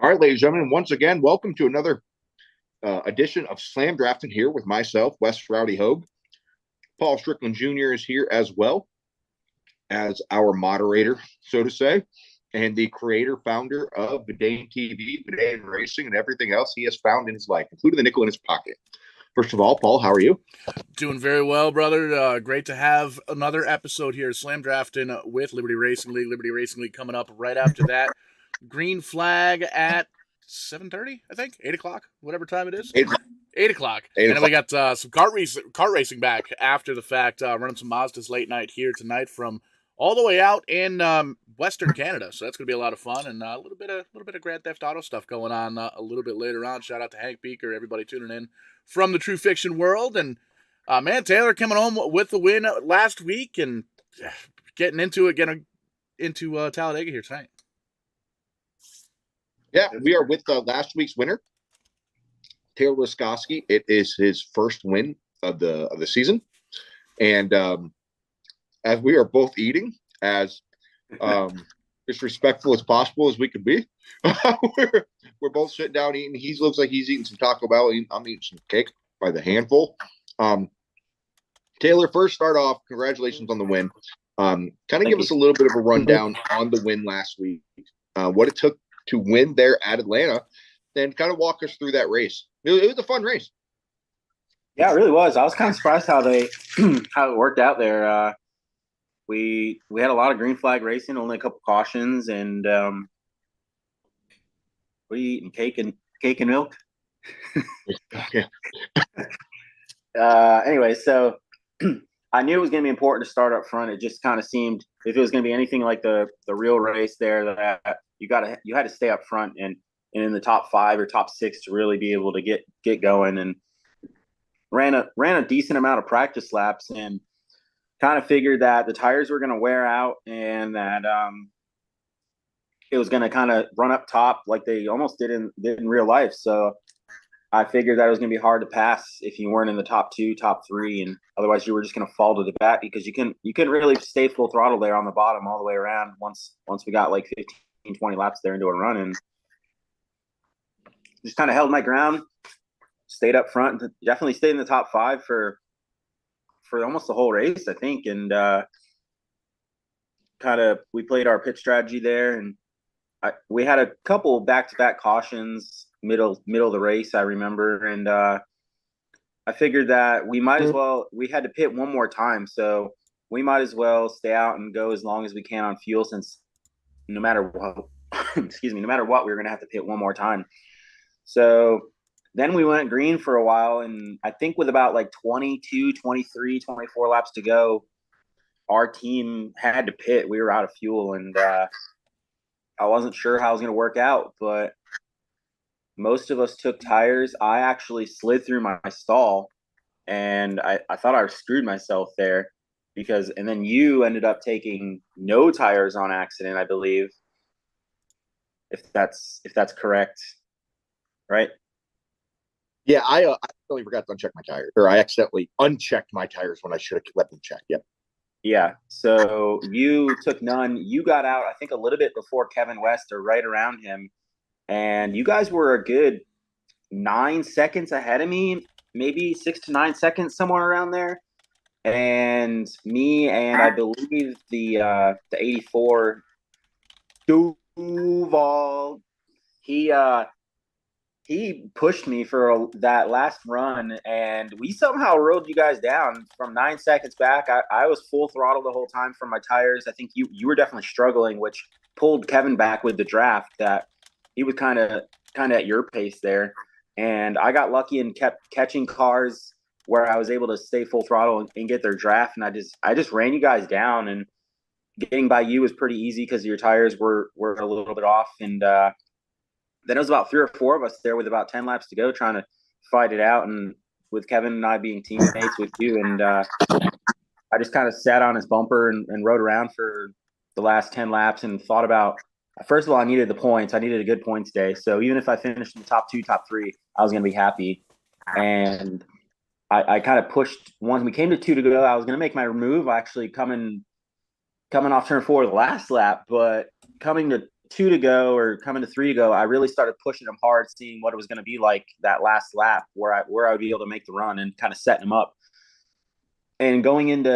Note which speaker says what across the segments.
Speaker 1: All right, ladies and gentlemen, once again, welcome to another edition of SlamDraftin here with myself, Wes Rowdy Hogue. Paul Strickland Jr. is here as well as our moderator, so to say, and the creator, founder of Vidane TV, Vidane Racing, and everything else he has found in his life, including the nickel in his pocket. First of all, Paul, how are you?
Speaker 2: Doing very well, brother. Great to have another episode here, SlamDraftin with Liberty Racing League. Liberty Racing League coming up right after that. Green flag at 7:30, I think, 8 o'clock, whatever time it is. 8 o'clock. And then we got some kart racing back after the fact, running some Mazdas late night here tonight from all the way out in Western Canada. So that's going to be a lot of fun, and a little bit of Grand Theft Auto stuff going on a little bit later on. Shout out to Hank Beaker, everybody tuning in from the True Fiction world. And man, Taylor coming home with the win last week and getting into Talladega here tonight.
Speaker 1: Yeah, we are with last week's winner, Taylor Wiskoski. It is his first win of the season, and as we are both eating as disrespectful as possible as we can be, we're both sitting down eating. He looks like he's eating some Taco Bell. I'm eating some cake by the handful. Taylor, first start off, congratulations on the win. Kind of give us a little bit of a rundown on the win last week, what it took to win there at Atlanta, then kind of walk us through that race. It was a fun race.
Speaker 3: Yeah, it really was. I was kind of surprised how it worked out there. We had a lot of green flag racing, only a couple cautions, and we eating cake and milk.
Speaker 1: Yeah.
Speaker 3: Anyway, so I knew it was going to be important to start up front. It just kind of seemed, if it was going to be anything like the real race there, that you had to stay up front and in the top 5 or top 6 to really be able to get going. And ran a decent amount of practice laps and kind of figured that the tires were going to wear out and that it was going to kind of run up top like they almost did in real life. So I figured that it was going to be hard to pass if you weren't in the top 2, top 3, and otherwise you were just going to fall to the back because you couldn't really stay full throttle there on the bottom all the way around once we got like 15, 20 laps there into a run, and just kind of held my ground, stayed up front, definitely stayed in the top 5 for almost the whole race, I think, and we played our pit strategy there, and we had a couple back-to-back cautions middle of the race, I remember, and I figured that we might as well. We had to pit one more time, so we might as well stay out and go as long as we can on fuel, since no matter what, no matter what, we were going to have to pit one more time. So then we went green for a while, and I think with about like 22, 23, 24 laps to go, our team had to pit. We were out of fuel, and I wasn't sure how it was going to work out, but most of us took tires. I actually slid through my stall, and I thought I screwed myself there and then you ended up taking no tires on accident, I believe, if that's correct, right?
Speaker 1: Yeah, I accidentally forgot to uncheck my tires, or I accidentally unchecked my tires when I should have let them check. Yep.
Speaker 3: Yeah, so you took none. You got out, I think, a little bit before Kevin West or right around him. And you guys were a good 9 seconds ahead of me, maybe 6 to 9 seconds, somewhere around there. And me and I believe the 84 Duval, he pushed me for that last run, and we somehow rode you guys down from 9 seconds back. I was full throttle the whole time from my tires. I think you were definitely struggling, which pulled Kevin back with the draft. That he was kind of at your pace there, and I got lucky and kept catching cars where I was able to stay full throttle and get their draft, and I just ran you guys down, and getting by you was pretty easy because your tires were a little bit off, and then it was about 3 or 4 of us there with about 10 laps to go trying to fight it out, and with Kevin and I being teammates with you, and I just kind of sat on his bumper and rode around for the last 10 laps and thought about, first of all, I needed the points. I needed a good points day. So even if I finished in the top 2, top 3, I was going to be happy. And I kind of pushed, once we came to 2 to go, I was going to make my move, actually coming off turn 4 the last lap, but coming to 2 to go or coming to 3 to go, I really started pushing him hard, seeing what it was going to be like that last lap where I would be able to make the run and kind of setting him up. And coming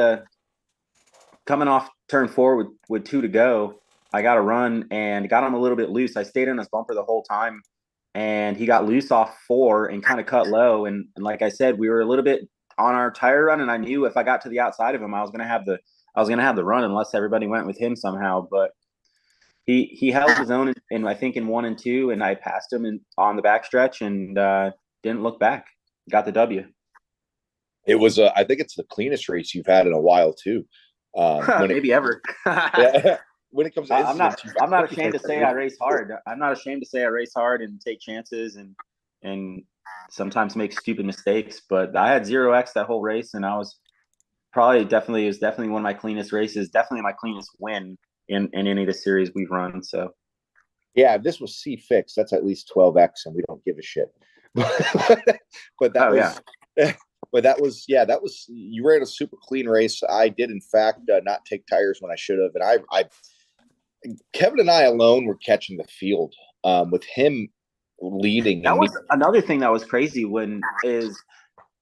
Speaker 3: off turn 4 with 2 to go, I got a run and got him a little bit loose. I stayed in his bumper the whole time, and he got loose off 4 and kind of cut low. And like I said, we were a little bit on our tire run, and I knew if I got to the outside of him, I was going to have the run unless everybody went with him somehow. But he held his own, I think in 1 and 2, and I passed him on the backstretch and didn't look back. Got the W.
Speaker 1: It was, I think it's the cleanest race you've had in a while too.
Speaker 3: Maybe ever.
Speaker 1: When it comes to
Speaker 3: I'm not ashamed to say I race hard. I'm not ashamed to say I race hard and take chances and sometimes make stupid mistakes. But I had 0x that whole race, and I was definitely one of my cleanest races. Definitely my cleanest win in any of the series we've run. So
Speaker 1: yeah, if this was C fix, that's at least 12x, and we don't give a shit. But that was you ran a super clean race. I did in fact not take tires when I should have, and I Kevin and I alone were catching the field with him leading.
Speaker 3: That was another thing that was crazy is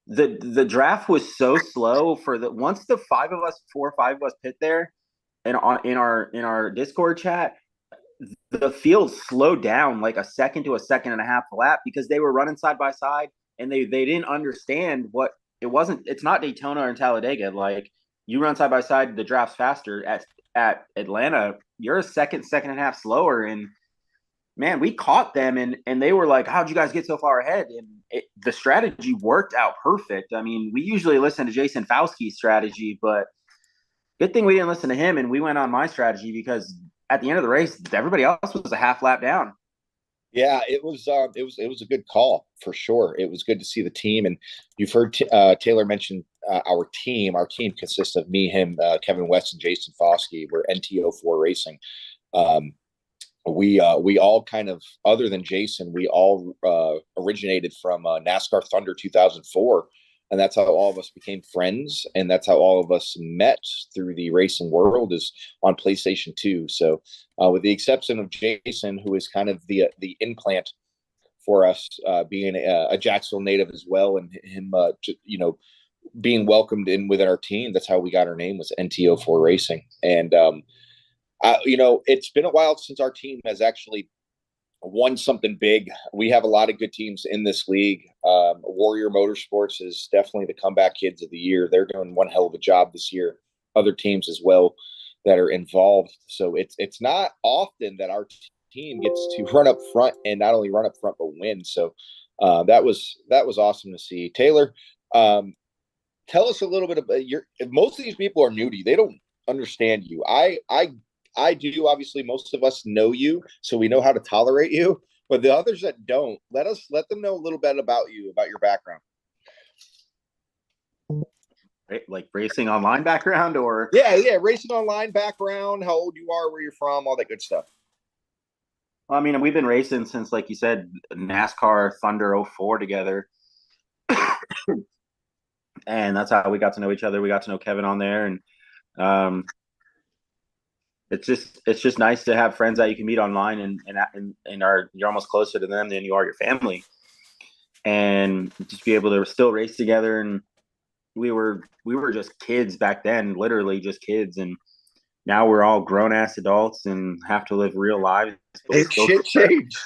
Speaker 3: the draft was so slow once the 4 or 5 of us pit there, and in our Discord chat, the field slowed down like a second to a second and a half lap because they were running side by side, and they didn't understand it's not Daytona or Talladega. Like, you run side by side, the draft's faster. At Atlanta, you're a second and a half slower. And man, we caught them, and they were like, how'd you guys get so far ahead? And the strategy worked out perfect. I mean, we usually listen to Jason Fauski's strategy, but good thing we didn't listen to him, and we went on my strategy, because at the end of the race, everybody else was a half lap down.
Speaker 1: Yeah, it was a good call for sure. It was good to see the team, and you've heard Taylor mention our team. Our team consists of me, him, Kevin West, and Jason Foskey. We're NTO4 Racing. We all kind of, other than Jason, we all originated from NASCAR Thunder 2004. And that's how all of us became friends. And that's how all of us met through the racing world, is on PlayStation 2. So with the exception of Jason, who is kind of the implant for us, being a Jacksonville native as well, and him, being welcomed in within our team, that's how we got our name, was NTO4 Racing. And, it's been a while since our team has actually won something big. We have a lot of good teams in this league. Warrior Motorsports is definitely the comeback kids of the year. They're doing one hell of a job this year. Other teams as well that are involved. So it's not often that our team gets to run up front, and not only run up front but win. So that was awesome to see. Taylor, tell us a little bit about most of these people are new to you. They don't understand you. I do. Obviously, most of us know you, so we know how to tolerate you. But the others that don't, let them know a little bit about you, about your background.
Speaker 3: Like racing online background, or
Speaker 1: yeah, racing online background, how old you are, where you're from, all that good stuff.
Speaker 3: I mean, we've been racing since, like you said, NASCAR Thunder 04 together. And that's how we got to know each other. We got to know Kevin on there, and it's just nice to have friends that you can meet online, and you're almost closer to them than you are your family, and just be able to still race together. And we were just kids back then, literally just kids, and now we're all grown ass adults and have to live real lives.
Speaker 1: Shit changed.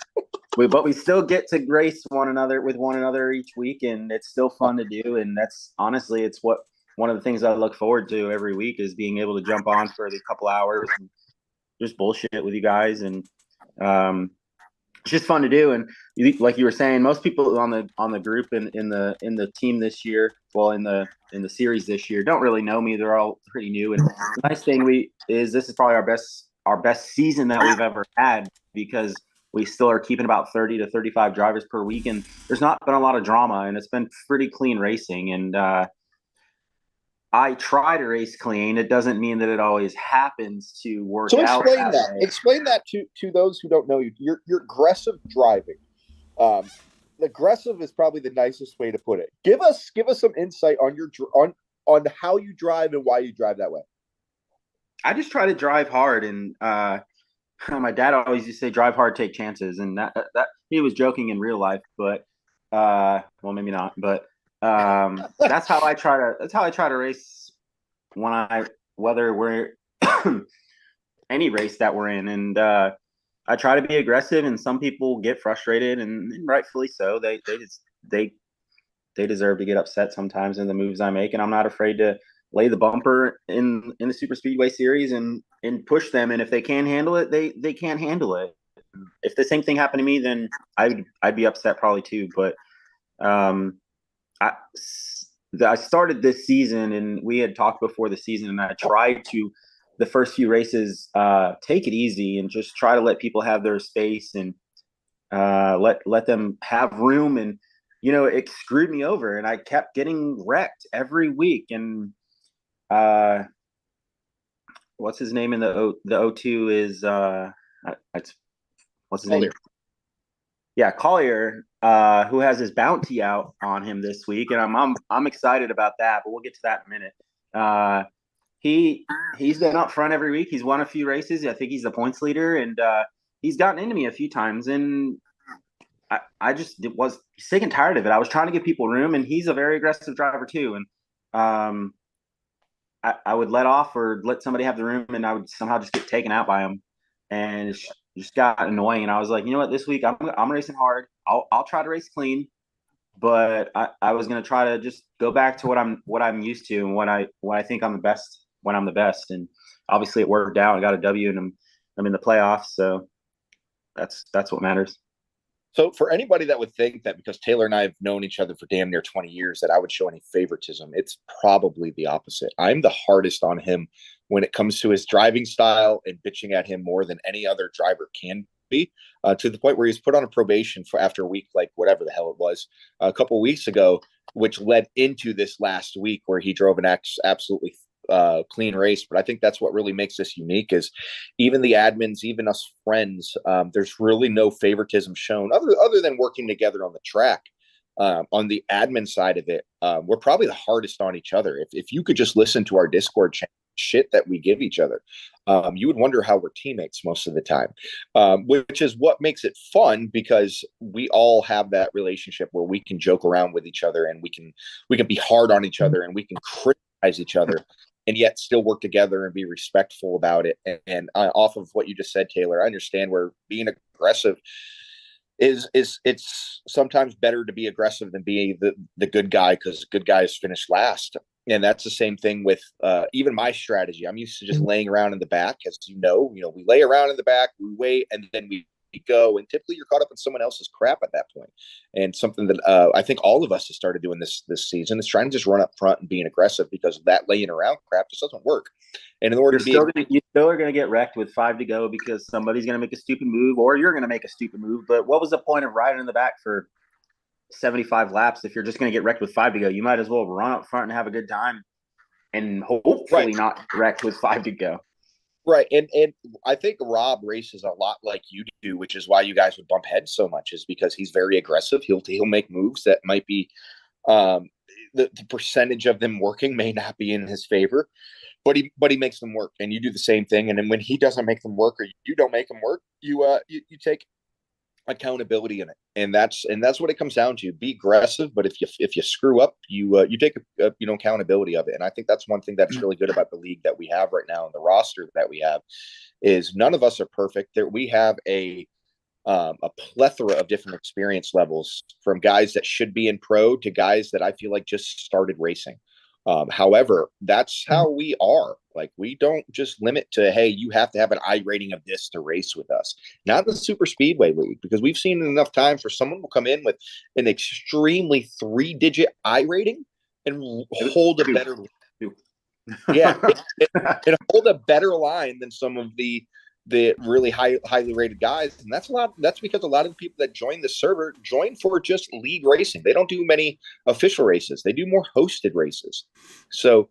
Speaker 3: But we still get to race one another each week, and it's still fun to do. And that's honestly, it's one of the things I look forward to every week, is being able to jump on for the couple hours and just bullshit with you guys. And it's just fun to do. And like you were saying, most people on the group in the team this year, well, in the series this year, don't really know me. They're all pretty new. And the nice thing this is probably our best season that we've ever had, because we still are keeping about 30 to 35 drivers per week, and there's not been a lot of drama, and it's been pretty clean racing. And I try to race clean. It doesn't mean that it always happens to work out.
Speaker 1: So explain that to those who don't know you. Your aggressive driving. Aggressive is probably the nicest way to put it. Give us some insight on on how you drive and why you drive that way.
Speaker 3: I just try to drive hard and My dad always used to say, "Drive hard, take chances," and that he was joking in real life, but well, maybe not. But that's how I try to. That's how I try to race when whether we're any race that we're in, and I try to be aggressive. And some people get frustrated, and rightfully so. They deserve to get upset sometimes in the moves I make, and I'm not afraid to lay the bumper in the super speedway series and push them. And if they can't handle it, they can't handle it. If the same thing happened to me, then I'd be upset probably too. But I started this season, and we had talked before the season, and I tried to the first few races take it easy and just try to let people have their space and let them have room. And it screwed me over, and I kept getting wrecked every week. And what's his name in the O2 is what's his name? Yeah, Collier, who has his bounty out on him this week, and I'm excited about that. But we'll get to that in a minute. He's been up front every week. He's won a few races. I think he's the points leader, and he's gotten into me a few times. And I just was sick and tired of it. I was trying to give people room, and he's a very aggressive driver too. And I would let off or let somebody have the room, and I would somehow just get taken out by him, and it just got annoying. And I was like, you know what, this week I'm racing hard. I'll try to race clean, but I was gonna try to just go back to what I'm used to and what I think I'm the best when I'm the best. And obviously it worked out. I got a W, and I'm in the playoffs, so that's what matters.
Speaker 1: So for anybody that would think that because Taylor and I have known each other for damn near 20 years that I would show any favoritism, it's probably the opposite. I'm the hardest on him when it comes to his driving style and bitching at him more than any other driver can be, to the point where he's put on a probation for after a week, like whatever the hell it was, a couple of weeks ago, which led into this last week where he drove an absolutely clean race. But I think that's what really makes this unique is even the admins, even us friends, there's really no favoritism shown other than working together on the track. On the admin side of it, we're probably the hardest on each other. If you could just listen to our Discord shit that we give each other, you would wonder how we're teammates most of the time, which is what makes it fun because we all have that relationship where we can joke around with each other and we can be hard on each other and we can criticize each other and yet still work together and be respectful about it. And off of what you just said, Taylor, I understand where being aggressive is it's sometimes better to be aggressive than be the good guy, because good guys finish last. And that's the same thing with even my strategy. I'm used to just laying around in the back, as you know, we lay around in the back, we wait, and then we go. And typically you're caught up in someone else's crap at that point. And something that I think all of us have started doing this season is trying to just run up front and being aggressive, because that laying around crap just doesn't work. And in order
Speaker 3: you still are going to get wrecked with 5 to go because somebody's going to make a stupid move or you're going to make a stupid move. But what was the point of riding in the back for 75 laps if you're just going to get wrecked with 5 to go? You might as well run up front and have a good time and hopefully not wrecked with 5 to go.
Speaker 1: Right. And I think Rob races a lot like you do, which is why you guys would bump heads so much, is because he's very aggressive. He'll make moves that might be the percentage of them working may not be in his favor, but he makes them work. And you do the same thing. And then when he doesn't make them work or you don't make them work, you take accountability in it. And that's what it comes down to. Be aggressive, but if you screw up, you take accountability of it. And I think that's one thing that's really good about the league that we have right now, and the roster that we have, is none of us are perfect. There we have a plethora of different experience levels, from guys that should be in pro to guys that I feel like just started racing. However, that's how we are. Like, we don't just limit to, hey, you have to have an I rating of this to race with us. Not the super speedway league, because we've seen enough times where someone will come in with an extremely 3-digit I rating and hold a better, and hold a better line than some of the really highly rated guys. And that's because a lot of the people that join the server join for just league racing. They don't do many official races. They do more hosted races. So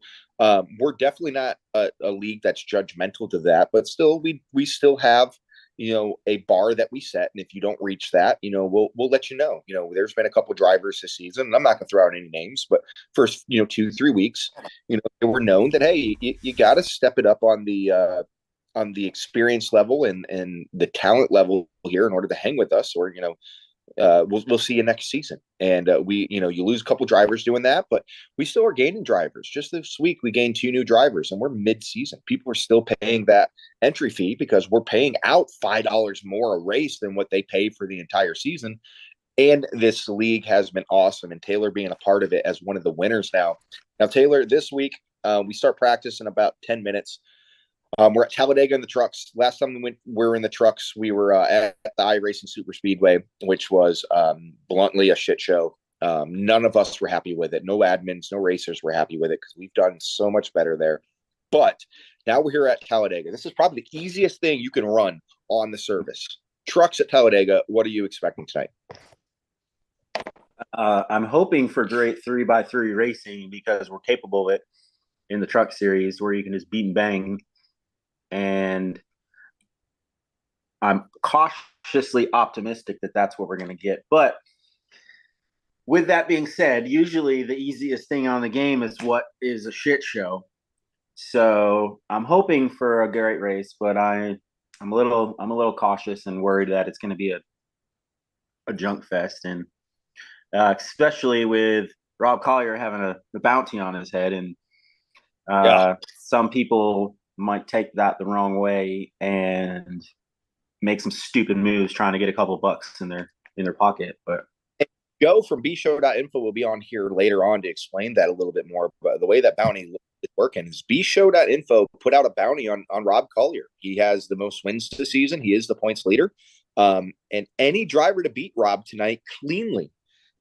Speaker 1: we're definitely not a league that's judgmental to that, but still we still have a bar that we set, and if you don't reach that, we'll let you know. There's been a couple of drivers this season, and I'm not gonna throw out any names, but first 2-3 weeks, they were known that, hey, you got to step it up on the the experience level and the talent level here in order to hang with us, or we'll see you next season. And you lose a couple drivers doing that, but we still are gaining drivers. Just this week, we gained 2 new drivers, and we're mid-season. People are still paying that entry fee because we're paying out $5 more a race than what they pay for the entire season. And this league has been awesome, and Taylor being a part of it as one of the winners now. Now, Taylor, this week, we start practice in about 10 minutes. We're at Talladega in the trucks. Last time we were in the trucks, we were at the iRacing Super Speedway, which was bluntly a shit show. None of us were happy with it. No admins, no racers were happy with it because we've done so much better there. But now we're here at Talladega. This is probably the easiest thing you can run on the service. Trucks at Talladega, what are you expecting tonight?
Speaker 3: I'm hoping for great 3x3 racing because we're capable of it in the truck series where you can just beat and bang. And I'm cautiously optimistic that that's what we're going to get. But with that being said, usually the easiest thing on the game is what is a shit show. So I'm hoping for a great race, but I'm a little cautious and worried that it's going to be a junk fest, and especially with Rob Collier having a bounty on his head, and some people might take that the wrong way and make some stupid moves trying to get a couple bucks in their pocket. But
Speaker 1: Joe from bshow.info will be on here later on to explain that a little bit more. But the way that bounty is working is bshow.info put out a bounty on Rob Collier. He has the most wins this season. He is the points leader. And any driver to beat Rob tonight cleanly,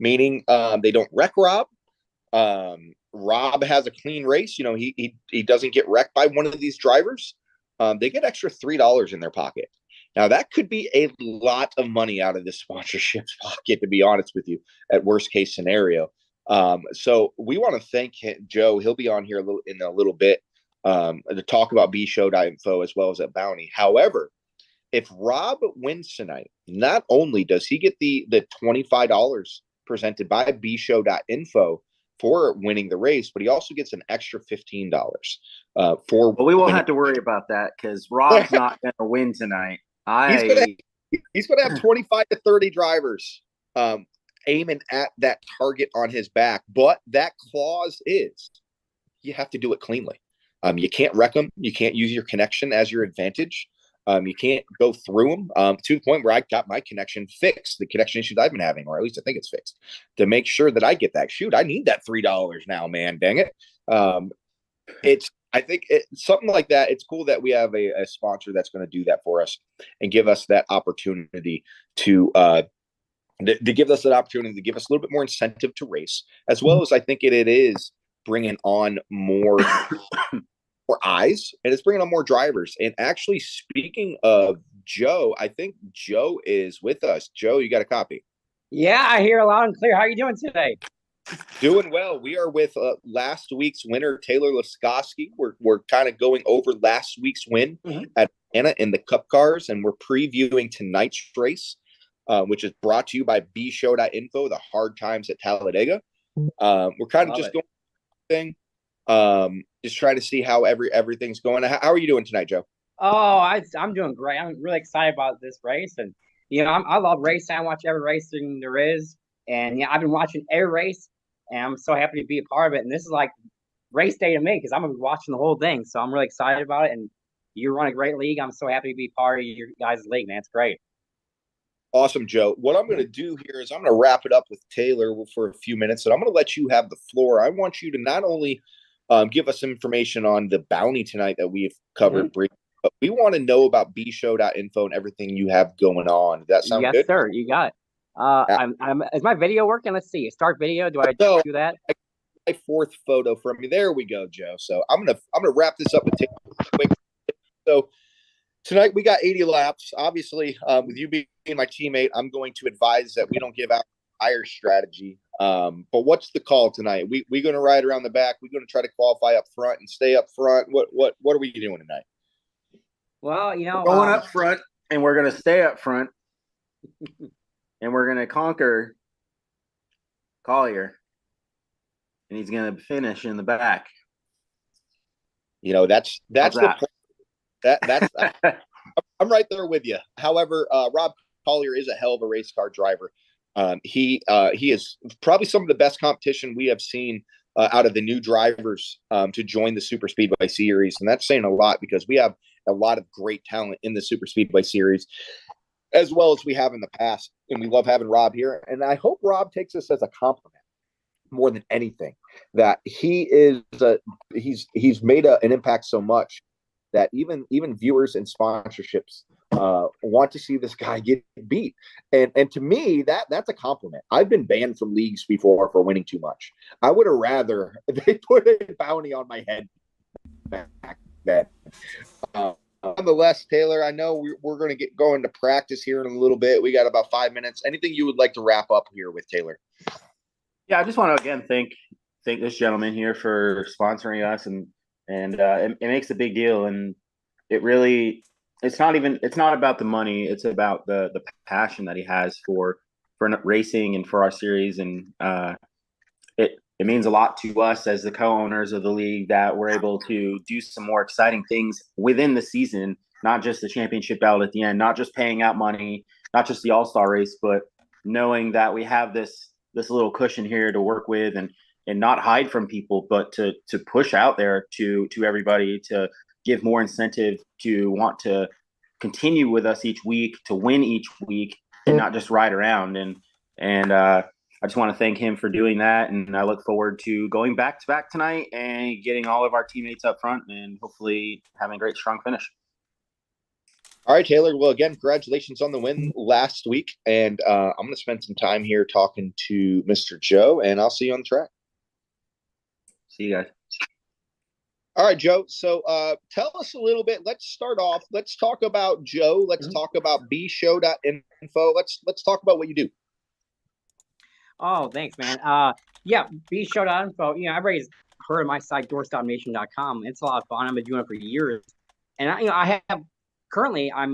Speaker 1: meaning they don't wreck Rob. Rob has a clean race. He doesn't get wrecked by one of these drivers. They get extra $3 in their pocket. Now, that could be a lot of money out of this sponsorship's pocket, to be honest with you, at worst case scenario. So we want to thank Joe. He'll be on here in a little bit to talk about bshow.info as well as that bounty. However, if Rob wins tonight, not only does he get the $25 presented by bshow.info for winning the race, but he also gets an extra $15 for.
Speaker 3: But we won't have to worry about that because Rob's not going to win tonight.
Speaker 1: He's going to have 25 to 30 drivers aiming at that target on his back. But that clause is you have to do it cleanly. You can't wreck them. You can't use your connection as your advantage. You can't go through them to the point where I got my connection fixed, the connection issues I've been having, or at least I think it's fixed, to make sure that I get that. Shoot, I need that $3 now, man. Dang it. I think something like that. It's cool that we have a sponsor that's going to do that for us and give us that opportunity to give us that opportunity to give us a little bit more incentive to race, as well as I think it is bringing on more eyes, and it's bringing on more drivers. And actually, speaking of Joe, I think Joe is with us. Joe, you got a copy?
Speaker 4: Yeah, I hear loud and clear. How are you doing today?
Speaker 1: Doing well. We are with last week's winner, Taylor Laskowski. We're kind of going over last week's win at Atlanta in the Cup cars, and we're previewing tonight's race, which is brought to you by bshow.info, the Hard Times at Talladega. We're kind of just going thing. Just trying to see how everything's going. How are you doing tonight, Joe?
Speaker 4: Oh, I'm doing great. I'm really excited about this race, and I love racing. I watch every racing there is, and I've been watching every race, and I'm so happy to be a part of it. And this is like race day to me because I'm gonna be watching the whole thing, so I'm really excited about it. And you run a great league. I'm so happy to be part of your guys' league, man. It's great.
Speaker 1: Awesome, Joe. What I'm going to do here is I'm going to wrap it up with Taylor for a few minutes, and I'm going to let you have the floor. I want you to not only give us information on the bounty tonight that we've covered briefly, but we want to know about bshow.info and everything you have going on. Does that sound good?
Speaker 4: Yes, sir. You got it. Is my video working? Let's see. Start video. Do I do that?
Speaker 1: My fourth photo from you. There we go, Joe. So I'm gonna wrap this up with Taylor quick. So tonight we got 80 laps. Obviously, with you being my teammate, I'm going to advise that we don't give out higher strategy. But what's the call tonight? We going to ride around the back. We're going to try to qualify up front and stay up front. What are we doing tonight?
Speaker 4: Well,
Speaker 3: we're going up front, and we're going to stay up front, and we're going to conquer Collier, and he's going to finish in the back.
Speaker 1: That's the point. That's I'm right there with you. However, Rob Collier is a hell of a race car driver. He is probably some of the best competition we have seen out of the new drivers to join the Super Speedway Series, and that's saying a lot because we have a lot of great talent in the Super Speedway Series, as well as we have in the past, and we love having Rob here. And I hope Rob takes this as a compliment more than anything, that he's made an impact so much that even viewers and sponsorships want to see this guy get beat. And to me, that's a compliment. I've been banned from leagues before for winning too much. I would have rather they put a bounty on my head back then. Nonetheless, Taylor, I know we're going to get going to practice here in a little bit. We got about 5 minutes. Anything you would like to wrap up here with, Taylor?
Speaker 3: Yeah, I just want to again thank this gentleman here for sponsoring us, and it makes a big deal. And it's not about the money. It's about the passion that he has for racing and for our series. And it means a lot to us as the co-owners of the league that we're able to do some more exciting things within the season, not just the championship ballot at the end, not just paying out money, not just the all-star race, but knowing that we have this little cushion here to work with and not hide from people, but to push out there to everybody, to give more incentive to want to continue with us each week, to win each week, and not just ride around. And I just want to thank him for doing that. And I look forward to going back to back tonight and getting all of our teammates up front and hopefully having a great, strong finish.
Speaker 1: All right, Taylor. Well, again, congratulations on the win last week. And I'm going to spend some time here talking to Mr. Joe, and I'll see you on the track.
Speaker 3: See you guys.
Speaker 1: All right, Joe. So tell us a little bit. Let's start off. Let's talk about Joe. Let's talk about bshow.info. Let's talk about what you do.
Speaker 4: Oh, thanks, man. Yeah, bshow.info. Everybody's heard of my site, doorstopnation.com. It's a lot of fun. I've been doing it for years. And I have currently I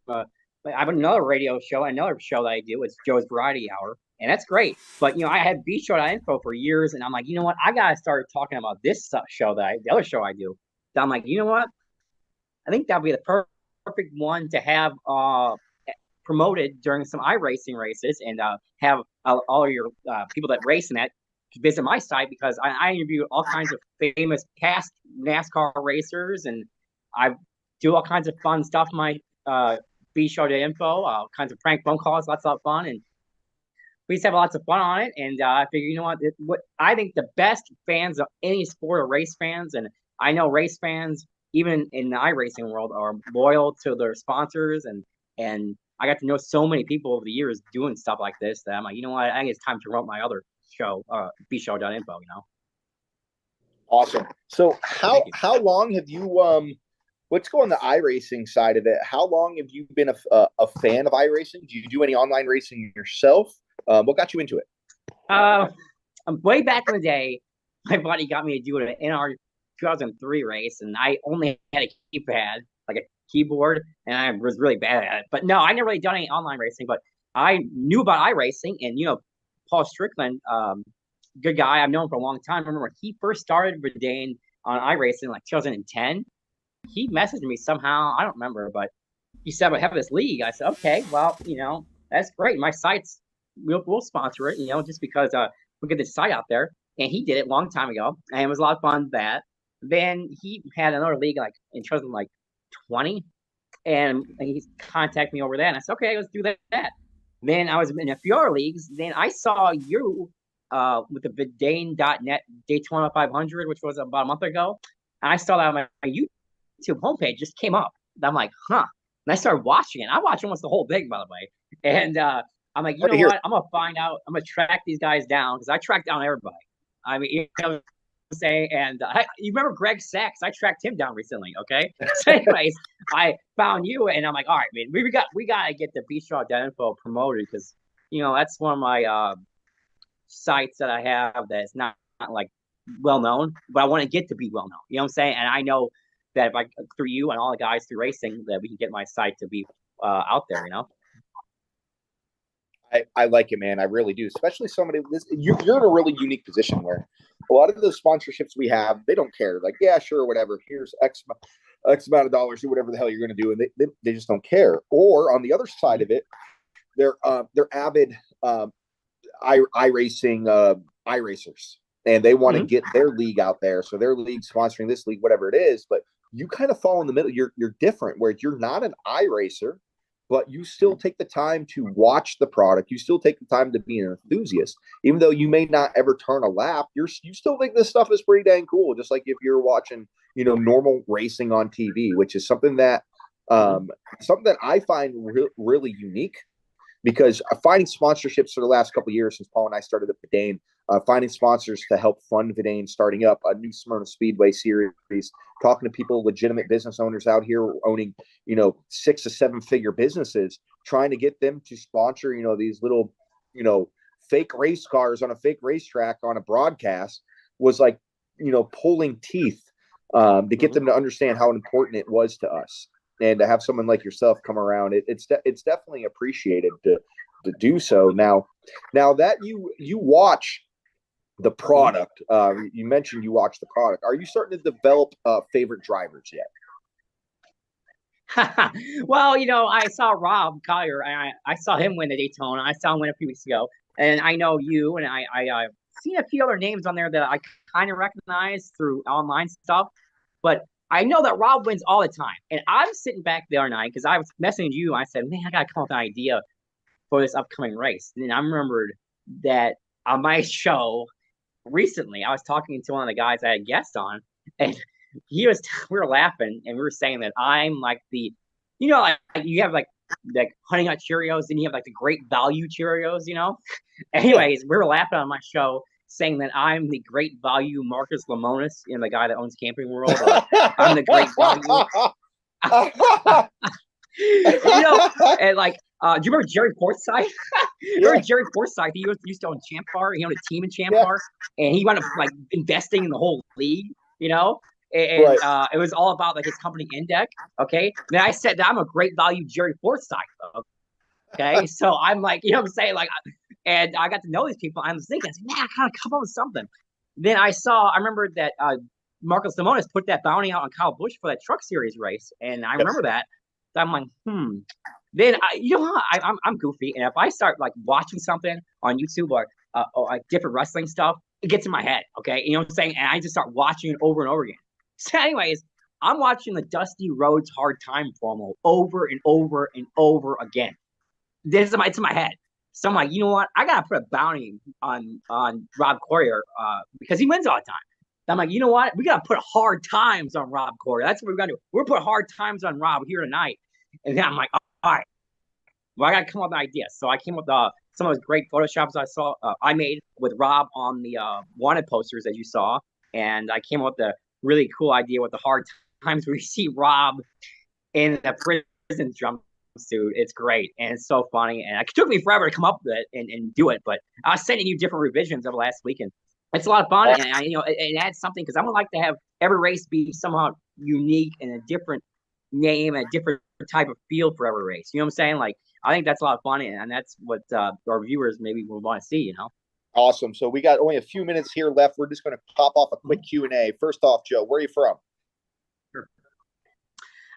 Speaker 4: have another radio show, another show that I do. It's Joe's Variety Hour, and that's great. But I had bshow.info for years, and I'm like, you know what? I gotta start talking about this show the other show I do. So I'm like, you know what? I think that'd be the perfect one to have promoted during some iRacing races, and have all of your people that race in that visit my site, because I interview all kinds of famous past NASCAR racers, and I do all kinds of fun stuff. My bshow.info, all kinds of prank phone calls, lots of fun, and we just have lots of fun on it. And I figure, you know what I think the best fans of any sport are race fans, and I know race fans, even in the iRacing world, are loyal to their sponsors, and I got to know so many people over the years doing stuff like this that I'm like, you know what, I think it's time to promote my other show, bshow.info.
Speaker 1: Awesome. So how long have you let's go on the iRacing side of it. How long have you been a fan of iRacing? Do you do any online racing yourself? What got you into it?
Speaker 4: Way back in the day, my buddy got me to do an NR 2003 race, and I only had a keypad, like a keyboard, and I was really bad at it. But no, I never really done any online racing, but I knew about iRacing. And Paul Strickland, good guy, I've known him for a long time. I remember when he first started Verdane on iRacing, like 2010. He messaged me somehow, I don't remember, but he said, "I have this league." I said, "Okay, well, that's great. My site's we'll sponsor it, just because we'll get this site out there." And he did it a long time ago, and it was a lot of fun. That then he had another league like in 2020, and he contacted me over that, and I said, "Okay, let's do that." Then I was in a few other leagues. Then I saw you with the Verdane.net Daytona 500, which was about a month ago. And I saw that on my YouTube homepage just came up. And I'm like, huh. And I started watching it. I watched almost the whole thing, by the way. And I'm like, you know what? I'm gonna find out. I'm gonna track these guys down, because I track down everybody. I mean, say, and you remember Greg Sachs? I tracked him down recently. Okay. So, anyways, I found you, and I'm like, all right, man, we gotta get the bshow.info promoted, because that's one of my sites that I have that's not like well known, but I want to get to be well known. You know what I'm saying? And I know that if I, through you and all the guys through racing, that we can get my site to be out there.
Speaker 1: I like it, man. I really do. Especially somebody you're in a really unique position where a lot of the sponsorships we have, they don't care. Like, yeah, sure, whatever. Here's X X amount of dollars, do whatever the hell you're going to do, and they just don't care. Or on the other side of it, they're avid iRacing iRacers, and they want to get their league out there. So their league sponsoring this league, whatever it is. But you kind of fall in the middle. You're different, where you're not an iRacer, but you still take the time to watch the product. You still take the time to be an enthusiast, even though you may not ever turn a lap. You still think this stuff is pretty dang cool, just like if you're watching, normal racing on TV, which is something that I find really unique. Because finding sponsorships for the last couple of years since Paul and I started at Verdane, finding sponsors to help fund Verdane, starting up a new Smyrna Speedway series, talking to people, legitimate business owners out here owning, 6 to 7 figure businesses, trying to get them to sponsor, these little, fake race cars on a fake racetrack on a broadcast was like, pulling teeth to get them to understand how important it was to us. And to have someone like yourself come around, it's definitely appreciated to do so. Now that you watch the product, you mentioned you watch the product. Are you starting to develop favorite drivers yet?
Speaker 4: Well, I saw Rob Collier. I saw him win the Daytona. I saw him win a few weeks ago, and I know you. And I've seen a few other names on there that I kind of recognize through online stuff, but I know that Rob wins all the time. And I'm sitting back the other night because I was messaging you. I said, man, I got to come up with an idea for this upcoming race. And then I remembered that on my show recently, I was talking to one of the guys I had guests on, and we were laughing, and we were saying that I'm like the, like you have like Honey Nut Cheerios, and you have like the Great Value Cheerios, Anyways, we were laughing on my show, saying that I'm the Great Value Marcus Lemonis, the guy that owns Camping World. I'm the Great Value. And like, do you remember Jerry Forsythe? Remember Jerry Forsythe? He used to own Champ Car. He owned a team in Champ Car, and he wound up like investing in the whole league. And it was all about like his company Index. Okay, and then I said that I'm a Great Value Jerry Forsythe. Okay, so I'm like, what I'm saying, like. And I got to know these people. I was thinking, man, I kind of come up with something. Then I remember that Marcus Lemonis put that bounty out on Kyle Busch for that Truck Series race. And I remember that. So I'm like, Then, I'm goofy. And if I start like watching something on YouTube or like different wrestling stuff, it gets in my head. Okay. You know what I'm saying? And I just start watching it over and over again. So anyways, I'm watching the Dusty Rhodes Hard Time promo over and over and over again. It's in my head. So I'm like, you know what? I gotta put a bounty on Rob Corrier because he wins all the time. I'm like, you know what? We gotta put Hard Times on Rob Corrier. That's what we're gonna do. We're gonna put Hard Times on Rob here tonight. And then I'm like, all right. Well, I gotta come up with an idea. So I came up with some of those great photoshops I made with Rob on the wanted posters that you saw, and I came up with a really cool idea with the Hard Times where you see Rob in the prison jumpsuit. It's great, and it's so funny, and it took me forever to come up with it and do it, but I was sending you different revisions over last weekend. It's a lot of fun, and it adds something because I would like to have every race be somehow unique and a different name and a different type of feel for every race. You know what I'm saying? Like, I think that's a lot of fun, and that's what our viewers maybe will want to see.
Speaker 1: Awesome. So we got only a few minutes here left. We're just going to pop off a quick Q&A. First off, Joe, where are you from?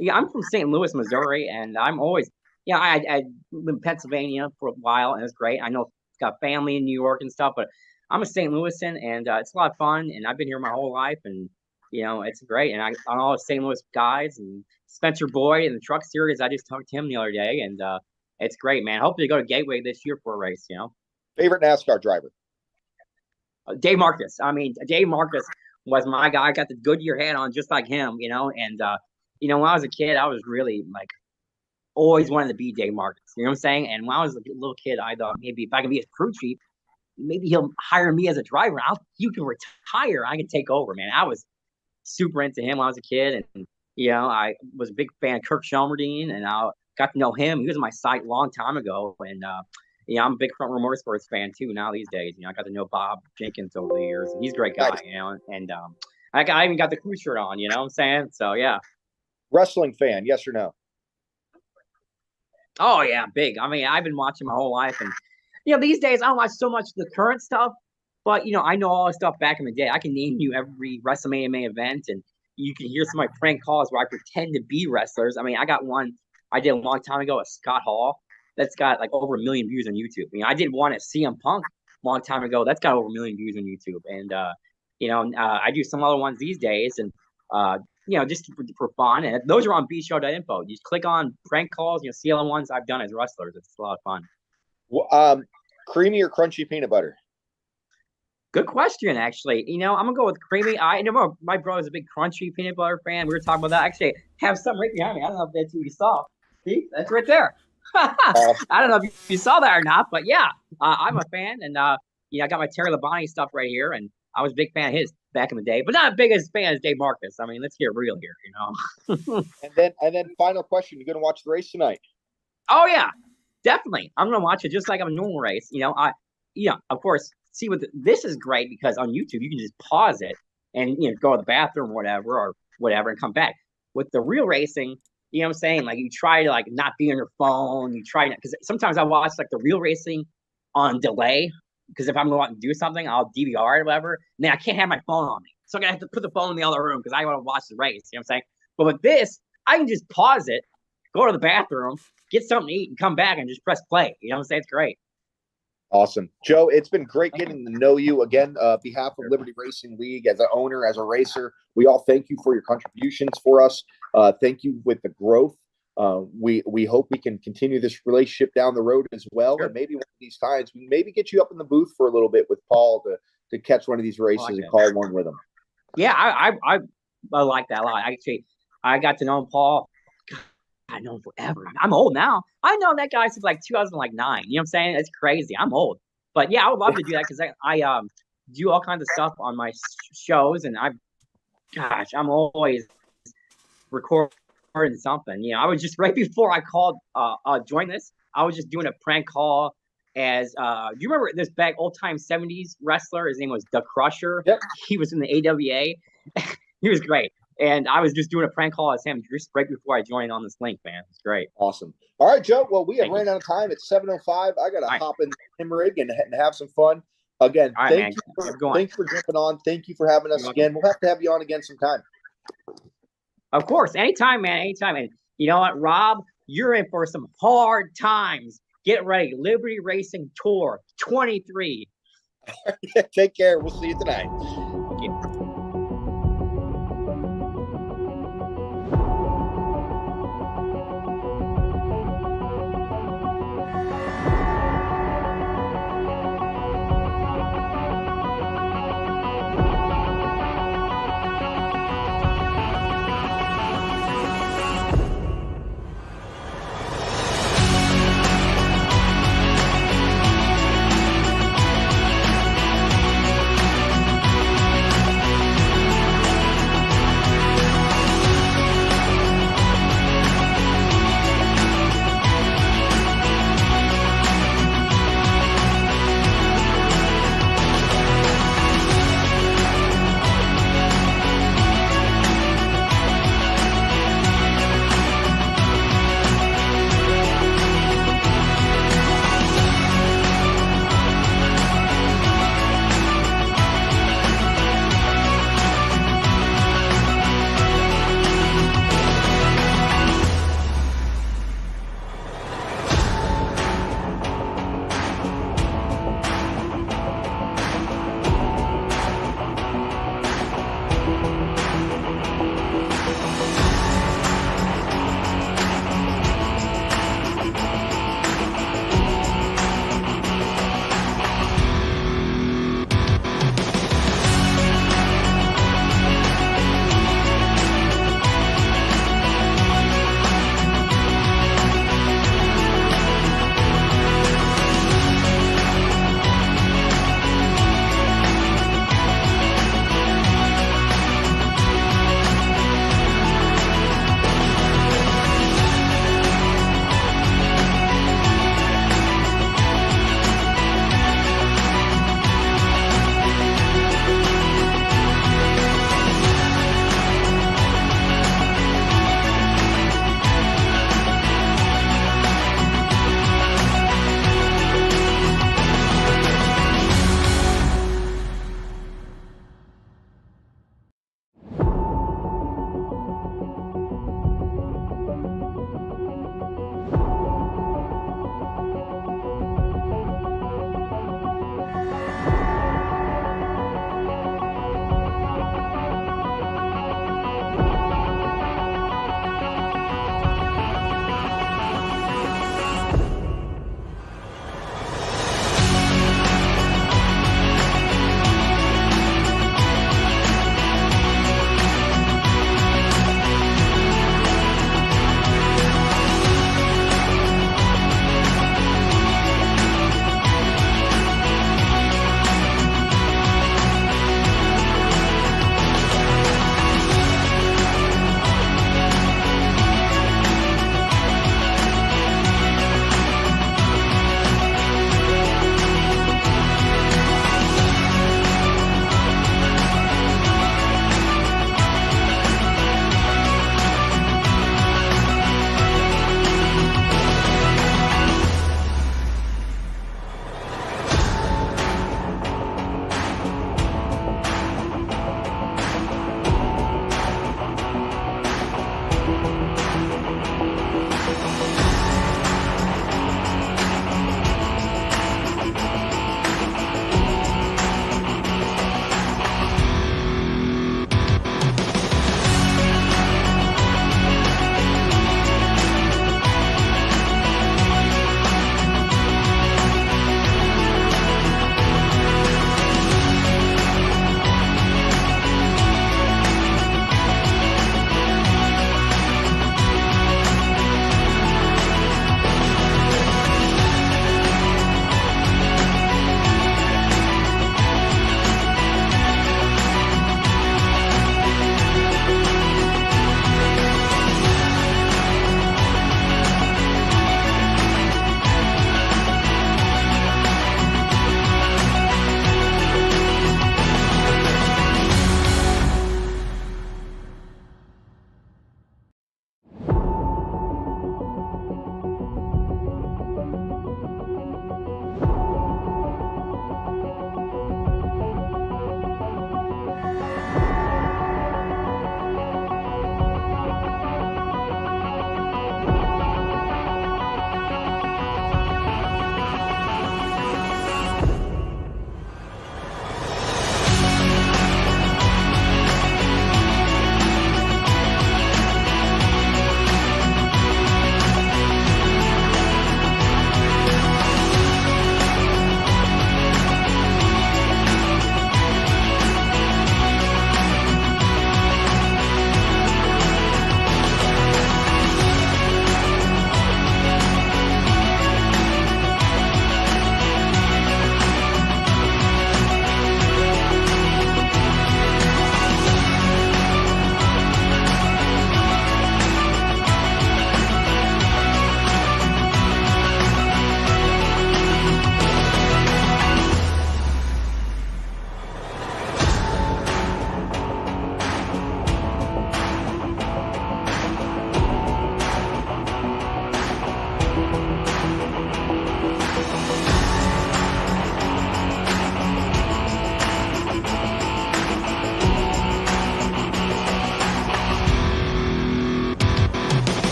Speaker 4: Yeah, I'm from St. Louis, Missouri, and I'm always, I lived in Pennsylvania for a while, and it's great. I know I've got family in New York and stuff, but I'm a St. Louisan, and it's a lot of fun, and I've been here my whole life, and, it's great. And on all the St. Louis guys, and Spencer Boyd and the Truck Series, I just talked to him the other day, and it's great, man. Hopefully go to Gateway this year for a race,
Speaker 1: Favorite NASCAR driver?
Speaker 4: Dave Marcus. I mean, Dave Marcus was my guy. I got the Goodyear hat on just like him, and when I was a kid, I was really like always wanted to be Dave Marcus. You know what I'm saying? And when I was a little kid, I thought maybe if I can be his crew chief, maybe he'll hire me as a driver. You can retire. I can take over, man. I was super into him when I was a kid, and I was a big fan of Kirk Shelmerdine, and I got to know him. He was on my site a long time ago, and I'm a big Front Row Motorsports fan too now these days. I got to know Bob Jenkins over the years, and he's a great guy.
Speaker 1: Nice.
Speaker 4: And I even got the crew shirt on. You know what I'm saying? So yeah.
Speaker 1: Wrestling fan, yes or no?
Speaker 4: Oh yeah, big. I mean, I've been watching my whole life, and these days I don't watch so much the current stuff, but I know all the stuff back in the day. I can name you every WrestleMania main event, and you can hear some of my prank calls where I pretend to be wrestlers. I mean, I got one I did a long time ago, a Scott Hall. That's got like over 1 million views on YouTube. I did one at CM Punk a long time ago. That's got over 1 million views on YouTube. And, I do some other ones these days. And, just for fun. And those are on bshow.info. You just click on prank calls, see all the ones I've done as wrestlers. It's a lot of fun.
Speaker 1: Well, creamy or crunchy peanut butter?
Speaker 4: Good question, actually. I'm gonna go with creamy. I know my brother's a big crunchy peanut butter fan. We were talking about that. Actually, I have some right behind me. I don't know if that's what you saw. See, that's right there. I don't know if you saw that or not, but yeah, I'm a fan, and I got my Terry Labonte stuff right here, and I was a big fan of his back in the day, but not as big as fan as Dave Marcus. I mean, let's get real here,
Speaker 1: And then final question: you gonna watch the race tonight?
Speaker 4: Oh yeah, definitely. I'm gonna watch it just like a normal race. Of course. See this is great because on YouTube you can just pause it and go to the bathroom or whatever and come back. With the real racing, what I'm saying, like you try to like not be on your phone. You try because sometimes I watch like the real racing on delay because if I'm going to do something, I'll DVR it or whatever. And then I can't have my phone on me, so I'm gonna have to put the phone in the other room because I want to watch the race. You know what I'm saying? But with this, I can just pause it, go to the bathroom, get something to eat, and come back and just press play. You know what I'm saying? It's great.
Speaker 1: Awesome. Joe, it's been great getting to know you again. Behalf of Liberty Racing League, as an owner, as a racer, we all thank you for your contributions for us. Thank you with the growth. We hope we can continue this relationship down the road as well. Sure. And maybe one of these times we maybe get you up in the booth for a little bit with Paul to catch one of these races and call one with him.
Speaker 4: Yeah, I like that a lot. Actually, I got to know Paul. I know him forever. I'm old now. I know that guy since like 2009. You know what I'm saying? It's crazy. I'm old. But yeah, I would love to do that because I do all kinds of stuff on my shows, and I'm always recording something. I was just right before I called join this, I was just doing a prank call as do you remember this back old time 70s wrestler? His name was The Crusher.
Speaker 1: Yep.
Speaker 4: He was in the AWA. He was great. And I was just doing a prank call as him just right before I joined on this link, man. It's great.
Speaker 1: Awesome. All right, Joe. Well, we have ran out of time. It's 7:05. I got to hop in the rig and have some fun. Again, thanks for jumping on. Thank you for having us again. We'll have to have you on again sometime.
Speaker 4: Of course. Anytime, man. Anytime. And you know what, Rob? You're in for some hard times. Get ready. Liberty Racing Tour 23.
Speaker 1: Take care. We'll see you tonight.
Speaker 4: Thank you.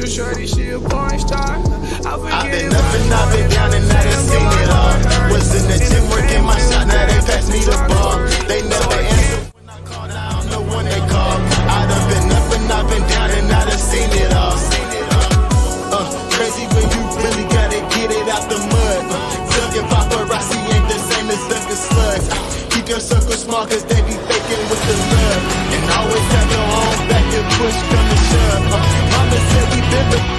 Speaker 5: your shorty, she a porn star.
Speaker 6: I've been up and I've been down and I done seen it all. Was in the gym working my shot, now they pass me the ball. They never answer when I call, now I don't know when they call. I done been up and I've been down and I done seen it all. Crazy when you really gotta get it out the mud. Ducking paparazzi ain't the same as ducking slugs. Keep your circle small cause they be faking with the love. And always have your own back and push come to shove. Mama said we been the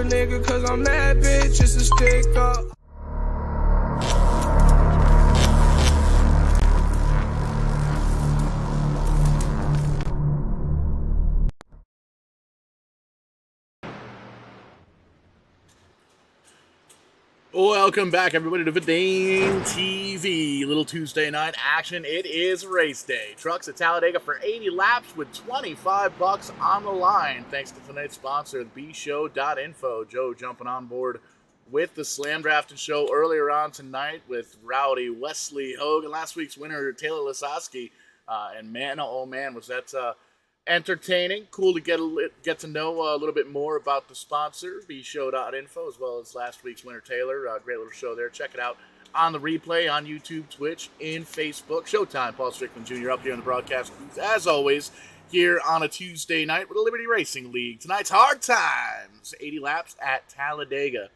Speaker 5: nigga, cause I'm that bitch, just a stick up.
Speaker 2: Welcome back, everybody, to Vidane TV. Little Tuesday night action. It is race day. Trucks at Talladega for 80 laps with $25 on the line. Thanks to tonight's sponsor, bshow.info. Joe jumping on board with the SlamDraftin show earlier on tonight with Rowdy Wesley Hogue and last week's winner, Taylor Lisowski. And man, oh man, was that entertaining. Cool to get to know a little bit more about the sponsor, bshow.info, as well as last week's winner, Taylor. Great little show there. Check it out on the replay on YouTube, Twitch, and Facebook. Showtime, Paul Strickland Jr. up here in the broadcast booth, as always, here on a Tuesday night with the Liberty Racing League. Tonight's Hard Times, 80 laps at Talladega.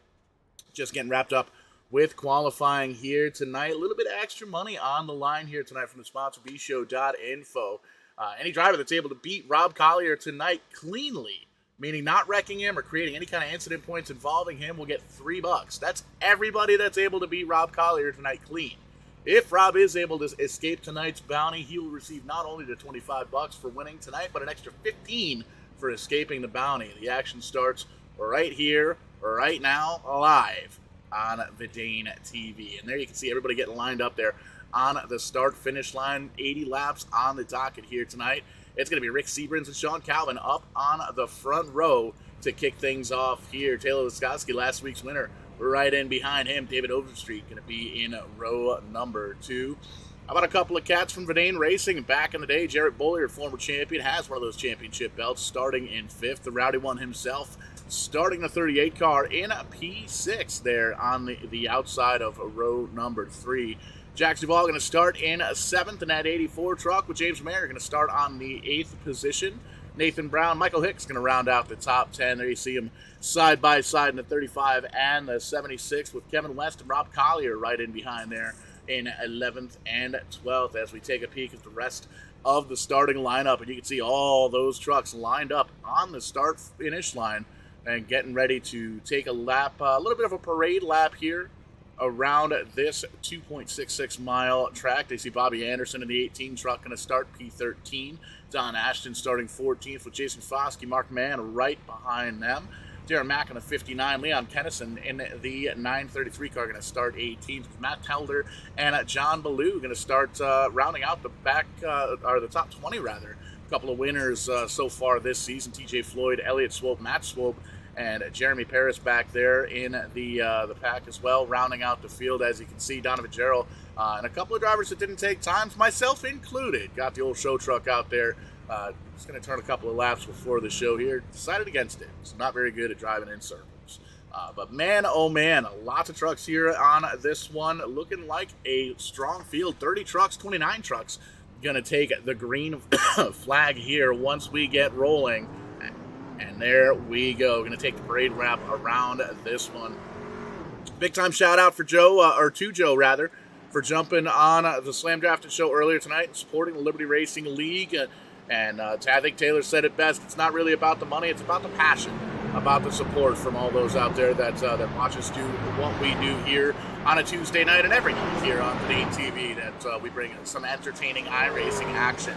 Speaker 2: Just getting wrapped up with qualifying here tonight. A little bit of extra money on the line here tonight from the sponsor, bshow.info. Any driver that's able to beat Rob Collier tonight cleanly, meaning not wrecking him or creating any kind of incident points involving him, will get $3. That's everybody that's able to beat Rob Collier tonight clean. If Rob is able to escape tonight's bounty, he will receive not only the $25 for winning tonight, but an extra $15 for escaping the bounty. The action starts right here, right now, live on Vidane TV. And there you can see everybody getting lined up there on the start-finish line. 80 laps on the docket here tonight. It's going to be Rick Seabrins and Sean Calvin up on the front row to kick things off here. Taylor Lisowski, last week's winner, right in behind him. David Overstreet going to be in row number 2. How about a couple of cats from Vidane Racing? Back in the day, Jarrett Bollier, former champion, has one of those championship belts, starting in 5th. The Rowdy one himself, starting the 38 car in P6 there on the outside of row number 3. Jack Duvall going to start in 7th in that 84 truck, with James Mayer going to start on the 8th position. Nathan Brown, Michael Hicks going to round out the top 10. There you see them side by side in the 35 and the 76, with Kevin West and Rob Collier right in behind there in 11th and 12th, as we take a peek at the rest of the starting lineup. And you can see all those trucks lined up on the start-finish line and getting ready to take a lap, a little bit of a parade lap here around this 2.66 mile track. They see Bobby Anderson in the 18 truck going to start P13. Don Ashton starting 14th with Jason Foskey, Mark Mann right behind them. Darren Mack in the 59. Leon Kennison in the 933 car going to start 18th. Matt Telder and John Ballou going to start rounding out the back, or the top 20 rather. A couple of winners so far this season. TJ Floyd, Elliott Swope, Matt Swope, and Jeremy Paris back there in the pack as well, rounding out the field. As you can see, Donovan Jarrell and a couple of drivers that didn't take times, myself included, got the old show truck out there. Just going to turn a couple of laps before the show here. Decided against it. It's not very good at driving in circles. But man, oh man, lots of trucks here on this one. Looking like a strong field. 30 trucks, 29 trucks. Going to take the green flag here once we get rolling. And there we go. Going to take the parade wrap around this one. Big time shout out for Joe, or to Joe rather, for jumping on the SlamDraftin show earlier tonight and supporting the Liberty Racing League. And I think Taylor said it best. It's not really about the money. It's about the passion, about the support from all those out there that watch us do what we do here on a Tuesday night and every night here on Vane TV. That we bring some entertaining iRacing action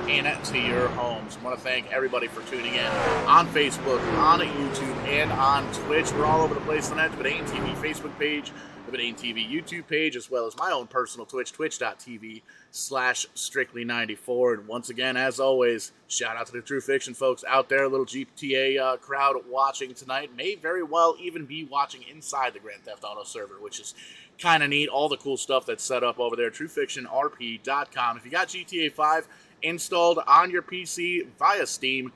Speaker 2: into your homes. I want to thank everybody for tuning in on Facebook, on YouTube, and on Twitch. We're all over the place tonight. The Vane TV Facebook page, the Vane TV YouTube page, as well as my own personal Twitch, twitch.tv/Strictly94. And once again, as always, shout out to the True Fiction folks out there. A little GTA crowd watching tonight. May very well even be watching inside the Grand Theft Auto server, which is kind of neat. All the cool stuff that's set up over there. TrueFictionRP.com. If you got GTA 5 installed on your PC via Steam,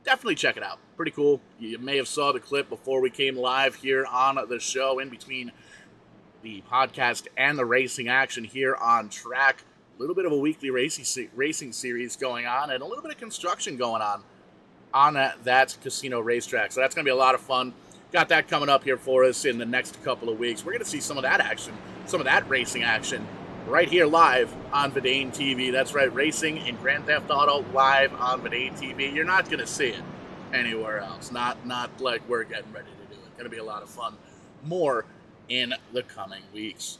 Speaker 2: definitely check it out. Pretty cool. You may have saw the clip before we came live here on the show, in between the podcast and the racing action here on track. A little bit of a weekly racing series going on, and a little bit of construction going on that casino racetrack. So that's going to be a lot of fun. Got that coming up here for us in the next couple of weeks. We're going to see some of that action, some of that racing action, right here live on Vane TV. That's right, racing and Grand Theft Auto live on Vane TV. You're not going to see it anywhere else. Not like we're getting ready to do it. Going to be a lot of fun. More in the coming weeks.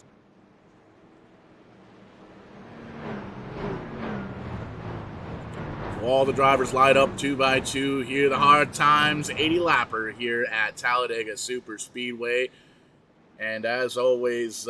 Speaker 2: All the drivers light up 2 by 2 here. The Hard Times 80 lapper here at Talladega Super Speedway. And as always,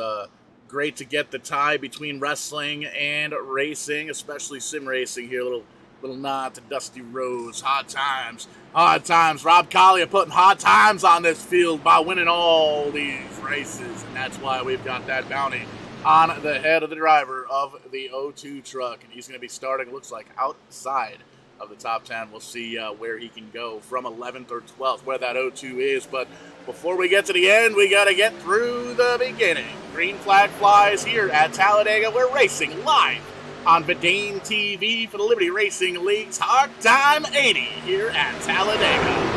Speaker 2: great to get the tie between wrestling and racing, especially sim racing here. Little nod to Dusty Rhodes. Hard Times. Rob Collier putting hard times on this field by winning all these races. And that's why we've got that bounty on the head of the driver of the O2 truck. And he's going to be starting, looks like, outside of the top 10. We'll see where he can go from 11th or 12th, where that O2 is. But before we get to the end, we got to get through the beginning. Green flag flies here at Talladega. We're racing live on Vane TV for the Liberty Racing League's Hard Time 80 here at Talladega.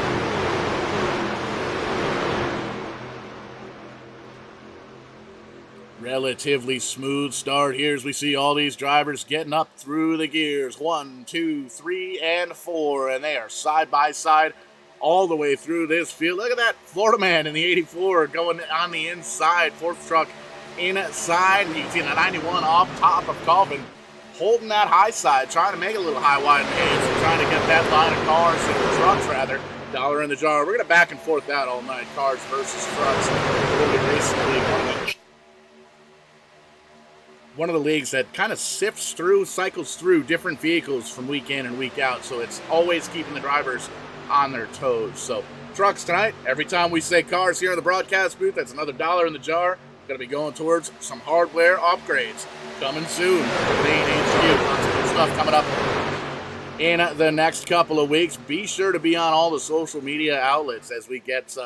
Speaker 2: Relatively smooth start here as we see all these drivers getting up through the gears. 1, 2, 3, and 4, and they are side by side all the way through this field. Look at that Florida man in the 84 going on the inside. Fourth truck inside. You can see the 91 off top of Colvin, holding that high side, trying to make it a little high, wide, and haze, and trying to get that line of cars, and trucks rather, dollar in the jar. We're going to back and forth that all night. Cars versus trucks. One of the leagues that kind of sifts through, cycles through different vehicles from week in and week out, so it's always keeping the drivers on their toes. So trucks tonight, every time we say cars here in the broadcast booth, that's another dollar in the jar. Going to be going towards some hardware upgrades coming soon. Lots of good stuff coming up in the next couple of weeks. Be sure to be on all the social media outlets as we get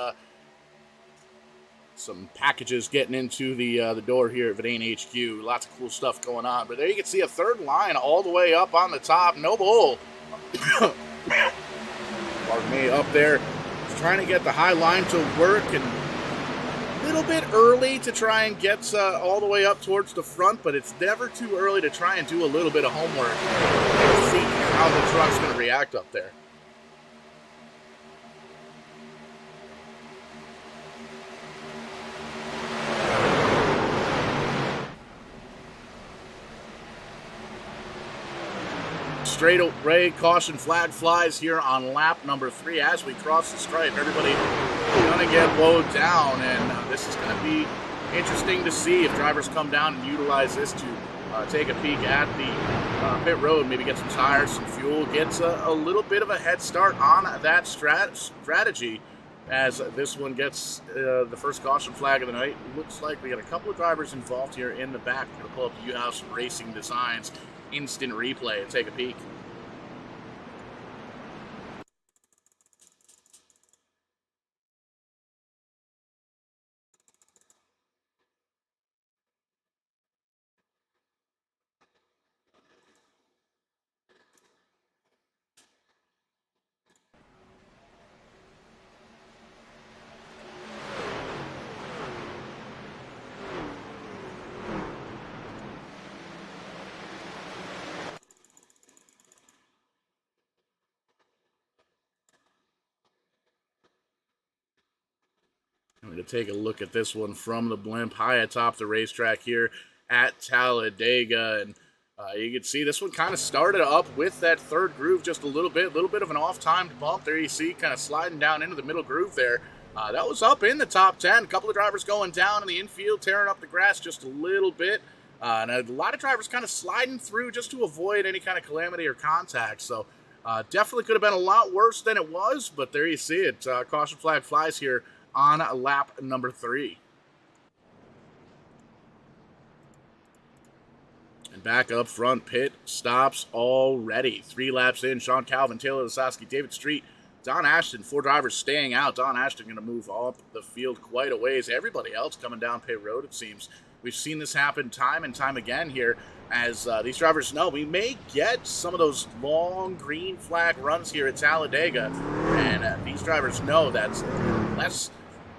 Speaker 2: some packages getting into the door here at Vane HQ. Lots of cool stuff going on. But there you can see a third line all the way up on the top. No bull. Pardon me, up there. Trying to get the high line to work, and a little bit early to try and get all the way up towards the front, but it's never too early to try and do a little bit of homework and see how the truck's going to react up there. straightaway caution flag flies here on lap number 3 as we cross the stripe. Everybody going to get slowed down, and this is going to be interesting to see if drivers come down and utilize this to take a peek at the pit road, maybe get some tires, some fuel, gets a little bit of a head start on that strategy as this one gets the first caution flag of the night. Looks like we got a couple of drivers involved here in the back. We're going to pull up the U-House Racing Designs instant replay and take a peek. I'm going to take a look at this one from the blimp high atop the racetrack here at Talladega. And you can see this one kind of started up with that third groove just a little bit of an off-timed bump. There you see kind of sliding down into the middle groove there. That was up in the top 10. A couple of drivers going down in the infield, tearing up the grass just a little bit. And a lot of drivers kind of sliding through just to avoid any kind of calamity or contact. So definitely could have been a lot worse than it was, but there you see it. Caution flag flies here on lap number 3. And back up front, pit stops already. 3 laps in, Sean Calvin, Taylor Lasowski, David Street, Don Ashton, 4 drivers staying out. Don Ashton going to move up the field quite a ways. Everybody else coming down pit road, it seems. We've seen this happen time and time again here as these drivers know we may get some of those long green flag runs here at Talladega. And these drivers know that's less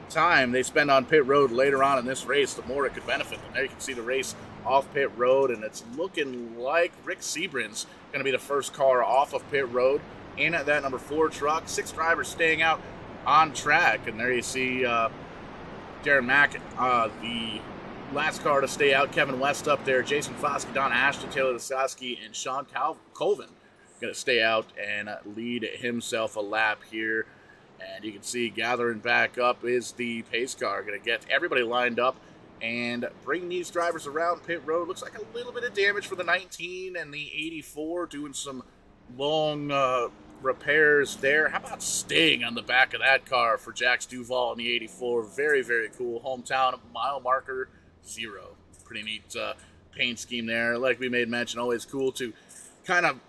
Speaker 2: time they spend on pit road later on in this race, the more it could benefit them. There you can see the race off pit road, and it's looking like Rick Sebrin's going to be the first car off of pit road in that number 4 truck. 6 drivers staying out on track, and there you see Darren Mack, the last car to stay out. Kevin West up there, Jason Foskey, Don Ashton, Taylor Lasowski, and Sean Colvin going to stay out and lead himself a lap here. And you can see gathering back up is the pace car. Going to get everybody lined up and bring these drivers around pit road. Looks like a little bit of damage for the 19 and the 84, doing some long repairs there. How about staying on the back of that car for Jax Duval in the 84? Very, very cool. Hometown mile marker 0. Pretty neat paint scheme there. Like we made mention, always cool to kind of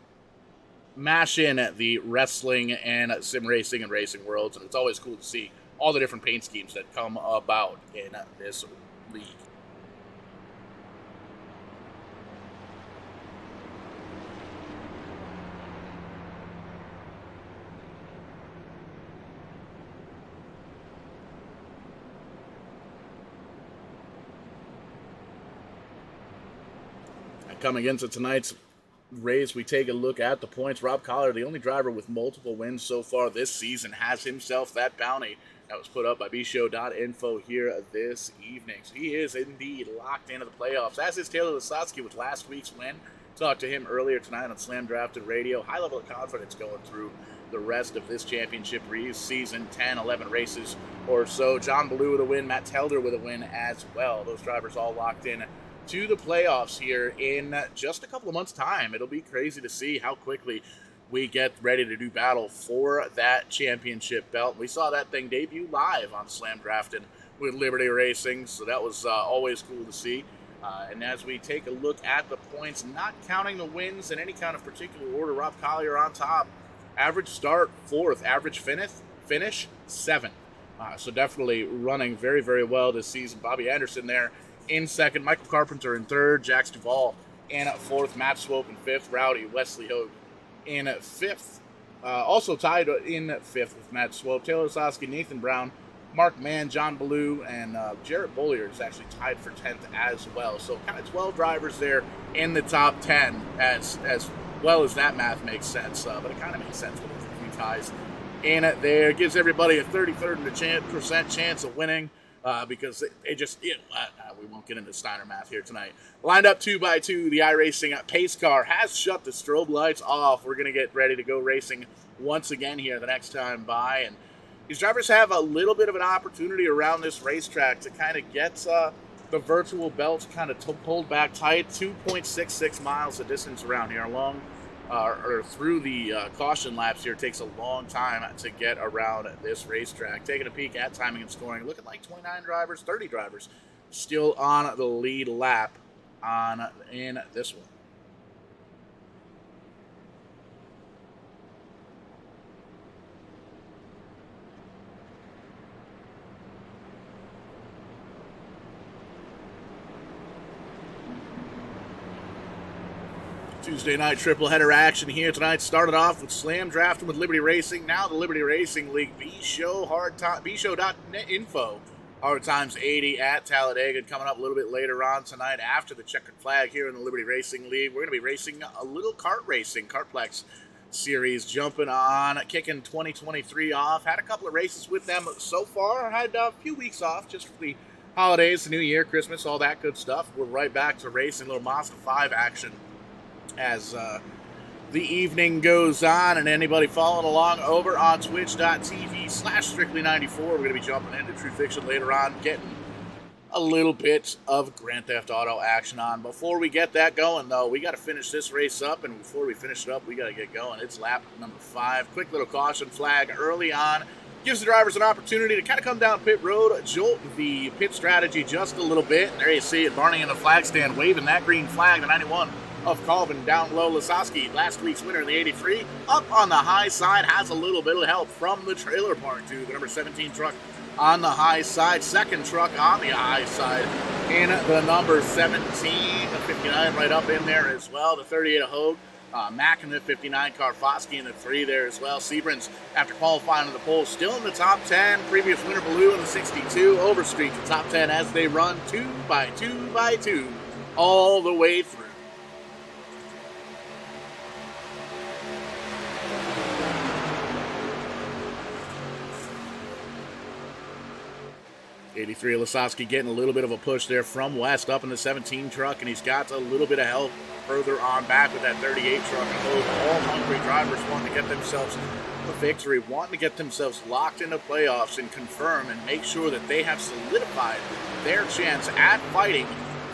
Speaker 2: mash in at the wrestling and sim racing and racing worlds, and it's always cool to see all the different paint schemes that come about in this league. And coming into tonight's race, we take a look at the points. Rob Collier, the only driver with multiple wins so far this season, has himself that bounty that was put up by bshow.info here this evening. So he is indeed locked into the playoffs, as is Taylor Lasowski with last week's win. Talked to him earlier tonight on SlamDraftin Radio. High level of confidence going through the rest of this championship season, 10, 11 races or so. John Ballou with a win, Matt Telder with a win as well. Those drivers all locked in to the playoffs here in just a couple of months' time. It'll be crazy to see how quickly we get ready to do battle for that championship belt. We saw that thing debut live on SlamDraftin with Liberty Racing, so that was always cool to see. And as we take a look at the points, not counting the wins in any kind of particular order, Rob Collier on top. Average start 4th, average finish 7th. So definitely running very, very well this season. Bobby Anderson there in 2nd, Michael Carpenter in 3rd, Jax Duval in 4th, Matt Swope in 5th, Rowdy Wesley Hogue in 5th. Also tied in 5th with Matt Swope, Taylor Lasowski, Nathan Brown, Mark Mann, John Ballou, and Jarrett Bollier is actually tied for 10th as well. So kind of 12 drivers there in the top 10, as well as that math makes sense. But it kind of makes sense with a few ties in it there. Gives everybody a 33% chance of winning. because it just, we won't get into Steiner math here tonight. Lined up 2x2, the iRacing pace car has shut the strobe lights off. We're going to get ready to go racing once again here the next time by. And these drivers have a little bit of an opportunity around this racetrack to kind of get the virtual belts kind of pulled back tight. 2.66 miles of distance around here along or through the caution laps here. It takes a long time to get around this racetrack. Taking a peek at timing and scoring, looking like 29 drivers, 30 drivers still on the lead lap in this one. Tuesday night triple header action here tonight. Started off with SlamDraftin with Liberty Racing. Now the Liberty Racing League bshow.info. Hard Times 80 at Talladega coming up a little bit later on tonight after the checkered flag here in the Liberty Racing League. We're going to be racing a little Kartplex series, jumping on, kicking 2023 off. Had a couple of races with them so far. Had a few weeks off just for the holidays, the New Year, Christmas, all that good stuff. We're right back to racing, a little Mazda 5 action as the evening goes on. And anybody following along over on twitch.tv/strictly94, we're going to be jumping into True Fiction later on, getting a little bit of Grand Theft Auto action on. Before we get that going, though, we got to finish this race up, and before we finish it up, we got to get going. It's lap number 5. Quick little caution flag early on. Gives the drivers an opportunity to kind of come down pit road, jolt the pit strategy just a little bit. And there you see it, Barney in the flag stand waving that green flag, the 91 of Colvin. Down low, Lasowski, last week's winner in the 83. Up on the high side, has a little bit of help from the trailer park too. The number 17 truck on the high side. Second truck on the high side in the number 17. The 59 right up in there as well. The 38 of Hogue. Mack in the 59 car, Foskey in the 3 there as well. Seabrans, after qualifying on the pole, still in the top 10. Previous winner, Blue in the 62. Overstreet the top 10 as they run 2 by 2 by 2 all the way through. '83 Lasowski getting a little bit of a push there from West up in the 17 truck, and he's got a little bit of help further on back with that 38 truck. And all hungry drivers wanting to get themselves a victory, wanting to get themselves locked into playoffs and confirm and make sure that they have solidified their chance at fighting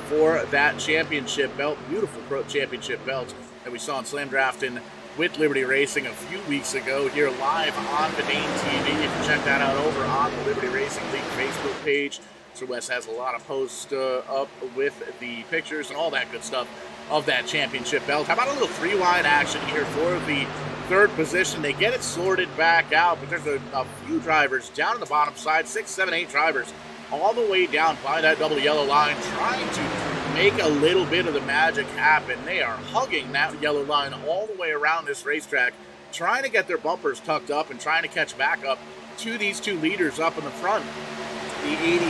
Speaker 2: for that championship belt, beautiful pro championship belt that we saw in SlamDraftin with Liberty Racing a few weeks ago here live on Vidane TV. You can check that out over on the Liberty Racing League Facebook page. Mr. West has a lot of posts up with the pictures and all that good stuff of that championship belt. How about a little 3-line action here for the third position? They get it sorted back out, but there's a few drivers down on the bottom side, 6, 7, 8 drivers all the way down by that double yellow line trying to make a little bit of the magic happen. They are hugging that yellow line all the way around this racetrack, trying to get their bumpers tucked up and trying to catch back up to these two leaders up in the front, the 83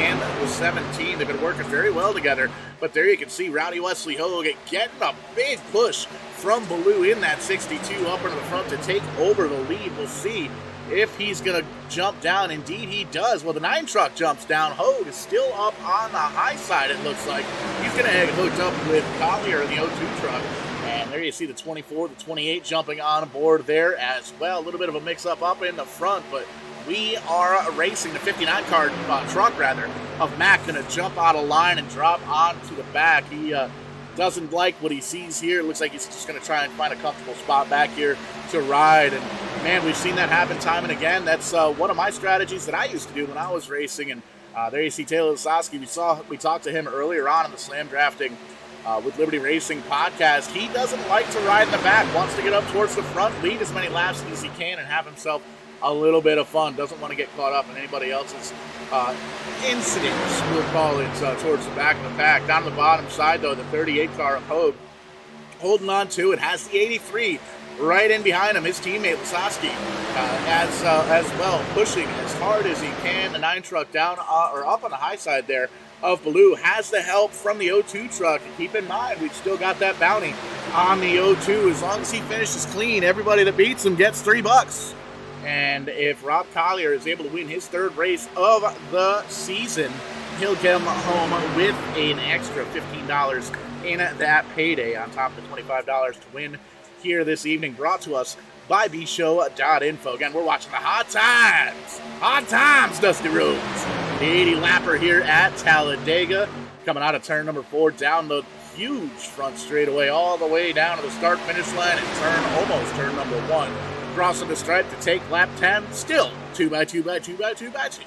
Speaker 2: and the 17. They've been working very well together, but there you can see Rowdy Wesley Hogue getting a big push from Baloo in that 62 up into the front to take over the lead. We'll see if he's going to jump down. Indeed, he does. Well, the 9 truck jumps down. Hogue is still up on the high side, it looks like. He's going to get hooked up with Collier in the 02 truck. And there you see the 24, the 28 jumping on board there as well. A little bit of a mix-up up in the front, but we are racing the 59 car truck, of Mack, going to jump out of line and drop onto the back. He doesn't like what he sees here. It looks like he's just going to try and find a comfortable spot back here to ride. And, man, we've seen that happen time and again. That's one of my strategies that I used to do when I was racing. And there you see Taylor Lasowski. We talked to him earlier on in the SlamDraftin with Liberty Racing podcast. He doesn't like to ride in the back, wants to get up towards the front, lead as many laps as he can, and have himself a little bit of fun. Doesn't want to get caught up in anybody else's incidents, we'll call it, towards the back of the pack. Down the bottom side, though, the 38 car of Hogue holding on to it, has the 83 right in behind him. His teammate Lasowski as well, pushing as hard as he can. The 9 truck down or up on the high side there of Baloo has the help from the 02 truck. And keep in mind, we've still got that bounty on the 02. As long as he finishes clean, everybody that beats him gets $3. And if Rob Collier is able to win his third race of the season, he'll get him home with an extra $15 in that payday on top of the $25 to win here this evening. Brought to us by bshow.info. Again, we're watching the Hard Times Dusty Roads. The 80-lapper here at Talladega, coming out of turn number 4 down the huge front straightaway all the way down to the start-finish line and almost turn number 1. Crossing the stripe to take lap 10, still 2x2x2x2x2.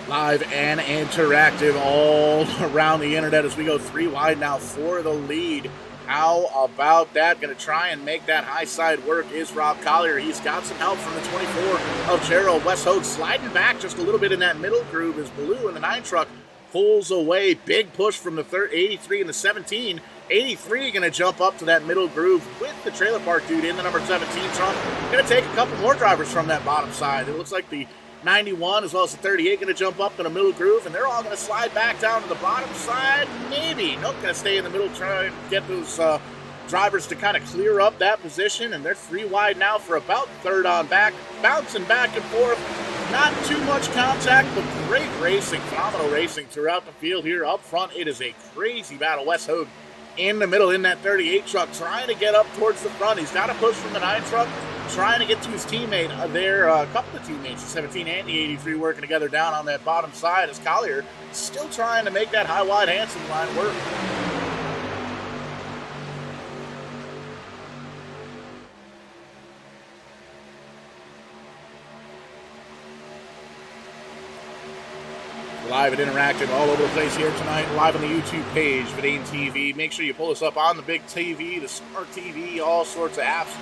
Speaker 2: Live and interactive all around the internet as we go 3 wide now for the lead. How about that? Going to try and make that high side work is Rob Collier. He's got some help from the 24 of Gerald West Hogue, sliding back just a little bit in that middle groove as Blue in the 9 truck pulls away. Big push from the 83 and the 17. 83 going to jump up to that middle groove with the trailer park dude in the number 17 truck. Going to take a couple more drivers from that bottom side. It looks like the 91 as well as the 38 going to jump up in the middle groove, and they're all going to slide back down to the bottom side. Maybe. Nope, going to stay in the middle, trying to get those drivers to kind of clear up that position, and they're 3 wide now for about third on back, bouncing back and forth. Not too much contact, but great racing, phenomenal racing throughout the field here. Up front, it is a crazy battle. West Hogue in the middle in that 38 truck, trying to get up towards the front. He's got a push from the 9 truck, trying to get to his teammate there. A couple of teammates, the 17 and the 83, working together down on that bottom side as Collier still trying to make that high wide Hanson line work. Live and interactive all over the place here tonight, live on the YouTube page, Vidane TV. Make sure you pull us up on the big TV, the smart TV, all sorts of apps.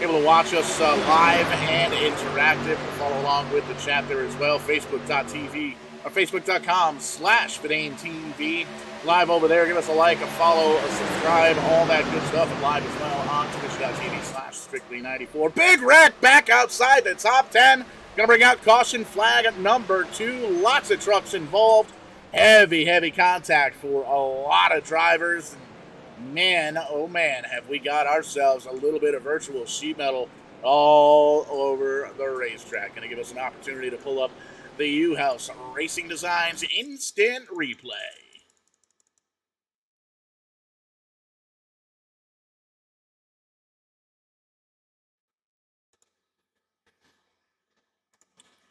Speaker 2: Able to watch us live and interactive. Follow along with the chat there as well. Facebook.tv or Facebook.com/Vidane TV. Live over there. Give us a like, a follow, a subscribe, all that good stuff. And live as well on Twitch.tv/Strictly94. Big wreck back outside the top 10. Going to bring out caution flag at number 2. Lots of trucks involved. Heavy contact for a lot of drivers. Man, oh man, have we got ourselves a little bit of virtual sheet metal all over the racetrack. Going to give us an opportunity to pull up the U-House Racing Designs instant replay.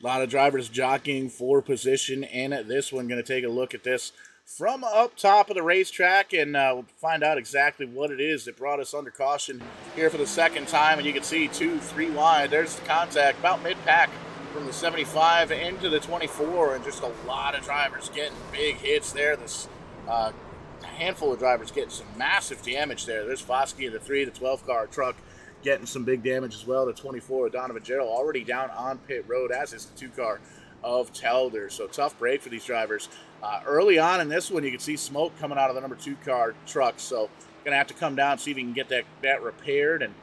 Speaker 2: A lot of drivers jockeying for position in this one. Going to take a look at this from up top of the racetrack, and we'll find out exactly what it is that brought us under caution here for the second time. And you can see 2, 3 wide. There's the contact about mid-pack from the 75 into the 24, and just a lot of drivers getting big hits there. This handful of drivers getting some massive damage there. There's Foskey in the 3, the 12-car truck, getting some big damage as well. The 24 of Donovan Gerald already down on pit road, as is the 2-car of Telder. So tough break for these drivers. Early on in this one, you can see smoke coming out of the number 2-car truck. So going to have to come down, see if we can get that repaired and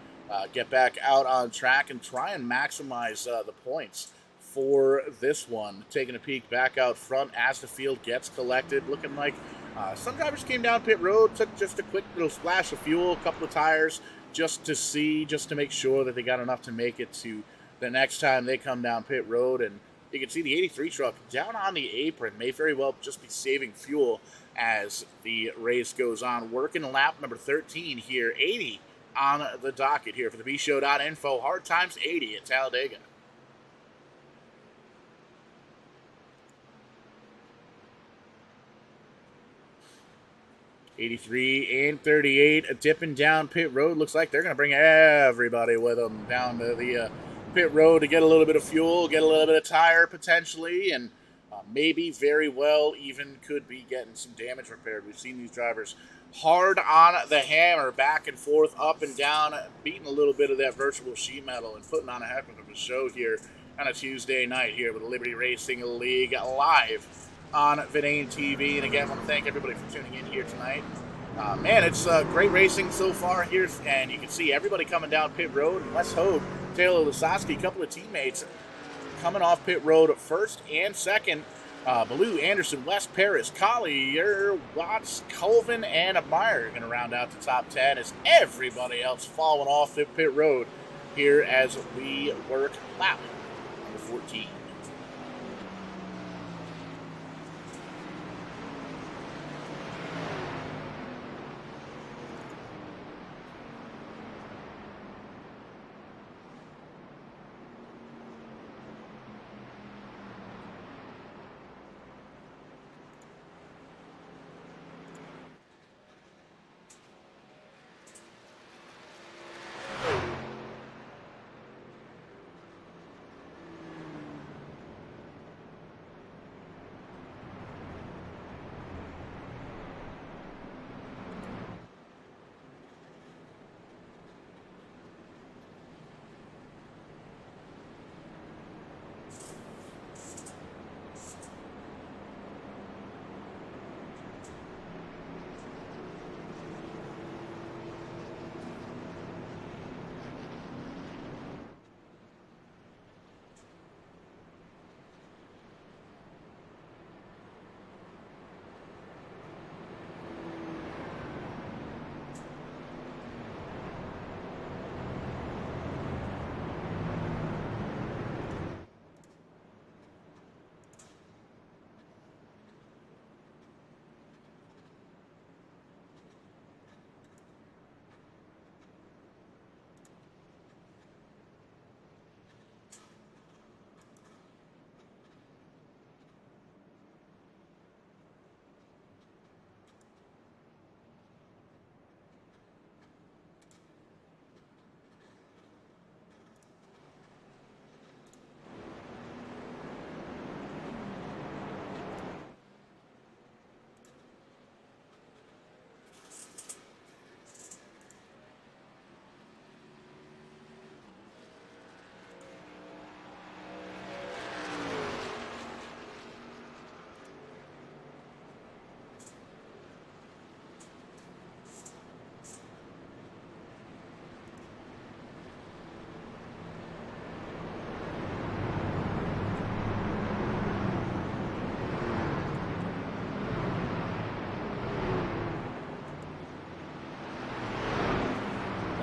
Speaker 2: get back out on track and try and maximize the points for this one. Taking a peek back out front as the field gets collected. Looking like some drivers came down pit road, took just a quick little splash of fuel, a couple of tires, just to make sure that they got enough to make it to the next time they come down pit road. And you can see the 83 truck down on the apron, may very well just be saving fuel as the race goes on. Working lap number 13 here, 80 on the docket here for the bshow.info Hard Times 80 at Talladega. '83 and 38 dipping down pit road. Looks like they're going to bring everybody with them down to the pit road to get a little bit of fuel, get a little bit of tire potentially, and maybe very well even could be getting some damage repaired. We've seen these drivers hard on the hammer, back and forth, up and down, beating a little bit of that virtual sheet metal and putting on a heck of a show here on a Tuesday night here with the Liberty Racing League live on Vidane TV. And again, I want to thank everybody for tuning in here tonight. Man, it's great racing so far here, and you can see everybody coming down pit road. And West Hogue, Taylor Lasowski, a couple of teammates coming off pit road first and second. Ballou, Anderson, West, Paris, Collier, Watts, Colvin, and Meyer are going to round out the top 10 as everybody else falling off the pit road here as we work lap number 14.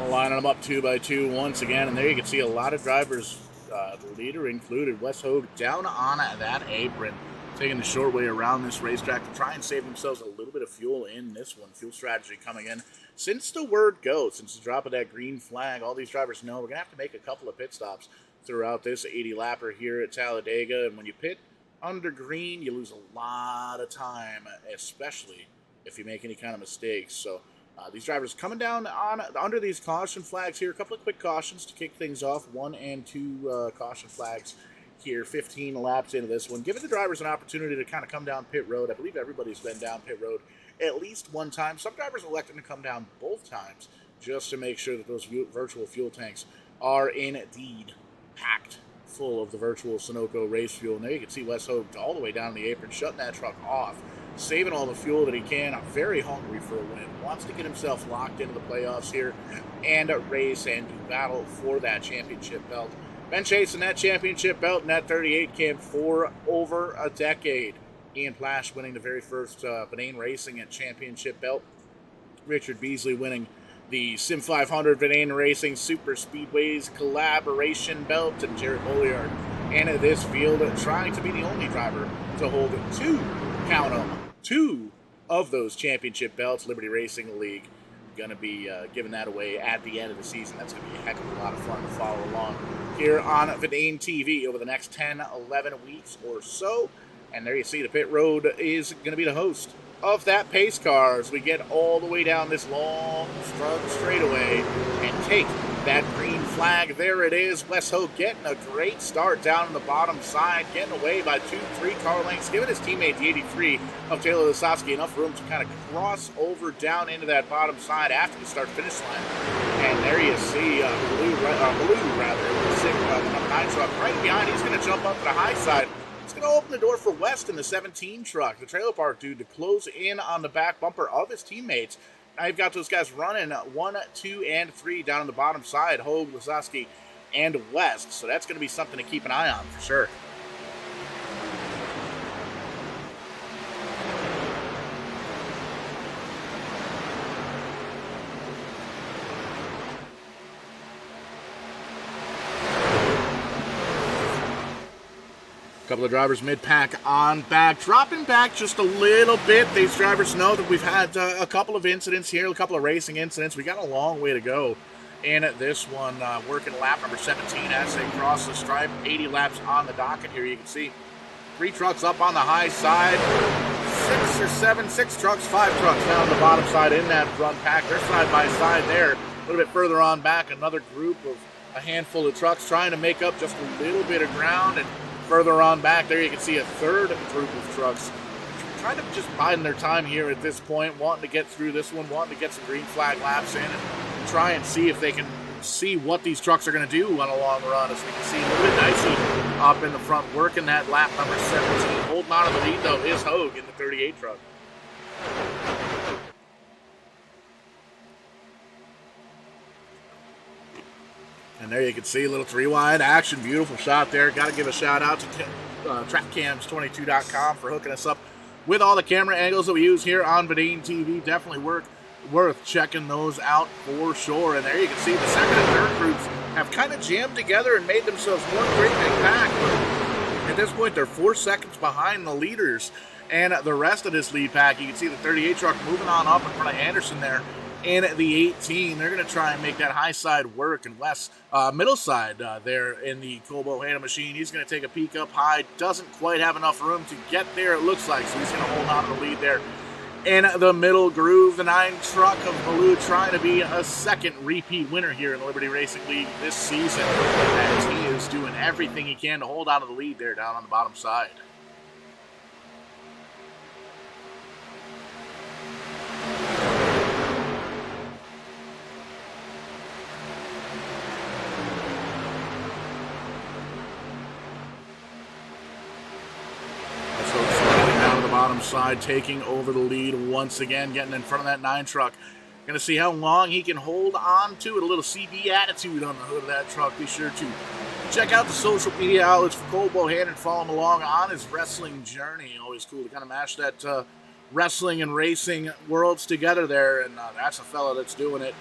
Speaker 2: Lining them up 2 by 2 once again, and there you can see a lot of drivers, the leader included, Wes Hogue, down on that apron, taking the short way around this racetrack to try and save themselves a little bit of fuel in this one. Fuel strategy coming in since the word go, since the drop of that green flag. All these drivers know we're going to have to make a couple of pit stops throughout this 80-lapper here at Talladega, and when you pit under green, you lose a lot of time, especially if you make any kind of mistakes. So these drivers coming down under these caution flags here. A couple of quick cautions to kick things off. 1 and 2 caution flags here, 15 laps into this one, giving the drivers an opportunity to kind of come down pit road. I believe everybody's been down pit road at least one time. Some drivers electing to come down both times just to make sure that those virtual fuel tanks are indeed packed full of the virtual Sunoco race fuel. Now you can see Wes Hogue all the way down the apron, shutting that truck off, saving all the fuel that he can. Very hungry for a win. Wants to get himself locked into the playoffs here and race and do battle for that championship belt. Been chasing that championship belt in that 38 cam for over a decade. Ian Plash winning the very first Benane Racing and championship belt. Richard Beasley winning the Sim 500 Benane Racing Super Speedways collaboration belt, and Jared Bolliard in this field trying to be the only driver to hold two of those championship belts. Liberty Racing League going to be giving that away at the end of the season. That's going to be a heck of a lot of fun to follow along here on Benane TV over the next 10, 11 weeks or so. And there you see the pit road is going to be the host of that pace car as we get all the way down this long straightaway and take that green flag. There it is. Wes Hogue getting a great start down on the bottom side, getting away by 2-3 car lengths, giving his teammate, the 83 of Taylor Lasowski, enough room to kind of cross over down into that bottom side after the start-finish line. And there you see Ballou, the 9 truck right behind. He's going to jump up to the high side. It's going to open the door for West in the 17 truck, the trailer park dude, to close in on the back bumper of his teammates. Now you've got those guys running 1, 2, and 3 down on the bottom side. Hogue, Lasowski, and west. So that's going to be something to keep an eye on for sure. Couple of drivers mid-pack on back, dropping back just a little bit. These drivers know that we've had a couple of incidents here, a couple of racing incidents. We got a long way to go in this one. Working lap number 17 as they cross the stripe. 80 laps on the docket here. You can see 3 trucks up on the high side, 6 or 7, 6 trucks, 5 trucks down on the bottom side in that front pack. They're side by side there. A little bit further on back, another group of a handful of trucks trying to make up just a little bit of ground. And further on back there, you can see a third group of trucks trying to just biding their time here at this point, wanting to get through this one, wanting to get some green flag laps in and try and see if they can see what these trucks are going to do on a long run. As we can see a little bit dicey up in the front, working that lap number 17. Holding on to the lead, though, is Hogue in the 38 truck. And there you can see a little 3-wide action. Beautiful shot there. Got to give a shout out to TrackCams22.com for hooking us up with all the camera angles that we use here on Vadine TV. Definitely worth checking those out for sure. And there you can see the second and third groups have kind of jammed together and made themselves one great big pack. But at this point, they're 4 seconds behind the leaders and the rest of this lead pack. You can see the 38 truck moving on up in front of Anderson there. In the 18, they're going to try and make that high side work. And Wes, middle side there in the Colbo Hannah machine, he's going to take a peek up high. Doesn't quite have enough room to get there, it looks like. So he's going to hold on to the lead there in the middle groove. The 9 truck of Baloo trying to be a second repeat winner here in the Liberty Racing League this season, as he is doing everything he can to hold on to the lead there down on the bottom side. Bottom side, taking over the lead once again, getting in front of that 9 truck. Going to see how long he can hold on to it. A little CB attitude on the hood of that truck. Be sure to check out the social media outlets for Cole Bohan and follow him along on his wrestling journey. Always cool to kind of mash that wrestling and racing worlds together there, and that's a fella that's doing it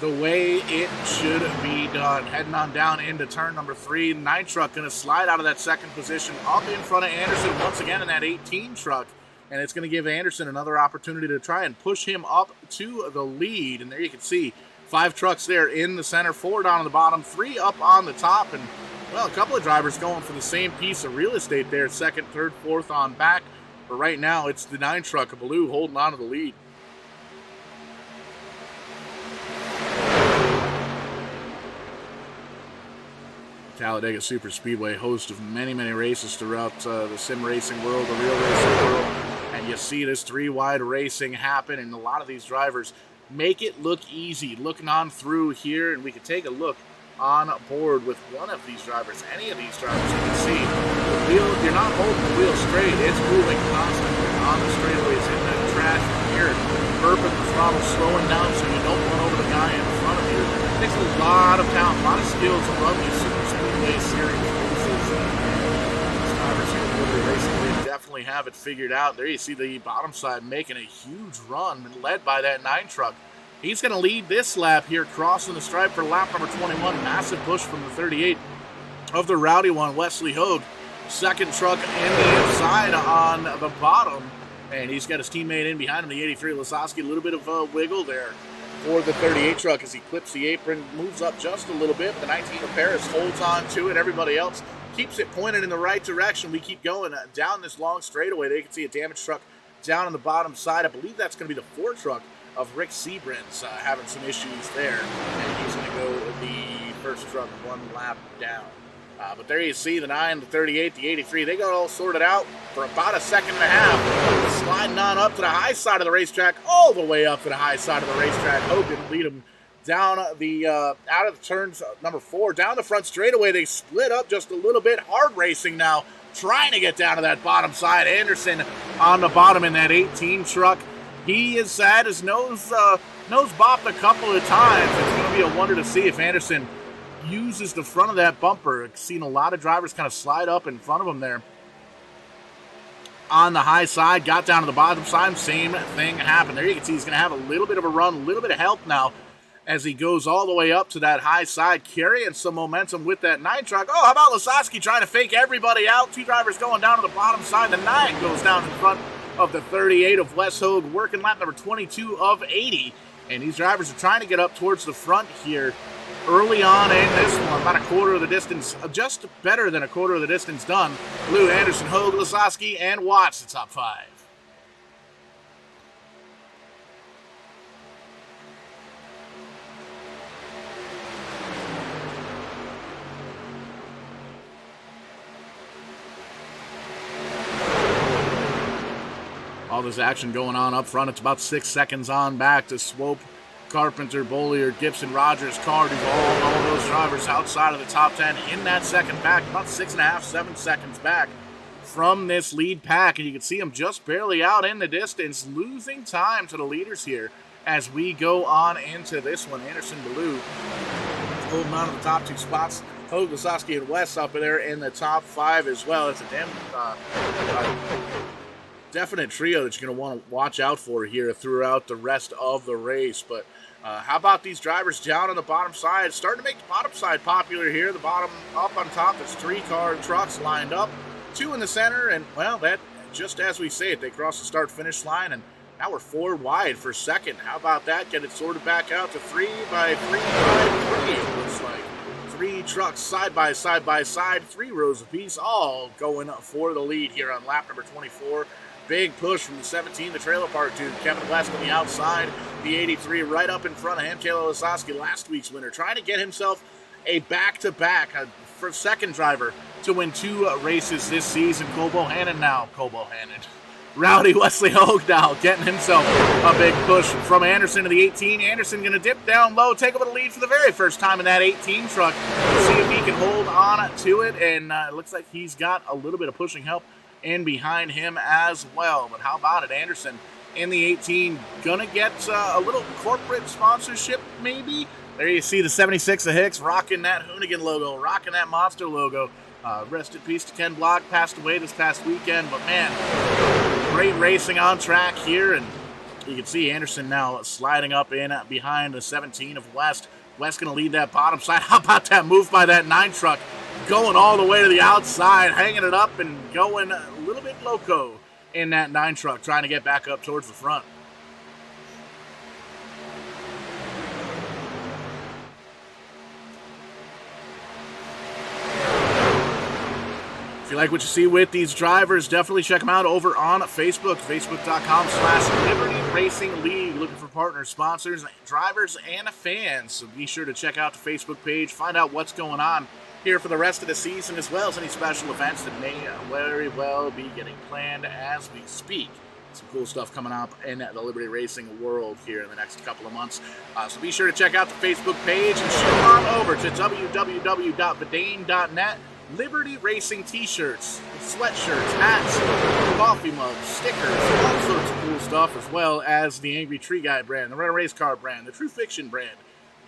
Speaker 2: the way it should be done. Heading on down into turn number 3. 9 truck going to slide out of that second position up in front of Anderson once again in that 18 truck. And it's going to give Anderson another opportunity to try and push him up to the lead. And there you can see 5 trucks there in the center, 4 down on the bottom, 3 up on the top. And, well, a couple of drivers going for the same piece of real estate there, second, third, fourth on back. But right now, it's the 9 truck of Baloo holding on to the lead. Talladega Super Speedway, host of many, many races throughout the sim racing world, the real racing world. And you see this 3-wide racing happen, and a lot of these drivers make it look easy. Looking on through here, and we can take a look on board with one of these drivers, any of these drivers. You can see the wheel, you're not holding the wheel straight, it's moving constantly on the straightaways in the trash here, burping the throttle, slowing down so you don't run over the guy in front of you. It takes a lot of talent, a lot of skill to run these Super Speedway series races. These drivers here in Liberty Racing, they definitely have it figured out. There you see the bottom side making a huge run, led by that 9 truck. He's going to lead this lap here, crossing the stripe for lap number 21. Massive push from the 38 of the rowdy one, Wesley Hogue. Second truck in the inside on the bottom. And he's got his teammate in behind him, the 83 Lasowski. A little bit of a wiggle there for the 38 truck as he clips the apron, moves up just a little bit. The 19 of Paris holds on to it. Everybody else keeps it pointed in the right direction. We keep going down this long straightaway. There you can see a damaged truck down on the bottom side. I believe that's going to be the 4 truck of Rick Seabrand's having some issues there. And he's going to go the first truck 1 lap down. But there you see the 9, the 38, the 83. They got all sorted out for about a second and a half. Sliding on up to the high side of the racetrack, all the way up to the high side of the racetrack. Hogan lead them down the out of the turns number 4, down the front straightaway. They split up just a little bit. Hard racing now, trying to get down to that bottom side. Anderson on the bottom in that 18 truck. He has had his nose bopped a couple of times. It's going to be a wonder to see if Anderson uses the front of that bumper. I've seen a lot of drivers kind of slide up in front of him there. On the high side, got down to the bottom side, same thing happened. There you can see he's going to have a little bit of a run, a little bit of help now as he goes all the way up to that high side, carrying some momentum with that 9 truck. Oh, how about Lasowski trying to fake everybody out? 2 drivers going down to the bottom side. The 9 goes down in front of the 38 of Wes Hogue, working lap number 22 of 80. And these drivers are trying to get up towards the front here early on in this one. About a quarter of the distance, just better than a quarter of the distance done. Blue, Anderson, Hogue, Lasowski, and Watts, the top 5. All this action going on up front. It's about 6 seconds on back to Swope, Carpenter, Bollier, Gibson, Rogers, Cardew, all those drivers outside of the top 10 in that second pack. About 6.5, 7 seconds back from this lead pack. And you can see them just barely out in the distance, losing time to the leaders here as we go on into this one. Anderson, Blue holding on to the top 2 spots. Hogue, Lasowski, and West up there in the top 5 as well. It's a damn definite trio that you're going to want to watch out for here throughout the rest of the race. But how about these drivers down on the bottom side? Starting to make the bottom side popular here. The bottom up on top, there's 3 car trucks lined up, 2 in the center, and well, that just as we say it, they cross the start-finish line, and now we're 4 wide for second. How about that? Get it sorted back out to 3 by 3 by 3. It looks like 3 trucks side by side, 3 rows apiece, all going for the lead here on lap number 24. Big push from the 17, the trailer park dude, Kevin West on the outside. The 83 right up in front of him, Taylor Lasowski, last week's winner, trying to get himself a back-to-back for second driver to win 2 races this season. Cole Bohannon now. Rowdy Wesley Hogue now getting himself a big push from Anderson to the 18. Anderson going to dip down low, take over the lead for the very first time in that 18 truck. See if he can hold on to it, and it looks like he's got a little bit of pushing help in behind him as well. But how about it? Anderson in the 18 gonna get a little corporate sponsorship maybe. There you see the 76 of Hicks rocking that Hoonigan logo, rocking that Monster logo. Rest in peace to Ken Block, passed away this past weekend. But man, great racing on track here, and you can see Anderson now sliding up in behind the 17 of West. West gonna lead that bottom side. How about that move by that 9 truck? Going all the way to the outside, hanging it up and going a little bit loco in that 9 truck, trying to get back up towards the front. If you like what you see with these drivers, definitely check them out over on Facebook, facebook.com/Liberty Racing League. Looking for partners, sponsors, drivers, and fans. So be sure to check out the Facebook page, find out what's going on here for the rest of the season, as well as any special events that may very well be getting planned as we speak. Some cool stuff coming up in the Liberty Racing world here in the next couple of months. So be sure to check out the Facebook page and shoot on over to www.vidane.net. Liberty Racing t-shirts, sweatshirts, hats, coffee mugs, stickers, all sorts of cool stuff, as well as the Angry Tree Guy brand, the Rental Race Car brand, the True Fiction brand,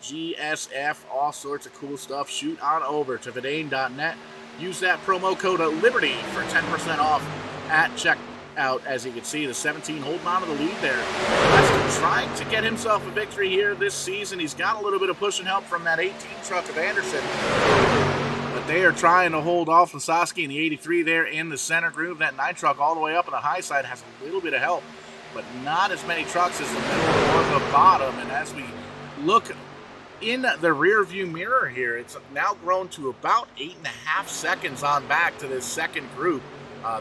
Speaker 2: GSF, all sorts of cool stuff. Shoot on over to vidane.net. Use that promo code Liberty for 10% off at checkout. As you can see, the 17 holding on to the lead there. West trying to get himself a victory here this season. He's got a little bit of push and help from that 18 truck of Anderson, but they are trying to hold off Lasowski and the 83 there in the center groove. That 9 truck all the way up on the high side has a little bit of help, but not as many trucks as the middle or the bottom. And as we look in the rear view mirror here, it's now grown to about 8.5 seconds on back to this second group.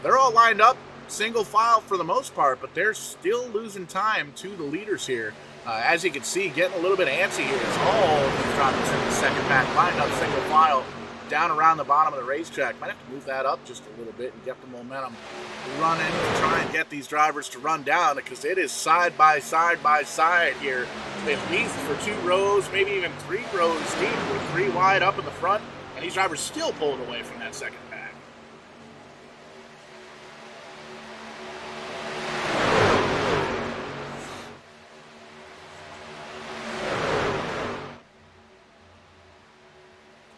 Speaker 2: They're all lined up single file for the most part, but they're still losing time to the leaders here. As you can see, getting a little bit antsy here as all these drivers in the second pack lined up single file down around the bottom of the racetrack. Might have to move that up just a little bit and get the momentum running to try and get these drivers to run down, because it is side by side here, at least for 2 rows, maybe even 3 rows deep, with 3 wide up in the front, and these drivers still pulled away from that second pack.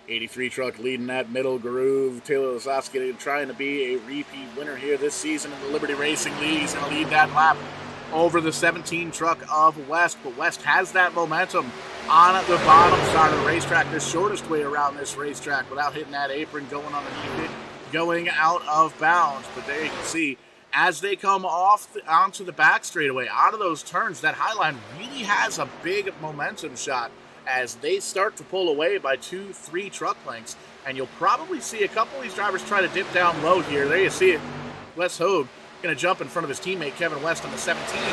Speaker 2: 83 truck leading that middle groove. Taylor Lasowski trying to be a repeat winner here this season in the Liberty Racing League. He's going to lead that lap over the 17 truck of West, but West has that momentum on the bottom side of the racetrack, the shortest way around this racetrack without hitting that apron, going underneath it, going out of bounds. But there you can see, as they come onto the back straightaway, out of those turns, that Highline really has a big momentum shot as they start to pull away by 2-3 truck lengths. And you'll probably see a couple of these drivers try to dip down low here. There you see it. Wes Hogue going to jump in front of his teammate Kevin West on the 17.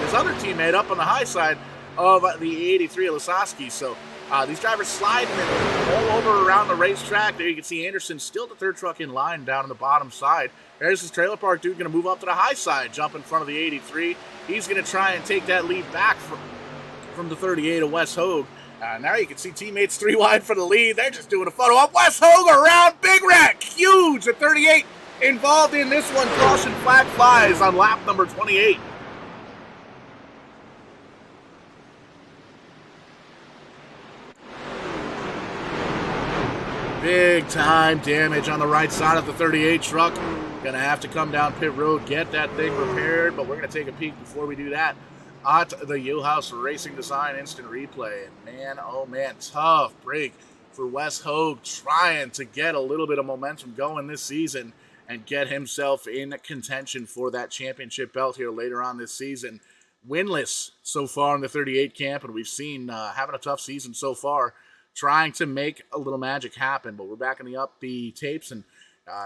Speaker 2: His other teammate up on the high side of the 83 Lasowski. So these drivers sliding all over around the racetrack. There you can see Anderson still the third truck in line down on the bottom side. There's this trailer park dude going to move up to the high side, jump in front of the 83. He's going to try and take that lead back from the 38 of Wes Hogue. Now you can see teammates 3 wide for the lead. They're just doing a photo of Wes Hogue around. Big wreck. Huge at 38. Involved in this one. Caution flag flies on lap number 28. Big time damage on the right side of the 38 truck. Gonna have to come down pit road, get that thing repaired, but we're gonna take a peek before we do that at the Yalehouse Racing Design instant replay. And man, oh man, tough break for Wes Hogue, trying to get a little bit of momentum going this season and get himself in contention for that championship belt here later on this season. Winless so far in the 38 camp, and we've seen having a tough season so far, trying to make a little magic happen. But we're backing up the tapes, and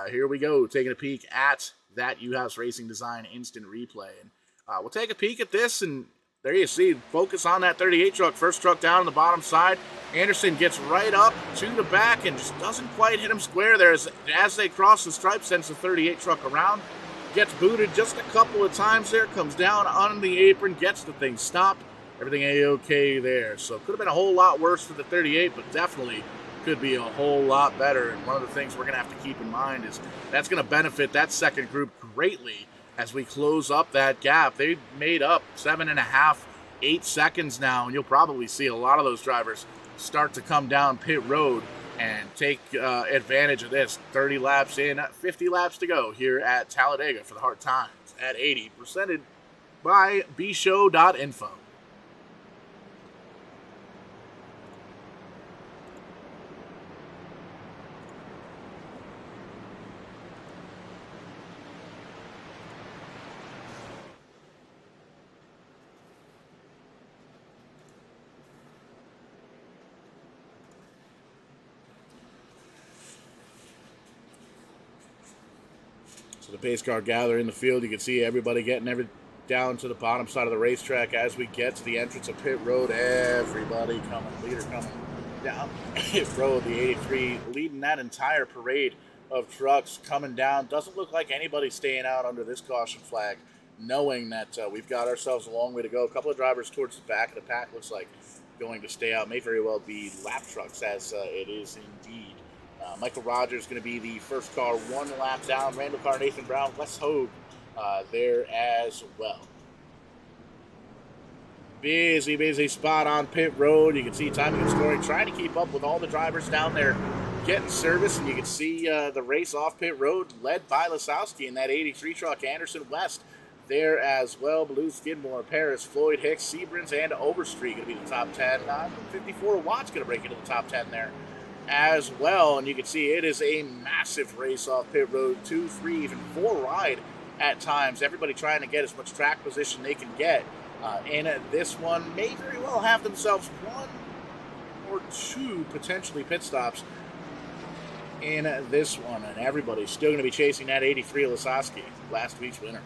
Speaker 2: here we go, taking a peek at that Yalehouse Racing Design instant replay. And we'll take a peek at this, and there you see, focus on that 38 truck, first truck down on the bottom side. Anderson gets right up to the back and just doesn't quite hit him square there as they cross the stripe, sends the 38 truck around, gets booted just a couple of times there, comes down on the apron, gets the thing stopped. Everything A-okay there. So could have been a whole lot worse for the 38, but definitely could be a whole lot better. And one of the things we're going to have to keep in mind is that's going to benefit that second group greatly as we close up that gap. They made up 7.5, 8 seconds now, and you'll probably see a lot of those drivers start to come down pit road and take advantage of this. 30 laps in, 50 laps to go here at Talladega for the Hard Times at 80, presented by bshow.info. The pace car gather in the field. You can see everybody getting down to the bottom side of the racetrack as we get to the entrance of pit road. Everybody coming, leader coming down pit road. The 83 leading that entire parade of trucks coming down. Doesn't look like anybody staying out under this caution flag, knowing that we've got ourselves a long way to go. A couple of drivers towards the back of the pack looks like going to stay out. May very well be lap trucks, as it is indeed. Michael Rogers going to be the first car, 1 lap down. Randall Carr, Nathan Brown, Wes Hogue there as well. Busy spot on pit road. You can see timing and scoring, trying to keep up with all the drivers down there getting service. And you can see the race off pit road led by Lasowski in that 83 truck. Anderson West there as well. Blue, Skidmore, Paris, Floyd, Hicks, Seabrins, and Overstreet going to be the top 10. 54 Watts going to break into the top 10 there as well. And you can see it is a massive race off pit road, 2, 3, even 4 wide at times. Everybody trying to get as much track position they can get in this one. May very well have themselves 1 or 2 potentially pit stops in this one, and everybody's still going to be chasing that 83 Lasowski, last week's winner.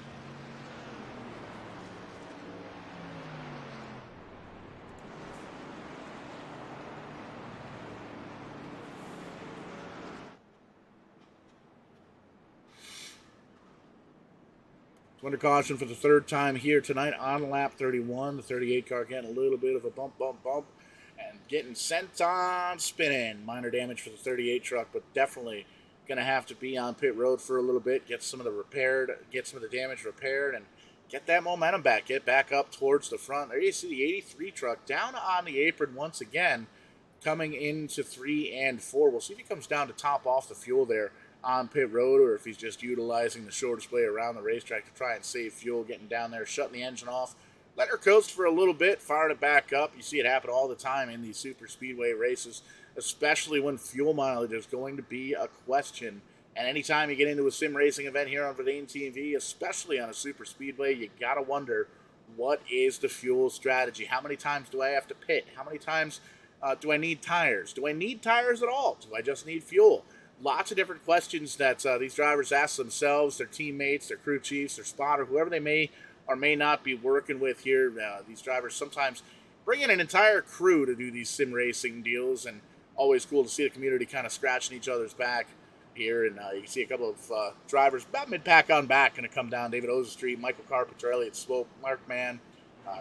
Speaker 2: Under caution for the third time here tonight on lap 31. The 38 car getting a little bit of a bump, and getting sent on spinning. Minor damage for the 38 truck, but definitely going to have to be on pit road for a little bit, get some of the damage repaired, and get that momentum back, get back up towards the front. There you see the 83 truck down on the apron once again. coming into 3 and 4. We'll see if he comes down to top off the fuel there on pit road, or if he's just utilizing the short display around the racetrack to try and save fuel, getting down there, shutting the engine off, letting her coast for a little bit, firing it back up. You see it happen all the time in these super speedway races, especially when fuel mileage is going to be a question. And anytime you get into a sim racing event here on Verdane TV, especially on a super speedway, you got to wonder, what is the fuel strategy? How many times do I have to pit? How many times do I need tires? Do I need tires at all? Do I just need fuel? Lots of different questions that these drivers ask themselves, their teammates, their crew chiefs, their spotter, whoever they may or may not be working with here. These drivers sometimes bring in an entire crew to do these sim racing deals, and always cool to see the community kind of scratching each other's back here. And you can see a couple of drivers about mid-pack on back going to come down. David Street, Michael Carpenter, Elliott Swope, Mark Mann,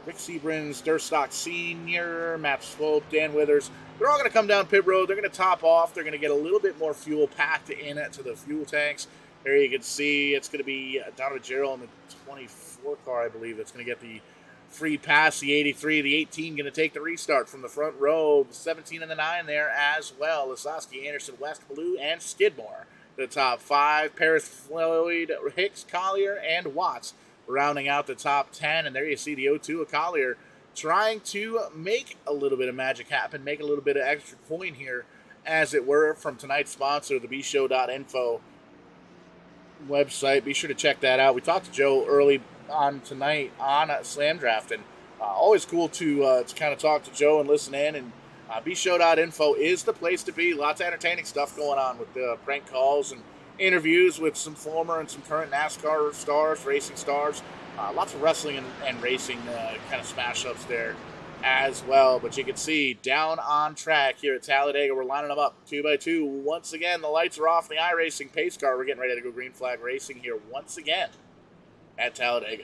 Speaker 2: Rick Seabrins, Durstock Sr., Matt Swope, Dan Withers. They're all going to come down pit road. They're going to top off. They're going to get a little bit more fuel packed in to the fuel tanks. There you can see it's going to be Donovan Gerald in the 24 car, I believe, that's going to get the free pass. The 83, the 18 going to take the restart from the front row. The 17 and the 9 there as well. Lasowski, Anderson, West, Blue, and Skidmore. The top 5, Paris, Floyd, Hicks, Collier, and Watts rounding out the top 10. And there you see the 02 of Collier trying to make a little bit of magic happen, make a little bit of extra coin here, as it were, from tonight's sponsor, the bshow.info website. Be sure to check that out. We talked to Joe early on tonight on SlamDraftin. Always cool to kind of talk to Joe and listen in, and bshow.info is the place to be. Lots of entertaining stuff going on with prank calls and interviews with some former and some current NASCAR stars, racing stars. Lots of wrestling and racing kind of smash-ups there as well. But you can see down on track here at Talladega, we're lining them up 2 by 2. Once again, the lights are off the iRacing pace car. We're getting ready to go green flag racing here once again at Talladega.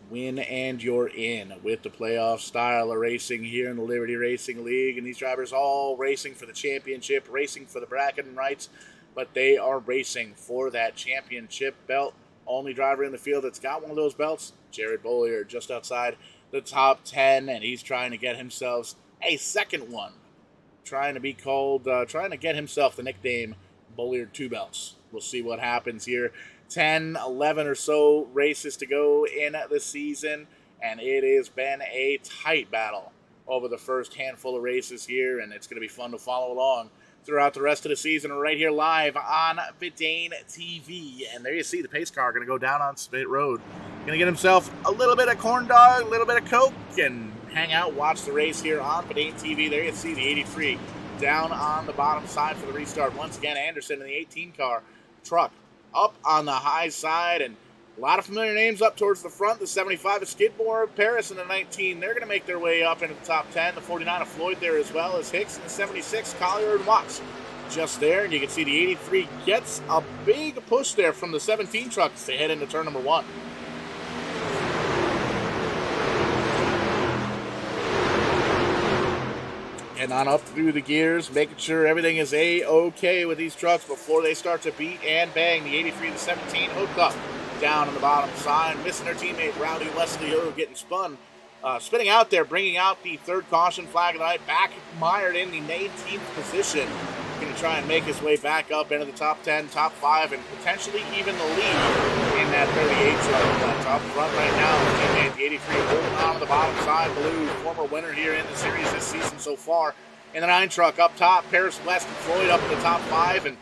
Speaker 2: Win and you're in with the playoff style of racing here in the Liberty Racing League. And these drivers all racing for the championship, racing for the bracketing rights, but they are racing for that championship belt. Only driver in the field that's got one of those belts, Jared Bollier, just outside the top 10, and he's trying to get himself a second one. Trying to be called, trying to get himself the nickname Bollier 2 Belts. We'll see what happens here. 10, 11 or so races to go in the season, and it has been a tight battle over the first handful of races here, and it's going to be fun to follow along throughout the rest of the season right here live on Verdane TV. And there you see the pace car going to go down on Spit Road. Going to get himself a little bit of corn dog, a little bit of Coke, and hang out, watch the race here on Verdane TV. There you see the 83 down on the bottom side for the restart. Once again, Anderson in the 18 car truck up on the high side, and a lot of familiar names up towards the front. The 75 of Skidmore, Paris in the 19. They're going to make their way up into the top 10. The 49 of Floyd there as well as Hicks in the 76. Collier and Watts just there, and you can see the 83 gets a big push there from the 17 truck as they head into turn number 1. And on up through the gears, making sure everything is A-okay with these trucks before they start to beat and bang. The 83 and the 17 hooked up down on the bottom side, missing their teammate Rowdy Wesley O getting spun. Spinning out there, bringing out the third caution flag of the night. Back mired in the 19th position. Going to try and make his way back up into the top 10, top 5, and potentially even the lead in that 38 truck. Top front right now, teammate the 83 holding on to the bottom side. Blue, former winner here in the series this season so far. In the 9 truck up top, Paris West and Floyd up in the top 5, and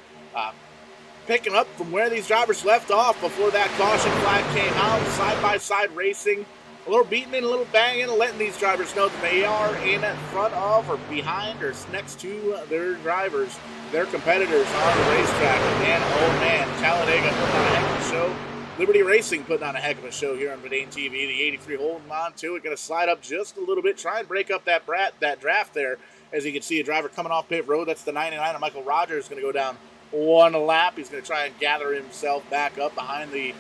Speaker 2: picking up from where these drivers left off before that caution flag came out. Side-by-side racing. A little beating and a little banging, letting these drivers know that they are in front of or behind or next to their drivers, their competitors on the racetrack. And man, oh man, Talladega putting on a heck of a show. Liberty Racing putting on a heck of a show here on Verdane TV. The 83 holding on to it, going to slide up just a little bit, try and break up that draft there. As you can see, a driver coming off pit road. That's the 99 of Michael Rogers, going to go down one lap. He's going to try and gather himself back up behind the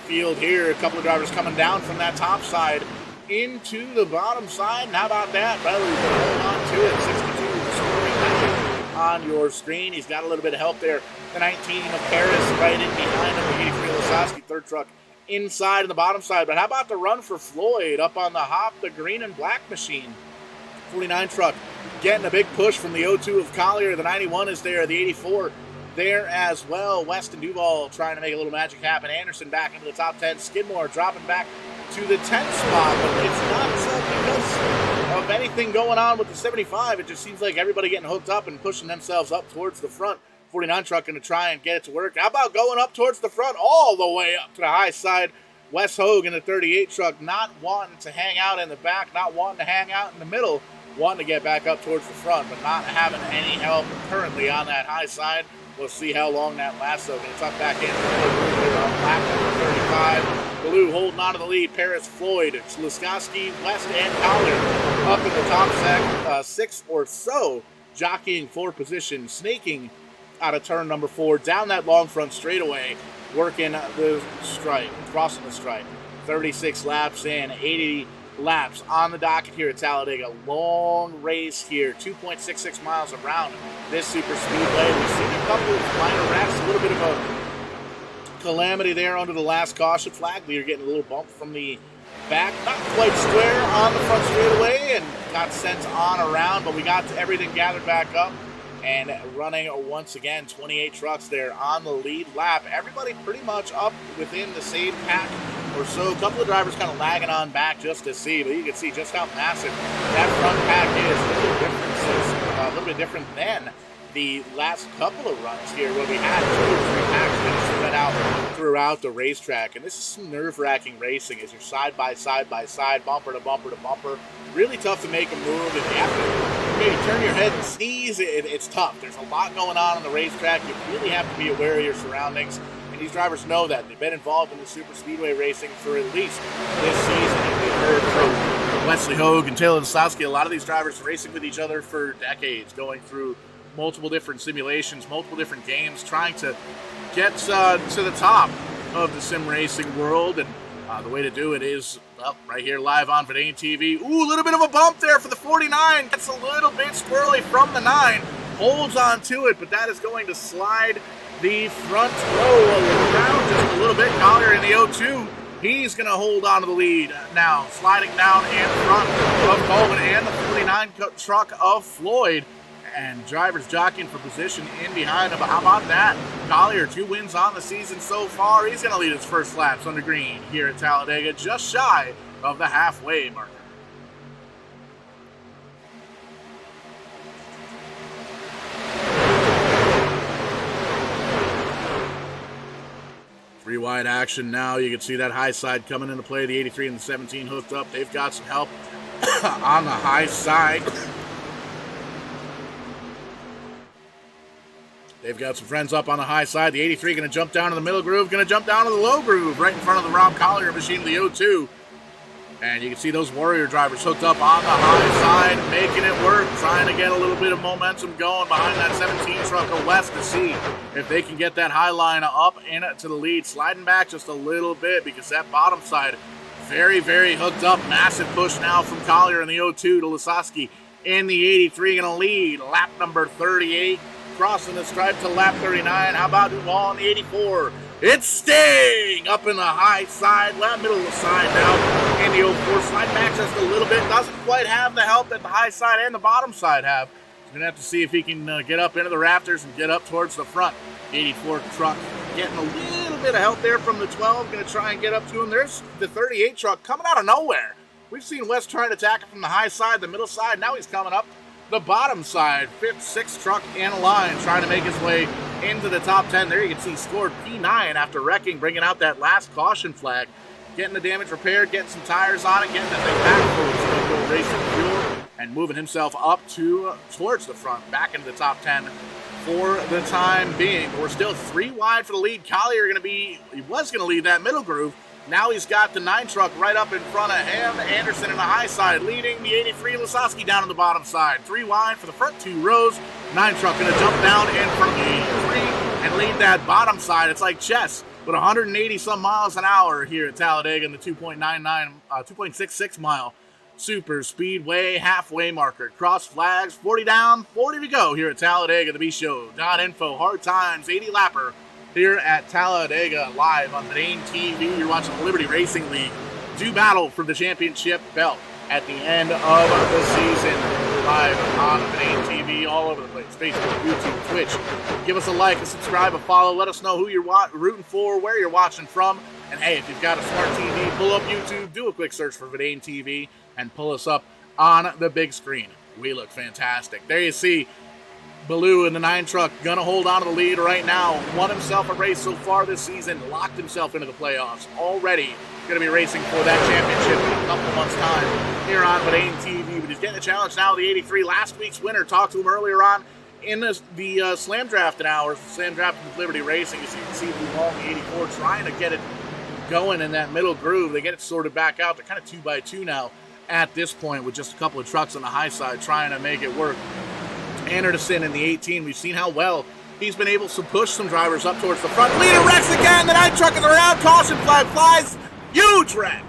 Speaker 2: field here. A couple of drivers coming down from that top side into the bottom side. And how about that? Bradley's going to hold on to it. 62 scoring on your screen. He's got a little bit of help there The 19 of Paris right in behind him. The 83 Lasowski, third truck inside and the bottom side. But how about the run for Floyd up on the hop, the green and black machine? 49 truck getting a big push from the 02 of Collier. The 91 is there. The 84 there as well. West and Duval trying to make a little magic happen. Anderson back into the top 10. Skidmore dropping back to the 10th spot. But it's not because of anything going on with the 75. It just seems like everybody getting hooked up and pushing themselves up towards the front. 49 truck going to try and get it to work. How about going up towards the front all the way up to the high side? Wes Hogue in the 38 truck not wanting to hang out in the back, not wanting to hang out in the middle, wanting to get back up towards the front, but not having any help currently on that high side. We'll see how long that lasts, though. Going to tuck back in. Lap number 35. Blue holding on to the lead. Paris, Floyd, Luskowski, West, and Collier up in the top 6 or so, jockeying for position, snaking out of turn number 4, down that long front straightaway, working the stripe, crossing the stripe. 36 laps in, 80 laps on the docket here at Talladega. Long race here, 2.66 miles around this super speedway. We've seen a couple of minor wrecks, a little bit of a calamity there under the last caution flag. We are getting a little bump from the back, not quite square on the front straightaway, and got sent on around, but we got everything gathered back up. And running once again, 28 trucks there on the lead lap. Everybody pretty much up within the same pack or so. A couple of drivers kind of lagging on back just to see, but you can see just how massive that front pack is. A little bit different than the last couple of runs here where we had 2 or 3 packs that are spread out throughout the racetrack. And this is some nerve-wracking racing as you're side by side by side, bumper to bumper to bumper. Really tough to make a move. If you have to maybe turn your head and sneeze, it's tough. There's a lot going on the racetrack. You really have to be aware of your surroundings. And these drivers know that. They've been involved in the super speedway racing for at least this season. And we've heard from Wesley Hogue and Taylor Lasowski, a lot of these drivers racing with each other for decades, going through multiple different simulations, multiple different games, trying to get to the top of the sim racing world. And the way to do it is, well, right here live on Verdane TV. Ooh, a little bit of a bump there for the 49. Gets a little bit squirrely from the 9. Holds on to it, but that is going to slide the front row around just a little bit. Collier in the 02. He's going to hold on to the lead now, sliding down in front of Coleman and the 49 truck of Floyd. And drivers jockeying for position in behind him. But how about that? Collier, 2 wins on the season so far. He's going to lead his first laps under green here at Talladega, just shy of the halfway marker. Three wide action now. You can see that high side coming into play. The 83 and the 17 hooked up. They've got some help on the high side. They've got some friends up on the high side. The 83 going to jump down to the middle groove, going to jump down to the low groove right in front of the Rob Collier machine, the 02. And you can see those Warrior drivers hooked up on the high side, making it work, trying to get a little bit of momentum going behind that 17 truck of West to see if they can get that high line up into the lead, sliding back just a little bit because that bottom side very, very hooked up. Massive push now from Collier in the 02 to Lasowski in the 83, going to lead lap number 38. Crossing the stripe to lap 39. How about Duval in the 84? It's staying up in the high side, middle of the side now. In the 04, slide back just a little bit. Doesn't quite have the help that the high side and the bottom side have. He's going to have to see if he can get up into the rafters and get up towards the front. 84 truck getting a little bit of help there from the 12. Going to try and get up to him. There's the 38 truck coming out of nowhere. We've seen West trying to attack it from the high side, the middle side. Now he's coming up the bottom side. 5th, 6th truck in a line, trying to make his way into the top 10. There you can see scored P9 after wrecking, bringing out that last caution flag, getting the damage repaired, getting some tires on it, getting that thing back full of racing fuel, and moving himself up towards the front, back into the top 10 for the time being. We're still 3 wide for the lead. Collier was going to lead that middle groove. Now he's got the 9 truck right up in front of him. Anderson in the high side leading the 83. Lasowski down on the bottom side. 3 wide for the front 2 rows. 9 truck going to jump down in front of the 83 and lead that bottom side. It's like chess with 180 some miles an hour here at Talladega in the 2.66 mile Super Speedway halfway marker. Cross flags, 40 down, 40 to go here at Talladega, the bshow.info. Hard Times, 80 lapper here at Talladega, live on Verdane TV. You're watching the Liberty Racing League do battle for the championship belt at the end of the season. Live on Verdane TV, all over the place. Facebook, YouTube, Twitch. Give us a like, a subscribe, a follow. Let us know who you're rooting for, where you're watching from. And hey, if you've got a smart TV, pull up YouTube, do a quick search for Verdane TV, and pull us up on the big screen. We look fantastic. There you see Baloo in the 9 truck, gonna hold on to the lead right now. Won himself a race so far this season, locked himself into the playoffs. Already gonna be racing for that championship in a couple of months' time here on Verdane TV. But he's getting a challenge now, the 83. Last week's winner, talked to him earlier on in the SlamDraftin hours, SlamDraftin with Liberty Racing. As you can see, Blue Ball in the 84 trying to get it going in that middle groove. They get it sorted back out. They're kind of 2x2 now at this point, with just a couple of trucks on the high side trying to make it work. Anderson in the 18, we've seen how well he's been able to push some drivers up towards the front. Leader wrecks again, the 9 truck is around, caution flag flies, huge wreck.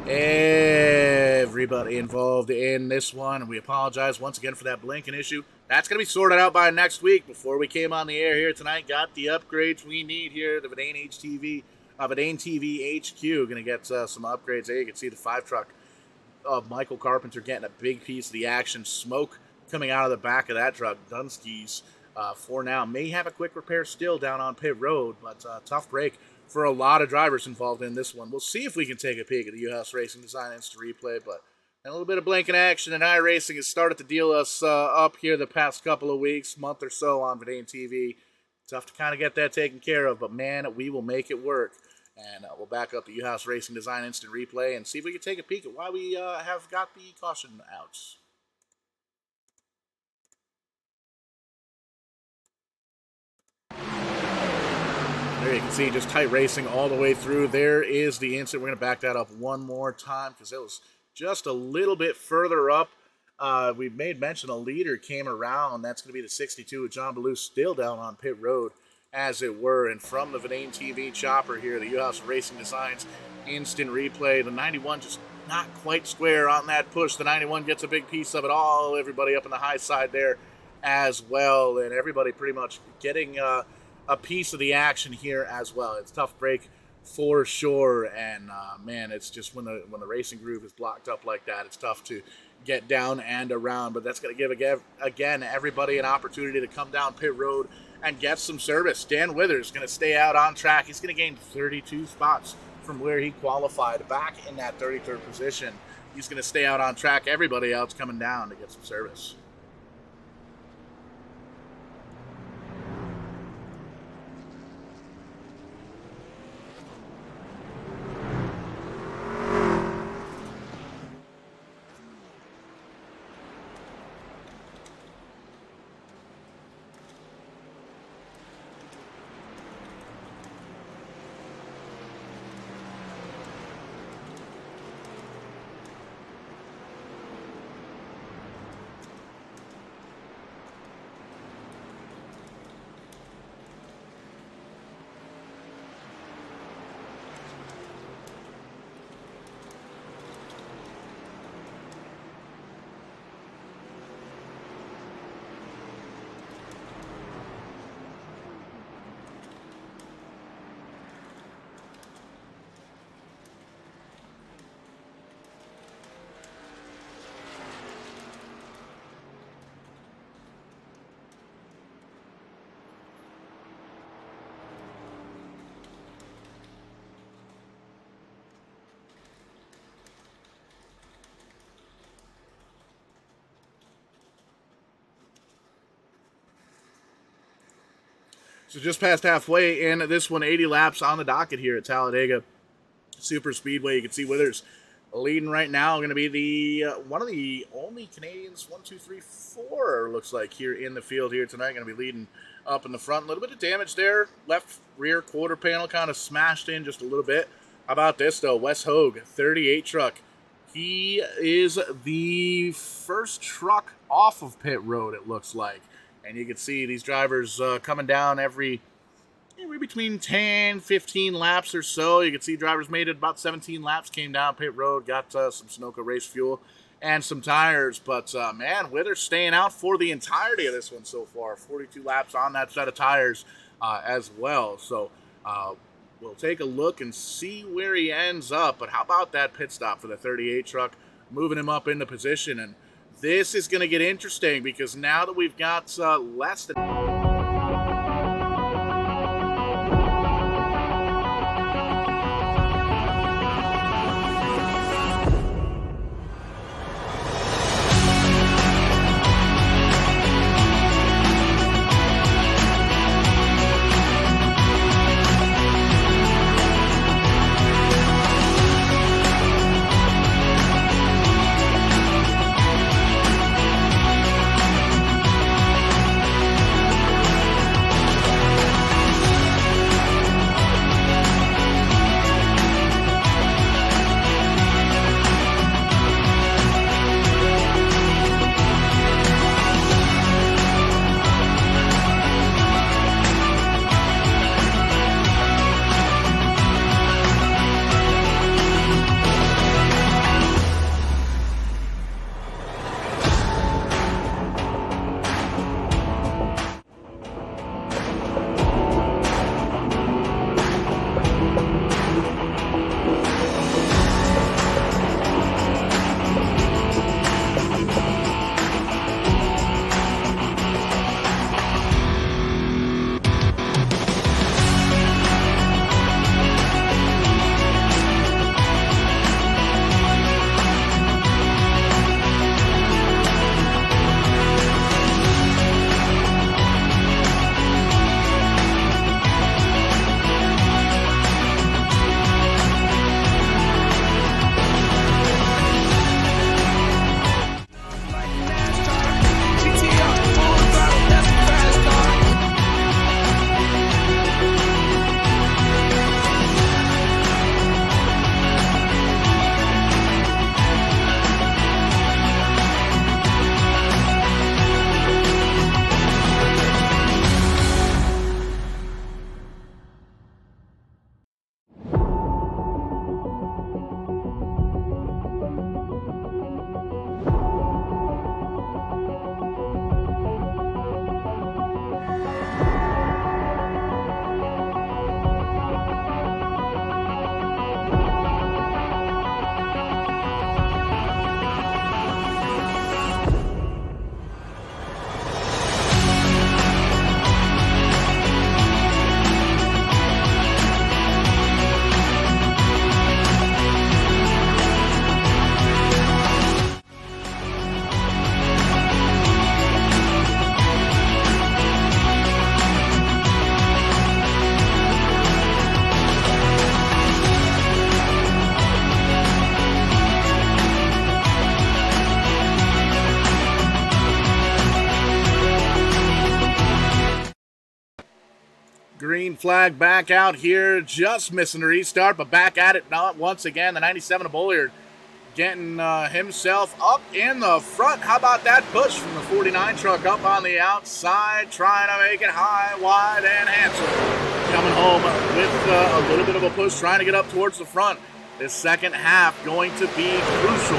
Speaker 2: Everybody involved in this one, and we apologize once again for that blinking issue. That's going to be sorted out by next week. Before we came on the air here tonight, got the upgrades we need here at the Verdane TV HQ. Going to get some upgrades there. You can see the 5 truck of Michael Carpenter getting a big piece of the action. Smoke coming out of the back of that truck. Dunsky's for now may have a quick repair still down on pit road, but tough break for a lot of drivers involved in this one. We'll see if we can take a peek at the U-House Racing Design Instant Replay, but a little bit of blinking action, and iRacing has started to deal us up here the past couple of weeks, month or so on Verdane TV. Tough to kind of get that taken care of, but man, we will make it work. And we'll back up the U-House Racing Design Instant Replay and see if we can take a peek at why we have got the caution outs. There you can see just tight racing all the way through. There is the instant. We're going to back that up one more time because it was just a little bit further up. We made mention a leader came around. That's going to be the 62 with John Ballou still down on pit road, as it were. And from the Verdane TV chopper here, the U-House Racing Designs Instant Replay, the 91 just not quite square on that push. The 91 gets a big piece of it all. Everybody up on the high side there as well. And everybody pretty much getting a piece of the action here as well. It's a tough break for sure, and man, it's just when the racing groove is blocked up like that, it's tough to get down and around. But that's going to give again everybody an opportunity to come down pit road and get some service. Dan Withers going to stay out on track. He's going to gain 32 spots from where he qualified, back in that 33rd position. He's going to stay out on track. Everybody else coming down to get some service. So just past halfway in this one, 80 laps on the docket here at Talladega Super Speedway. You can see Withers leading right now. Going to be the one of the only Canadians, 1, 2, 3, 4, looks like, here in the field here tonight. Going to be leading up in the front. A little bit of damage there. Left rear quarter panel kind of smashed in just a little bit. How about this, though? Wes Hogue, 38 truck. He is the first truck off of pit road, it looks like. And you can see these drivers coming down every between 10, 15 laps or so. You can see drivers made it about 17 laps, came down pit road, got some Sunoco race fuel and some tires. But, man, Withers staying out for the entirety of this one so far. 42 laps on that set of tires as well. So we'll take a look and see where he ends up. But how about that pit stop for the 38 truck, moving him up into position? And this is going to get interesting because now that we've got less than... Green flag back out here, just missing a restart, but back at it not once again. The 97 of Bolliard getting himself up in the front. How about that push from the 49 truck up on the outside, trying to make it high, wide, and handsome. Coming home with a little bit of a push, trying to get up towards the front. This second half going to be crucial,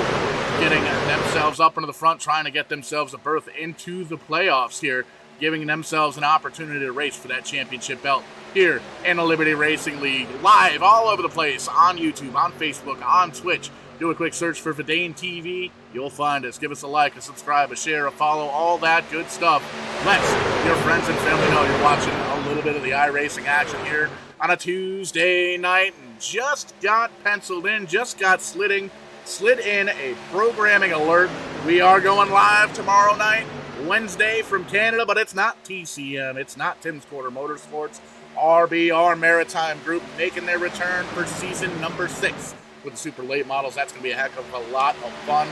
Speaker 2: getting themselves up into the front, trying to get themselves a berth into the playoffs here, giving themselves an opportunity to race for that championship belt here in the Liberty Racing League. Live all over the place on YouTube, on Facebook, on Twitch. Do a quick search for Verdane TV. You'll find us. Give us a like, a subscribe, a share, a follow, all that good stuff. Let your friends and family know you're watching a little bit of the iRacing action here on a Tuesday night. And just got penciled in, just got slid in a programming alert. We are going live tomorrow night, Wednesday from Canada, but it's not TCM, it's not Tim's Quarter Motorsports. RBR Maritime Group making their return for season number 6 with the super late models. That's going to be a heck of a lot of fun.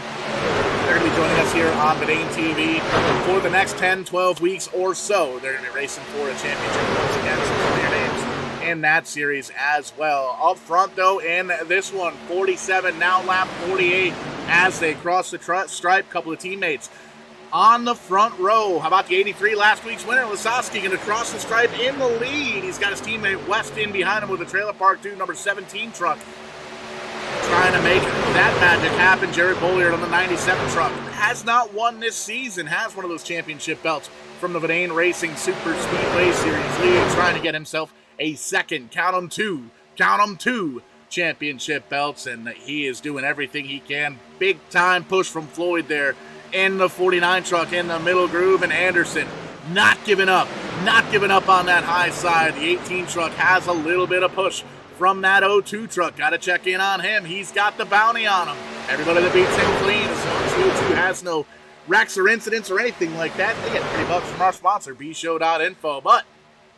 Speaker 2: They're going to be joining us here on Verdane TV for the next 10, 12 weeks or so. They're going to be racing for a championship once again, so some of your names in that series as well. Up front, though, in this one, 47, now lap 48, as they cross the stripe. Couple of teammates on the front row. How about the 83 last week's winner, Lasowski, going to cross the stripe in the lead. He's got his teammate West in behind him with a Trailer Park 2 number 17 truck. Trying to make that magic happen. Jared Bolliard on the 97 truck. Has not won this season. Has one of those championship belts from the Verdane Racing Super Speedway Series league. Trying to get himself a second, count 'em two championship belts. And he is doing everything he can. Big time push from Floyd there in the 49 truck in the middle groove. And Anderson not giving up on that high side. The 18 truck has a little bit of push from that 02 truck. Got to check in on him. He's got the bounty on him. Everybody that beats him clean, as long as the 02 has no wrecks or incidents or anything like that, they get $3 from our sponsor, bshow.info. But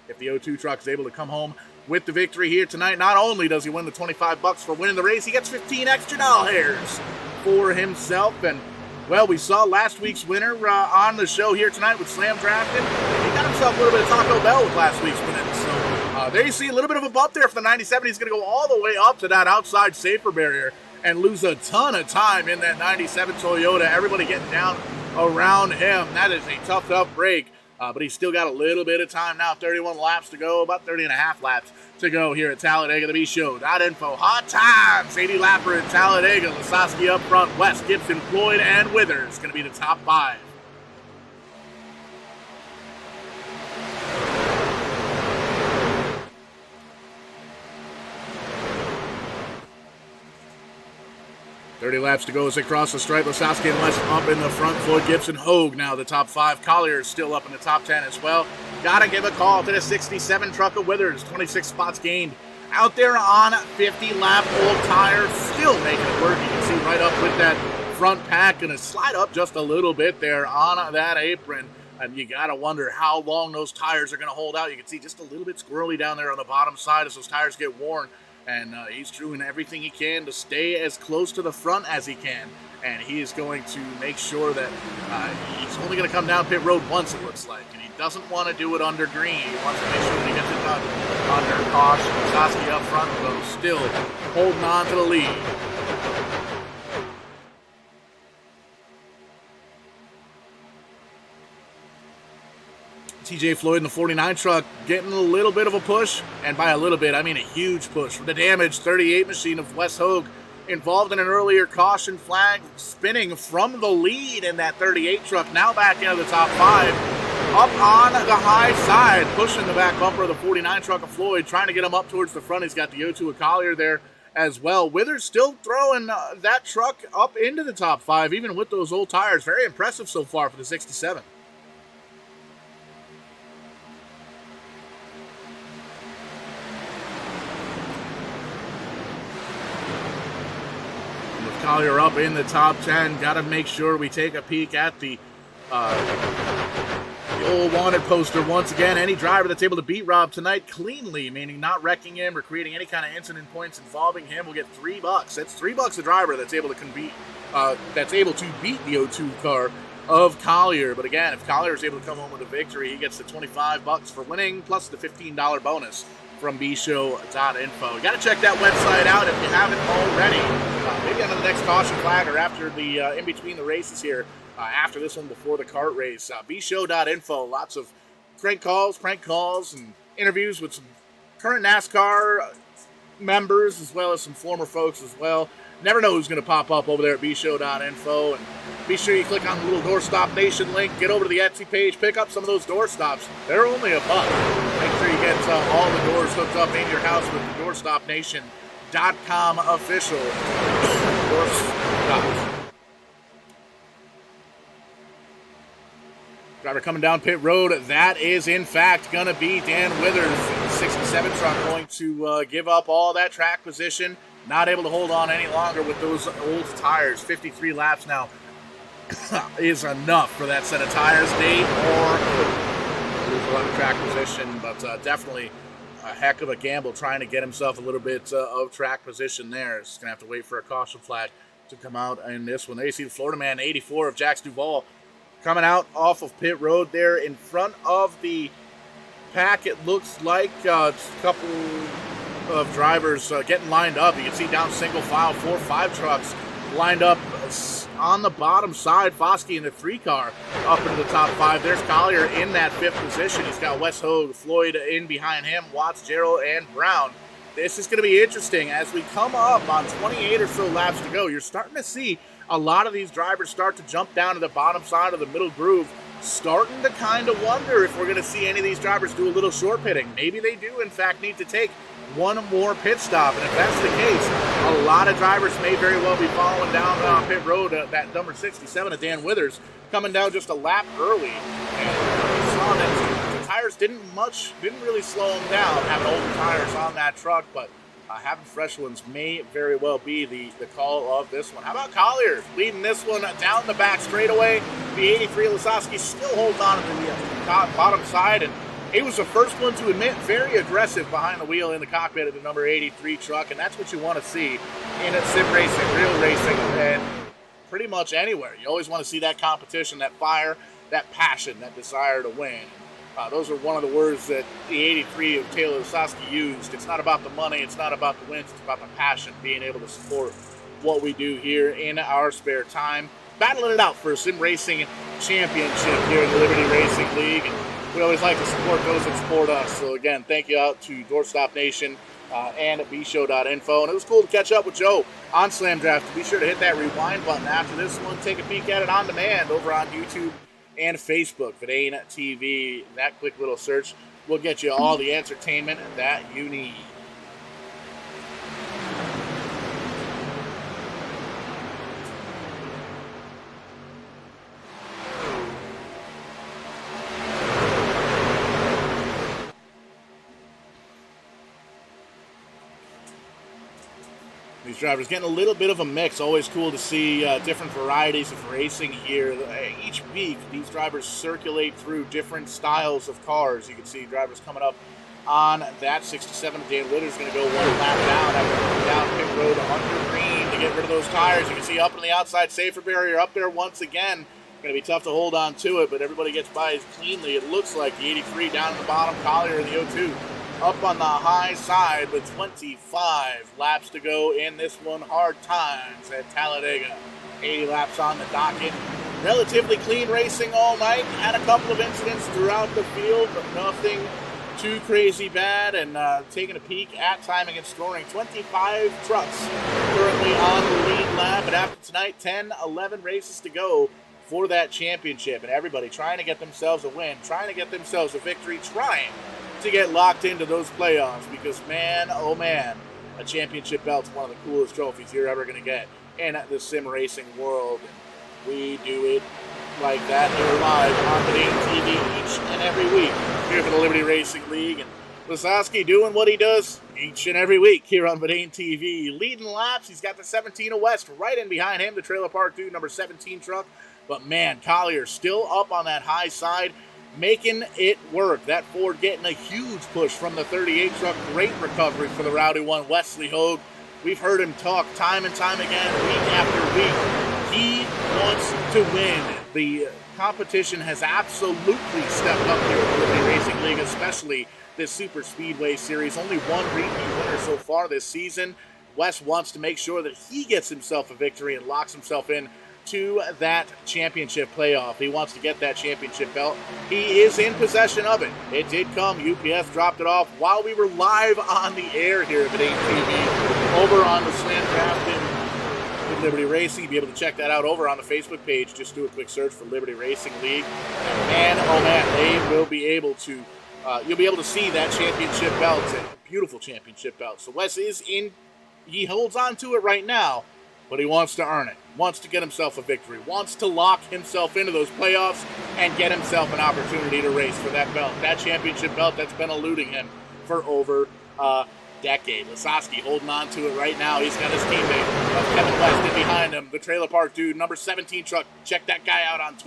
Speaker 2: if the 02 truck is able to come home with the victory here tonight, not only does he win the $25 for winning the race, he gets 15 extra dollars for himself. And well, we saw last week's winner on the show here tonight with SlamDraftin. He got himself a little bit of Taco Bell with last week's winner. So there you see a little bit of a bump there for the 97. He's going to go all the way up to that outside safer barrier and lose a ton of time in that 97 Toyota. Everybody getting down around him. That is a tough break. But he's still got a little bit of time now. 31 laps to go, about 30 and a half laps to go here at Talladega. The bshow.info. Hard Times, 80 lapper at Talladega. Lasowski up front, West, Gibson, Floyd, and Withers going to be the top 5. .30 laps to go as they cross the stripe. Lasowski and West up in the front. Floyd, Gibson, Hogue now the top 5. Collier is still up in the top 10 as well. Got to give a call to the 67 truck of Withers. 26 spots gained out there on 50-lap old tires. Still making it work. You can see right up with that front pack. Going to slide up just a little bit there on that apron. And you got to wonder how long those tires are going to hold out. You can see just a little bit squirrely down there on the bottom side as those tires get worn. And he's doing everything he can to stay as close to the front as he can. And he is going to make sure that he's only going to come down pit road once, it looks like. And he doesn't want to do it under green. He wants to make sure that he gets it done under caution. Lasowski up front, though, still holding on to the lead. TJ Floyd in the 49 truck getting a little bit of a push, and by a little bit, I mean a huge push. The damaged 38 machine of Wes Hogue involved in an earlier caution flag, spinning from the lead in that 38 truck, now back into the top 5. Up on the high side, pushing the back bumper of the 49 truck of Floyd, trying to get him up towards the front. He's got the O2 of Collier there as well. Withers still throwing that truck up into the top 5, even with those old tires. Very impressive so far for the 67. Collier up in the top 10. Got to make sure we take a peek at the old wanted poster once again. Any driver that's able to beat Rob tonight cleanly, meaning not wrecking him or creating any kind of incident points involving him, will get $3. That's $3 a driver that's able to beat the O2 car of Collier. But again, if Collier is able to come home with a victory, he gets the $25 for winning plus the $15 bonus from bshow.info. You got to check that website out if you haven't already. Maybe on the next caution flag or after the in between the races here. After this one, before the kart race, bshow.info. Lots of prank calls, and interviews with some current NASCAR members as well as some former folks as well. Never know who's going to pop up over there at bshow.info. And be sure you click on the little Doorstop Nation link. Get over to the Etsy page. Pick up some of those door stops. They're only $1. Make sure you get all the doors hooked up in your house with the DoorstopNation.com official door stops. Driver coming down pit road. That is, in fact, going to be Dan Withers. 67 truck going to give up all that track position. Not able to hold on any longer with those old tires. 53 laps now is enough for that set of tires, Dave, or lose a lot of track position, but definitely a heck of a gamble trying to get himself a little bit of track position there. He's going to have to wait for a caution flag to come out in this one. There you see the Florida man, 84 of Jax Duvall, coming out off of pit road there in front of the pack. It looks like a couple of drivers getting lined up. You can see down single file 4-5 trucks lined up on the bottom side. Foskey in the 3-car up into the top 5. There's Collier in that 5th position. He's got Wes Hogue, Floyd in behind him, Watts, Gerald, and Brown. This is going to be interesting as we come up on 28 or so laps to go. You're starting to see a lot of these drivers start to jump down to the bottom side of the middle groove, starting to kind of wonder if we're going to see any of these drivers do a little short pitting. Maybe they do, in fact, need to take one more pit stop, and if that's the case, a lot of drivers may very well be following down pit road. That number 67 of Dan Withers coming down just a lap early, and we saw that the tires didn't really slow him down, having older tires on that truck, but having fresh ones may very well be the call of this one. How about Collier leading this one down the back straightaway? The 83 Lasowski still holds on to the bottom side, and he was the first one to admit very aggressive behind the wheel in the cockpit of the number 83 truck, and that's what you want to see in a sim racing, real racing, and pretty much anywhere. You always want to see that competition, that fire, that passion, that desire to win. Those are one of the words that the 83 of Taylor Lasowski used. It's not about the money, it's not about the wins, it's about the passion, being able to support what we do here in our spare time, battling it out for a sim racing championship here in the Liberty Racing League. And we always like to support those that support us. So again, thank you out to Doorstop Nation and bshow.info. And it was cool to catch up with Joe on SlamDraftin. Be sure to hit that rewind button after this one. Take a peek at it on demand over on YouTube and Facebook, Vidane TV. That quick little search will get you all the entertainment that you need. These drivers getting a little bit of a mix. Always cool to see different varieties of racing here. Each week, these drivers circulate through different styles of cars. You can see drivers coming up on that 67. Dan Withers going to go one lap down after down pit road under green to get rid of those tires. You can see up on the outside safer barrier up there once again. Going to be tough to hold on to it, but everybody gets by cleanly. It looks like the 83 down at the bottom, Collier in the 02. Up on the high side with 25 laps to go in this one. Hard Times at Talladega. 80 laps on the docket. Relatively clean racing all night. Had a couple of incidents throughout the field, but nothing too crazy bad. And taking a peek at timing and scoring, 25 trucks currently on the lead lap. And after tonight, 10, 11 races to go for that championship. And everybody trying to get themselves a win, trying to get themselves a victory, trying to get locked into those playoffs, because man, oh man, a championship belt's one of the coolest trophies you're ever going to get in the sim racing world. We do it like that here live on Vidane TV each and every week here for the Liberty Racing League. And Lasowski doing what he does each and every week here on Vidane TV. Leading laps, he's got the 17 of West right in behind him, the Trailer Park Dude number 17 truck. But man, Collier still up on that high side, making it work. That Ford getting a huge push from the 38 truck. Great recovery for the rowdy one, Wesley Hogue. We've heard him talk time and time again, week after week. He wants to win. The competition has absolutely stepped up here in the Liberty Racing League, especially this Super Speedway Series. Only one repeat winner so far this season. Wes wants to make sure that he gets himself a victory and locks himself in to that championship playoff. He wants to get that championship belt. He is in possession of it. It did come. UPS dropped it off while we were live on the air here at Vidane TV over on the SlamDraftin with Liberty Racing. You'll be able to check that out over on the Facebook page. Just do a quick search for Liberty Racing League. And oh man, they will be able to, you'll be able to see that championship belt. A beautiful championship belt. So Wes is in, he holds on to it right now, but he wants to earn it, wants to get himself a victory, wants to lock himself into those playoffs and get himself an opportunity to race for that belt, that championship belt that's been eluding him for over a decade. Lasowski holding on to it right now. He's got his teammate of Kevin West in behind him, the Trailer Park Dude, number 17 truck. Check that guy out on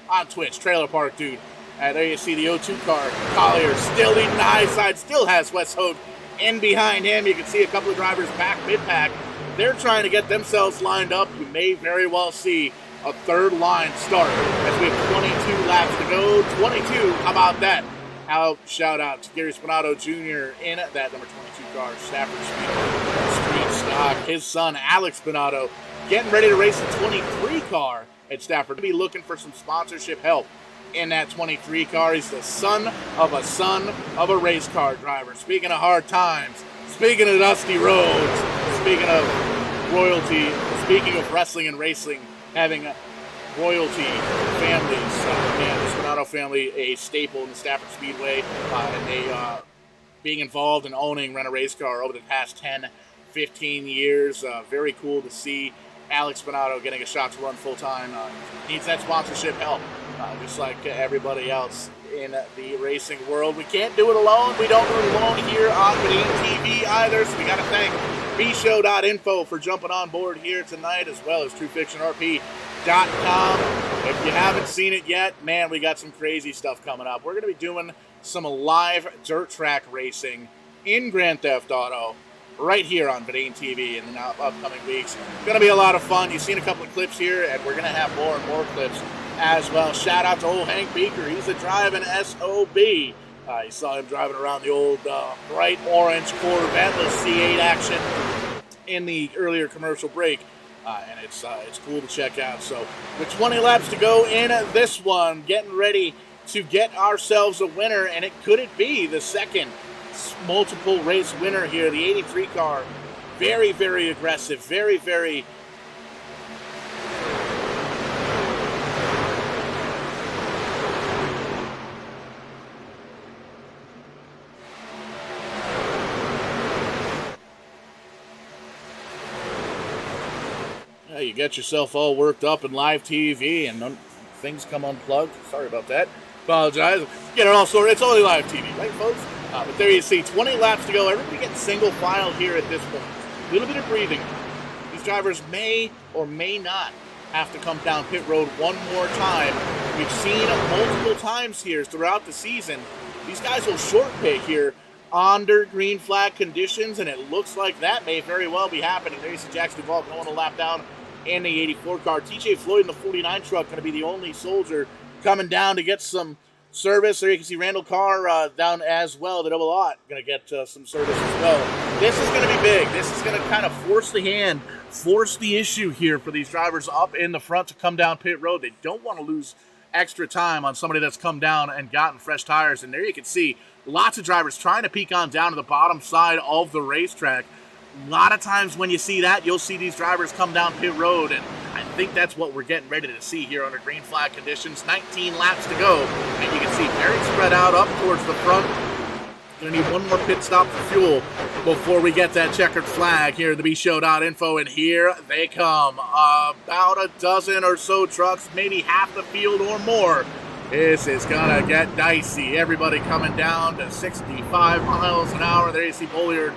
Speaker 2: on Twitch, Trailer Park Dude. There you see the 02 car. Collier still leading the high side, still has Wes Hogue in behind him. You can see a couple of drivers back mid-pack. They're trying to get themselves lined up. You may very well see a third line start as we have 22 laps to go. 22, how about that? Shout out to Gary Spinato Jr. in that number 22 car, Stafford Street Stock. His son, Alex Spinato, getting ready to race the 23 car at Stafford. Be looking for some sponsorship help in that 23 car. He's the son of a race car driver. Speaking of hard times, speaking of dusty roads, speaking of royalty, speaking of wrestling and racing, having royalty families. The Spinato family, a staple in the Stafford Speedway, and they being involved in owning Rent a Race Car over the past 10, 15 years. Very cool to see Alex Spinato getting a shot to run full-time. Needs that sponsorship help, just like everybody else in the racing world. We can't do it alone. We don't do it alone here on Vidane TV either, so we got to thank bshow.info for jumping on board here tonight, as well as TrueFictionRP.com. If you haven't seen it yet, man, we got some crazy stuff coming up. We're going to be doing some live dirt track racing in Grand Theft Auto right here on Vidane TV in the upcoming weeks. It's going to be a lot of fun. You've seen a couple of clips here, and we're going to have more and more clips as well. Shout out to old Hank Beaker. He's a driving SOB. You saw him driving around the old bright orange Corvette, little C8 action in the earlier commercial break. And it's cool to check out. So with 20 laps to go in this one, getting ready to get ourselves a winner, and could it be the second multiple race winner here? The 83 car, very, very aggressive, very, very you get yourself all worked up in live TV and things come unplugged. Sorry about that. Apologize. Get it all sorted. It's only live TV, right, folks? But there you see, 20 laps to go. Everybody getting single file here at this point. A little bit of breathing. These drivers may or may not have to come down pit road one more time. We've seen multiple times here throughout the season. These guys will short pit here under green flag conditions, and it looks like that may very well be happening. There you see Jackson Duvall going a lap down in the 84 car. TJ Floyd in the 49 truck going to be the only soldier coming down to get some service. There you can see Randall Carr down as well. The double aught going to get some service as well. This is going to be big. This is going to kind of force the issue here for these drivers up in the front to come down pit road. They don't want to lose extra time on somebody that's come down and gotten fresh tires. And there you can see lots of drivers trying to peek on down to the bottom side of the racetrack. A lot of times when you see that, you'll see these drivers come down pit road, and I think that's what we're getting ready to see here under green flag conditions. 19 laps to go, and you can see very spread out up towards the front. Going to need one more pit stop for fuel before we get that checkered flag here at the bshow.info, and here they come. About a dozen or so trucks, maybe half the field or more. This is going to get dicey. Everybody coming down to 65 miles an hour. There you see Bolliard,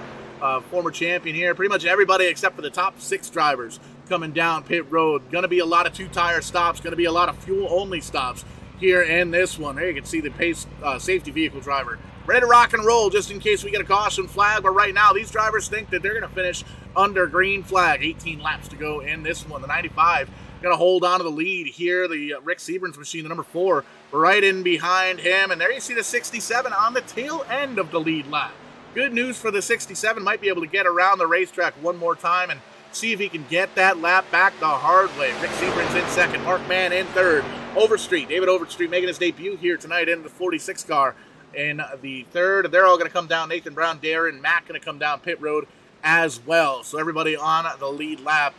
Speaker 2: former champion here. Pretty much everybody except for the top 6 drivers coming down pit road. Going to be a lot of 2-tire stops. Going to be a lot of fuel-only stops here in this one. There you can see the pace safety vehicle driver ready to rock and roll just in case we get a caution flag. But right now, these drivers think that they're going to finish under green flag. 18 laps to go in this one. The 95 going to hold on to the lead here. The Rick Seaburns machine, the number 4, right in behind him. And there you see the 67 on the tail end of the lead lap. Good news for the 67, might be able to get around the racetrack one more time and see if he can get that lap back the hard way. Rick Seaburns in second, Mark Mann in third. Overstreet, David Overstreet making his debut here tonight in the 46 car in the third. They're all going to come down. Nathan Brown, Darren, Mack going to come down pit road as well. So everybody on the lead lap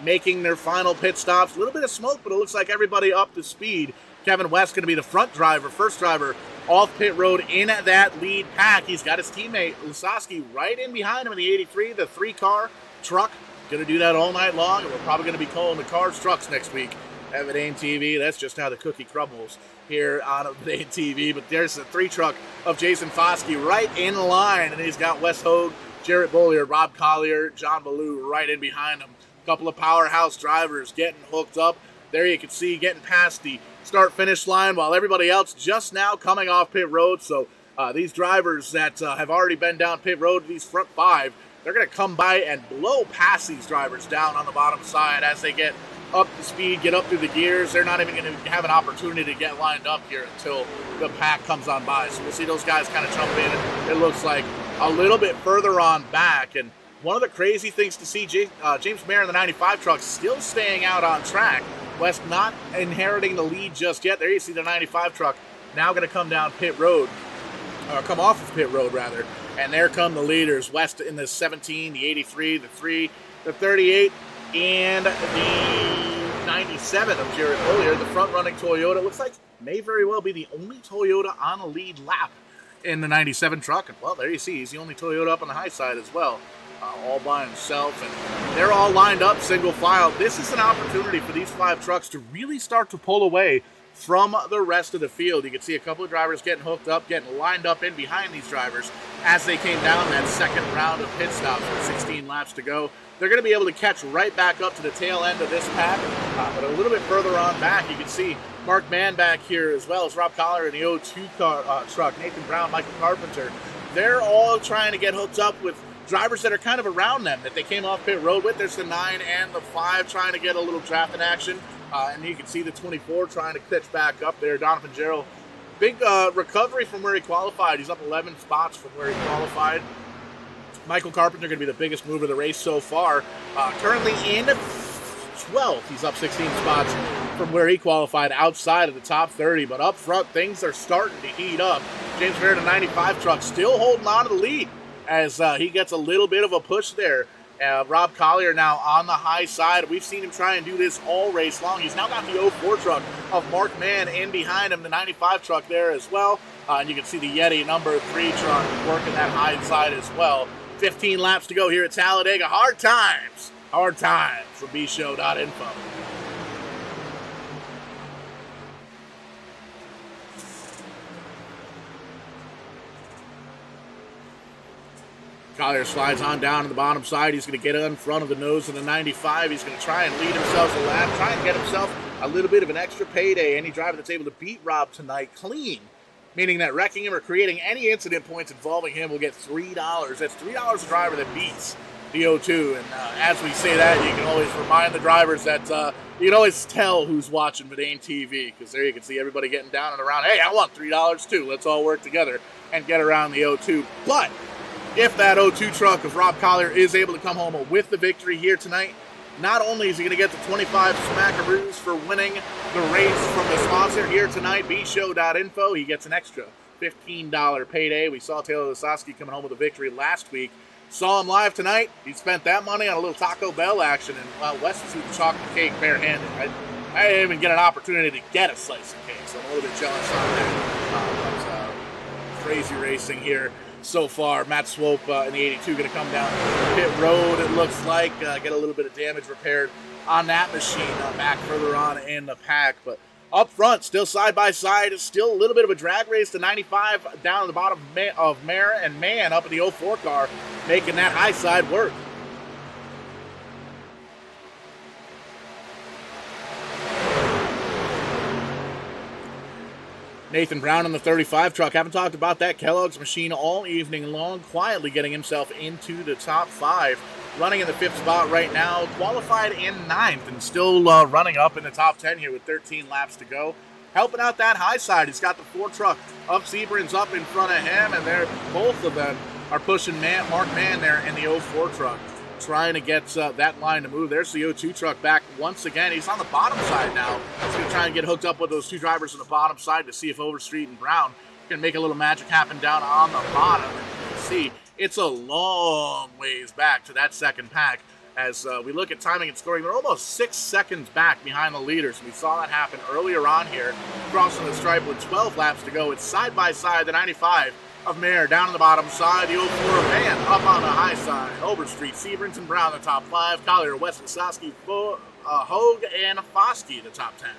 Speaker 2: making their final pit stops. A little bit of smoke, but it looks like everybody up to speed. Kevin West going to be the front driver, first driver off pit road in that lead pack. He's got his teammate Lasowski right in behind him in the 83, the 3-car truck. Going to do that all night long, and we're probably going to be calling the cars trucks next week at Vidane TV. That's just how the cookie crumbles here on Vidane TV. But there's the 3 truck of Jason Foskey right in line, and he's got Wes Hogue, Jarrett Bollier, Rob Collier, John Ballou right in behind him. A couple of powerhouse drivers getting hooked up. There you can see getting past the start-finish line while everybody else just now coming off pit road. So these drivers that have already been down pit road, these front 5, they're going to come by and blow past these drivers down on the bottom side as they get up to speed, get up through the gears. They're not even going to have an opportunity to get lined up here until the pack comes on by. So we'll see those guys kind of jump in. It looks like a little bit further on back, and one of the crazy things to see, James Mayer in the 95 truck still staying out on track. West not inheriting the lead just yet. There you see the 95 truck now going to come down pit road, or come off of pit road rather. And there come the leaders. West in the 17, the 83, the 3, the 38, and the 97 of Jared Hilliard. The front-running Toyota looks like may very well be the only Toyota on a lead lap in the 97 truck. And, well, there you see, he's the only Toyota up on the high side as well, all by himself. And they're all lined up, single file. This is an opportunity for these 5 trucks to really start to pull away from the rest of the field. You can see a couple of drivers getting hooked up, getting lined up in behind these drivers as they came down that second round of pit stops with 16 laps to go. They're going to be able to catch right back up to the tail end of this pack, but a little bit further on back, you can see Mark Mann back here, as well as Rob Collier in the 02 truck, Nathan Brown, Michael Carpenter. They're all trying to get hooked up with drivers that are kind of around them that they came off pit road with. There's the 9 and the 5 trying to get a little drafting action. And you can see the 24 trying to catch back up there. Donovan Jarrell, big recovery from where he qualified. He's up 11 spots from where he qualified. Michael Carpenter going to be the biggest mover of the race so far. Currently in 12th. He's up 16 spots from where he qualified outside of the top 30. But up front, things are starting to heat up. James Merritt, a 95 truck, still holding on to the lead as he gets a little bit of a push there. Rob Collier now on the high side. We've seen him try and do this all race long. He's now got the 04 truck of Mark Mann in behind him, the 95 truck there as well. And you can see the Yeti number 3 truck working that high side as well. 15 laps to go here at Talladega. Hard times from bshow.info. Collier slides on down to the bottom side. He's going to get in front of the nose of the 95. He's going to try and lead himself a lap, try and get himself a little bit of an extra payday. Any driver that's able to beat Rob tonight clean, meaning that wrecking him or creating any incident points involving him will get $3. That's $3 a driver that beats the 02. And as we say that, you can always remind the drivers that you can always tell who's watching Verdane TV, because there you can see everybody getting down and around. Hey, I want $3 too. Let's all work together and get around the 02. But if that 02 truck of Rob Collier is able to come home with the victory here tonight, not only is he going to get the 25 smackaroos for winning the race from the sponsor here tonight, bshow.info, he gets an extra $15 payday. We saw Taylor Lasowski coming home with a victory last week. Saw him live tonight. He spent that money on a little Taco Bell action, and well, Wes is eating chocolate cake barehanded. I didn't even get an opportunity to get a slice of cake, so I'm a little bit jealous on that. Crazy racing here so far. Matt Swope in the 82 going to come down pit road, it looks like. Get a little bit of damage repaired on that machine back further on in the pack. But up front, still side by side, still a little bit of a drag race. The 95 down at the bottom of Mare and Mann up in the 04 car, making that high side work. Nathan Brown in the 35 truck. Haven't talked about that Kellogg's machine all evening long, quietly getting himself into the top 5. Running in the 5th spot right now, qualified in 9th, and still running up in the top 10 here with 13 laps to go. Helping out that high side, he's got the 4 truck of Seabrins up in front of him, and both of them are pushing Mark Mann there in the 04 truck, trying to get that line to move. There's the 02 truck back once again. He's on the bottom side now. He's going to try and get hooked up with those 2 drivers on the bottom side to see if Overstreet and Brown can make a little magic happen down on the bottom. And you can see it's a long ways back to that second pack. As we look at timing and scoring, they're almost 6 seconds back behind the leaders. We saw that happen earlier on here, crossing the stripe with 12 laps to go. It's side by side, the 95 of Mayer down on the bottom side, the 04 of Mann up on the high side. Overstreet, Seabrins, and Brown the top 5. Collier, West, Lasowski, Hogue, and Foskey the top 10.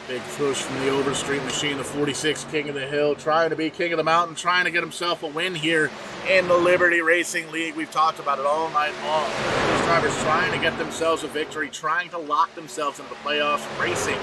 Speaker 2: Big push from the Overstreet machine, the 46 King of the Hill, trying to be King of the Mountain, trying to get himself a win here in the Liberty Racing League. We've talked about it all night long. These drivers trying to get themselves a victory, trying to lock themselves into the playoffs, racing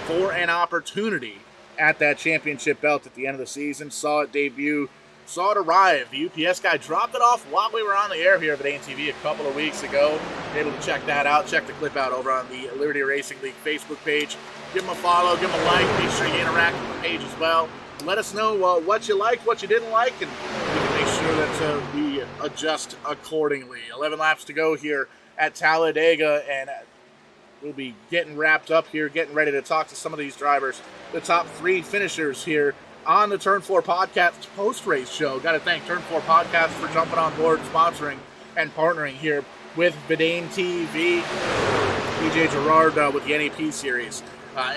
Speaker 2: for an opportunity at that championship belt at the end of the season. Saw it debut saw it arrive. The UPS guy dropped it off while we were on the air here at ANTV a couple of weeks ago. Able to check that out. Check the clip out over on the Liberty Racing League Facebook page. Give them a follow, give them a like. Make sure you interact with the page as well. Let us know what you liked, what you didn't like, and we can make sure that we adjust accordingly. 11 laps to go here at Talladega, and we'll be getting wrapped up here, getting ready to talk to some of these drivers, the top 3 finishers here on the Turn 4 Podcast post-race show. Got to thank Turn 4 Podcast for jumping on board, sponsoring, and partnering here with Vidane TV. DJ Gerard with the NAP series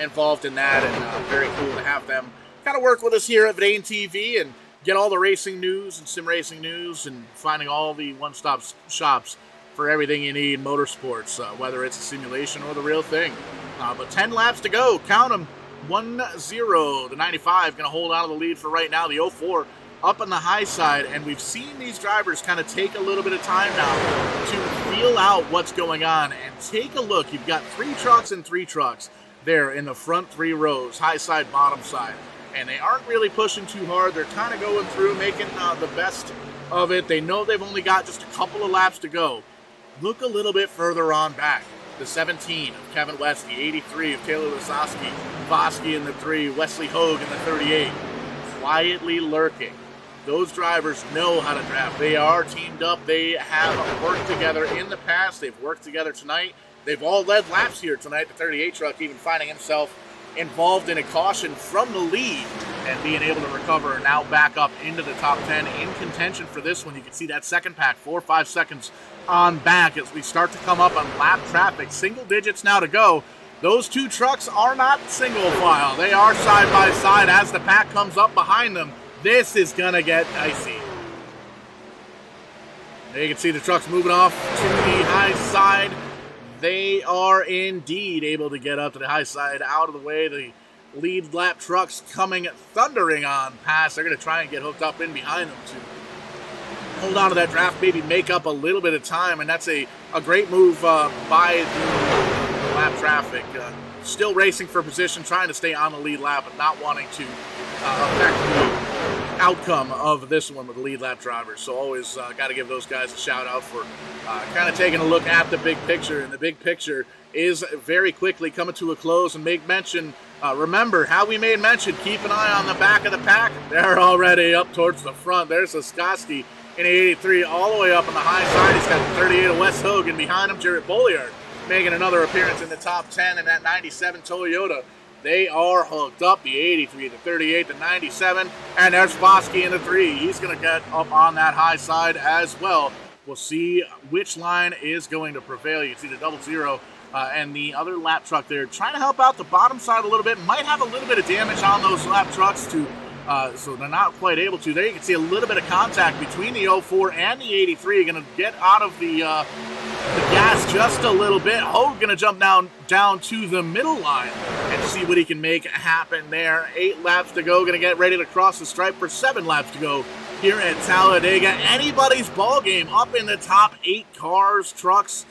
Speaker 2: involved in that, and very cool to have them kind of work with us here at Vidane TV and get all the racing news and sim racing news and finding all the one-stop shops for everything you need in motorsports, whether it's a simulation or the real thing. But 10 laps to go. Count them. 1-0. The 95 going to hold on to the lead for right now. The 04 up on the high side. And we've seen these drivers kind of take a little bit of time now to feel out what's going on. And take a look. You've got 3 trucks and 3 trucks there in the front 3 rows. High side, bottom side. And they aren't really pushing too hard. They're kind of going through, making the best of it. They know they've only got just a couple of laps to go. Look a little bit further on back. The 17 of Kevin West, the 83 of Taylor Lasowski, Vosky in the 3, Wesley Hogue in the 38. Quietly lurking. Those drivers know how to draft. They are teamed up. They have worked together in the past. They've worked together tonight. They've all led laps here tonight. The 38 truck even finding himself involved in a caution from the lead and being able to recover and now back up into the top 10 in contention for this one. You can see that second pack, 4 or 5 seconds on back as we start to come up on lap traffic. Single digits now to go. Those 2 trucks are not single file. They are side by side as the pack comes up behind them. This is going to get dicey. There you can see the trucks moving off to the high side. They are indeed able to get up to the high side, out of the way. The lead lap trucks coming thundering on past. They're going to try and get hooked up in behind them to hold on to that draft, maybe make up a little bit of time, and that's a great move by the lap traffic. Still racing for position, trying to stay on the lead lap, but not wanting to affect the outcome of this one with the lead lap drivers. So always got to give those guys a shout out for kind of taking a look at the big picture. And the big picture is very quickly coming to a close. And make mention, remember how we made mention, keep an eye on the back of the pack. They're already up towards the front. There's Lasowski in the 83 all the way up on the high side. He's got the 38 of Wes Hogan behind him. Jarrett Bolliard making another appearance in the top 10 in that 97 Toyota. They are hooked up, the 83, the 38, the 97, and there's Vosky in the 3. He's going to get up on that high side as well. We'll see which line is going to prevail. You can see the 00 and the other lap truck there trying to help out the bottom side a little bit. Might have a little bit of damage on those lap trucks too, so they're not quite able to. There you can see a little bit of contact between the 04 and the 83. Going to get out of the gas just a little bit. Hogue going to jump down to the middle line and see what he can make happen there. 8 laps to go. Going to get ready to cross the stripe for 7 laps to go here at Talladega. Anybody's ball game up in the top 8 cars, trucks,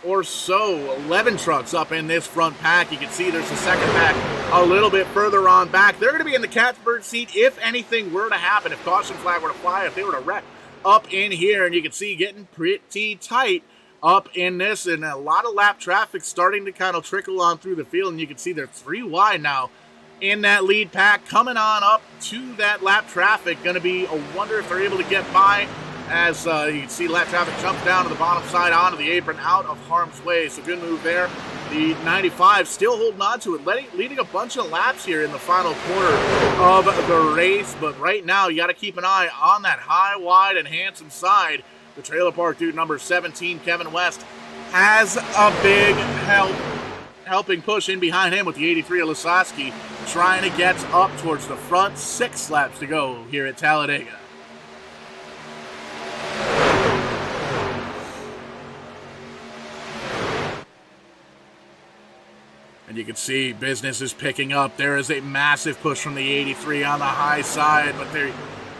Speaker 2: or so. 11 trucks up in this front pack. You can see there's a second pack a little bit further on back. They're going to be in the catbird seat if anything were to happen, if caution flag were to fly, if they were to wreck up in here. And you can see getting pretty tight up in this, and a lot of lap traffic starting to kind of trickle on through the field. And you can see they're 3 wide now in that lead pack, coming on up to that lap traffic. Going to be a wonder if they're able to get by, as you can see lap traffic jump down to the bottom side onto the apron, out of harm's way. So good move there. The 95 still holding on to it, leading a bunch of laps here in the final quarter of the race. But right now you got to keep an eye on that high, wide, and handsome side. The trailer park dude number 17, Kevin West, has a big helping push in behind him with the 83 of Lasowski, trying to get up towards the front. 6 laps to go here at Talladega. And you can see business is picking up. There is a massive push from the 83 on the high side, but they're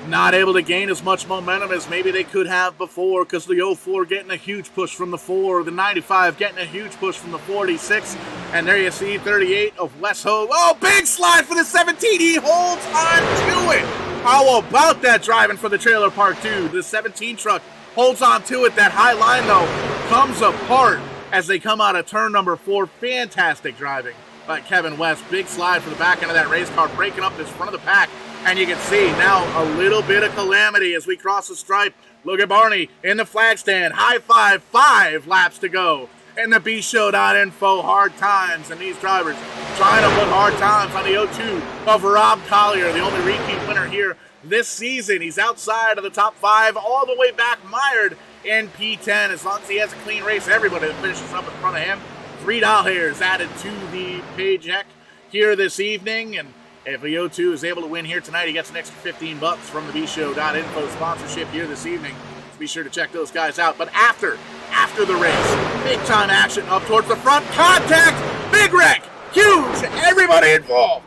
Speaker 2: not able to gain as much momentum as maybe they could have before, because the 04 getting a huge push from the 4, the 95 getting a huge push from the 46, and there you see 38 of Wes Hogue. Oh, big slide for the 17. He holds on to it. How about that driving for the trailer park dude? The 17 truck holds on to it. That high line, though, comes apart as they come out of turn number 4. Fantastic driving by Kevin West. Big slide for the back end of that race car, breaking up this front of the pack. And you can see now a little bit of calamity as we cross the stripe. Look at Barney in the flag stand. High five, 5 laps to go. And the bshow.info Hard Times. And these drivers trying to put hard times on the 0-2 of Rob Collier, the only repeat winner here this season. He's outside of the top 5, all the way back mired in P10. As long as he has a clean race, everybody that finishes up in front of him. $3 added to the paycheck here this evening. And if the 0-2 is able to win here tonight, he gets an extra $15 from the bshow.info sponsorship here this evening. So be sure to check those guys out. But after the race, big time action up towards the front. Contact, big wreck, huge, everybody involved.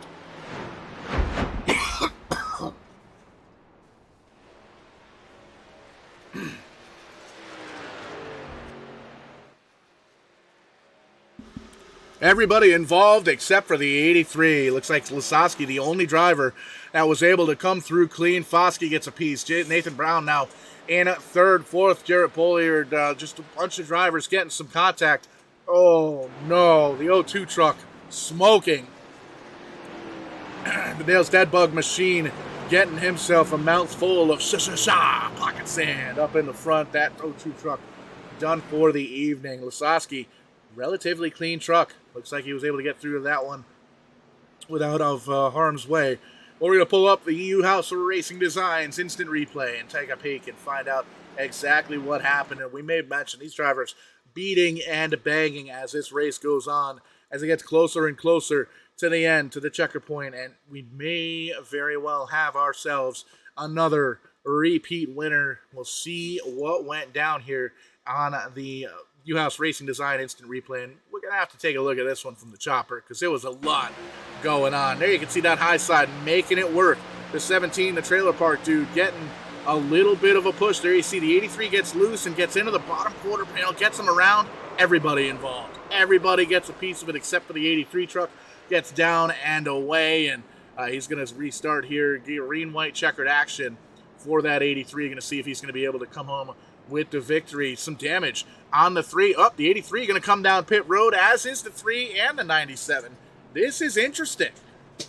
Speaker 2: Everybody involved except for the 83. Looks like Lasowski, the only driver that was able to come through clean. Foskey gets a piece. Nathan Brown now in 3rd, 4th. Jarrett Bolliard, just a bunch of drivers getting some contact. Oh, no. The 0-2 truck smoking. The Dale's Dead Bug machine getting himself a mouthful of pocket sand up in the front. That 0-2 truck done for the evening. Lasowski, relatively clean truck. Looks like he was able to get through that one without harm's way. Well, we're going to pull up the EU House of Racing Designs instant replay and take a peek and find out exactly what happened. And we may mention these drivers beating and banging as this race goes on, as it gets closer and closer to the end, to the checker point, and we may very well have ourselves another repeat winner. We'll see what went down here on the U-House Racing Design instant replay, and we're going to have to take a look at this one from the chopper because there was a lot going on. There you can see that high side making it work. The 17, the trailer park dude, getting a little bit of a push. There you see the 83 gets loose and gets into the bottom quarter panel, gets him around. Everybody involved. Everybody gets a piece of it except for the 83 truck. Gets down and away, and he's going to restart here. Green-white checkered action for that 83. Going to see if he's going to be able to come home with the victory. Some damage on the 3. Up, the 83 going to come down pit road, as is the 3 and the 97. This is interesting.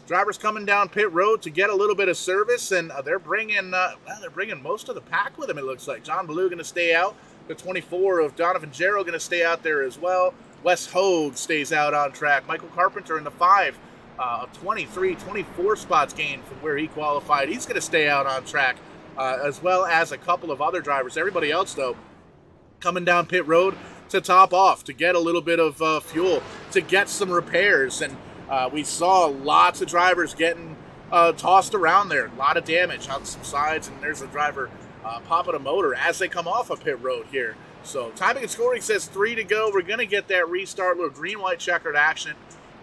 Speaker 2: Drivers coming down pit road to get a little bit of service, and they're bringing most of the pack with them, it looks like. John Ballou going to stay out. The 24 of Donovan Jarrow going to stay out there as well. Wes Hogue stays out on track. Michael Carpenter in the 5, 24 spots gained from where he qualified. He's going to stay out on track, as well as a couple of other drivers. Everybody else, though, coming down pit road to top off, to get a little bit of fuel, to get some repairs. And we saw lots of drivers getting tossed around there. A lot of damage on some sides, and there's a driver popping a motor as they come off of pit road here. So timing and scoring says 3 to go. We're going to get that restart, little green-white checkered action.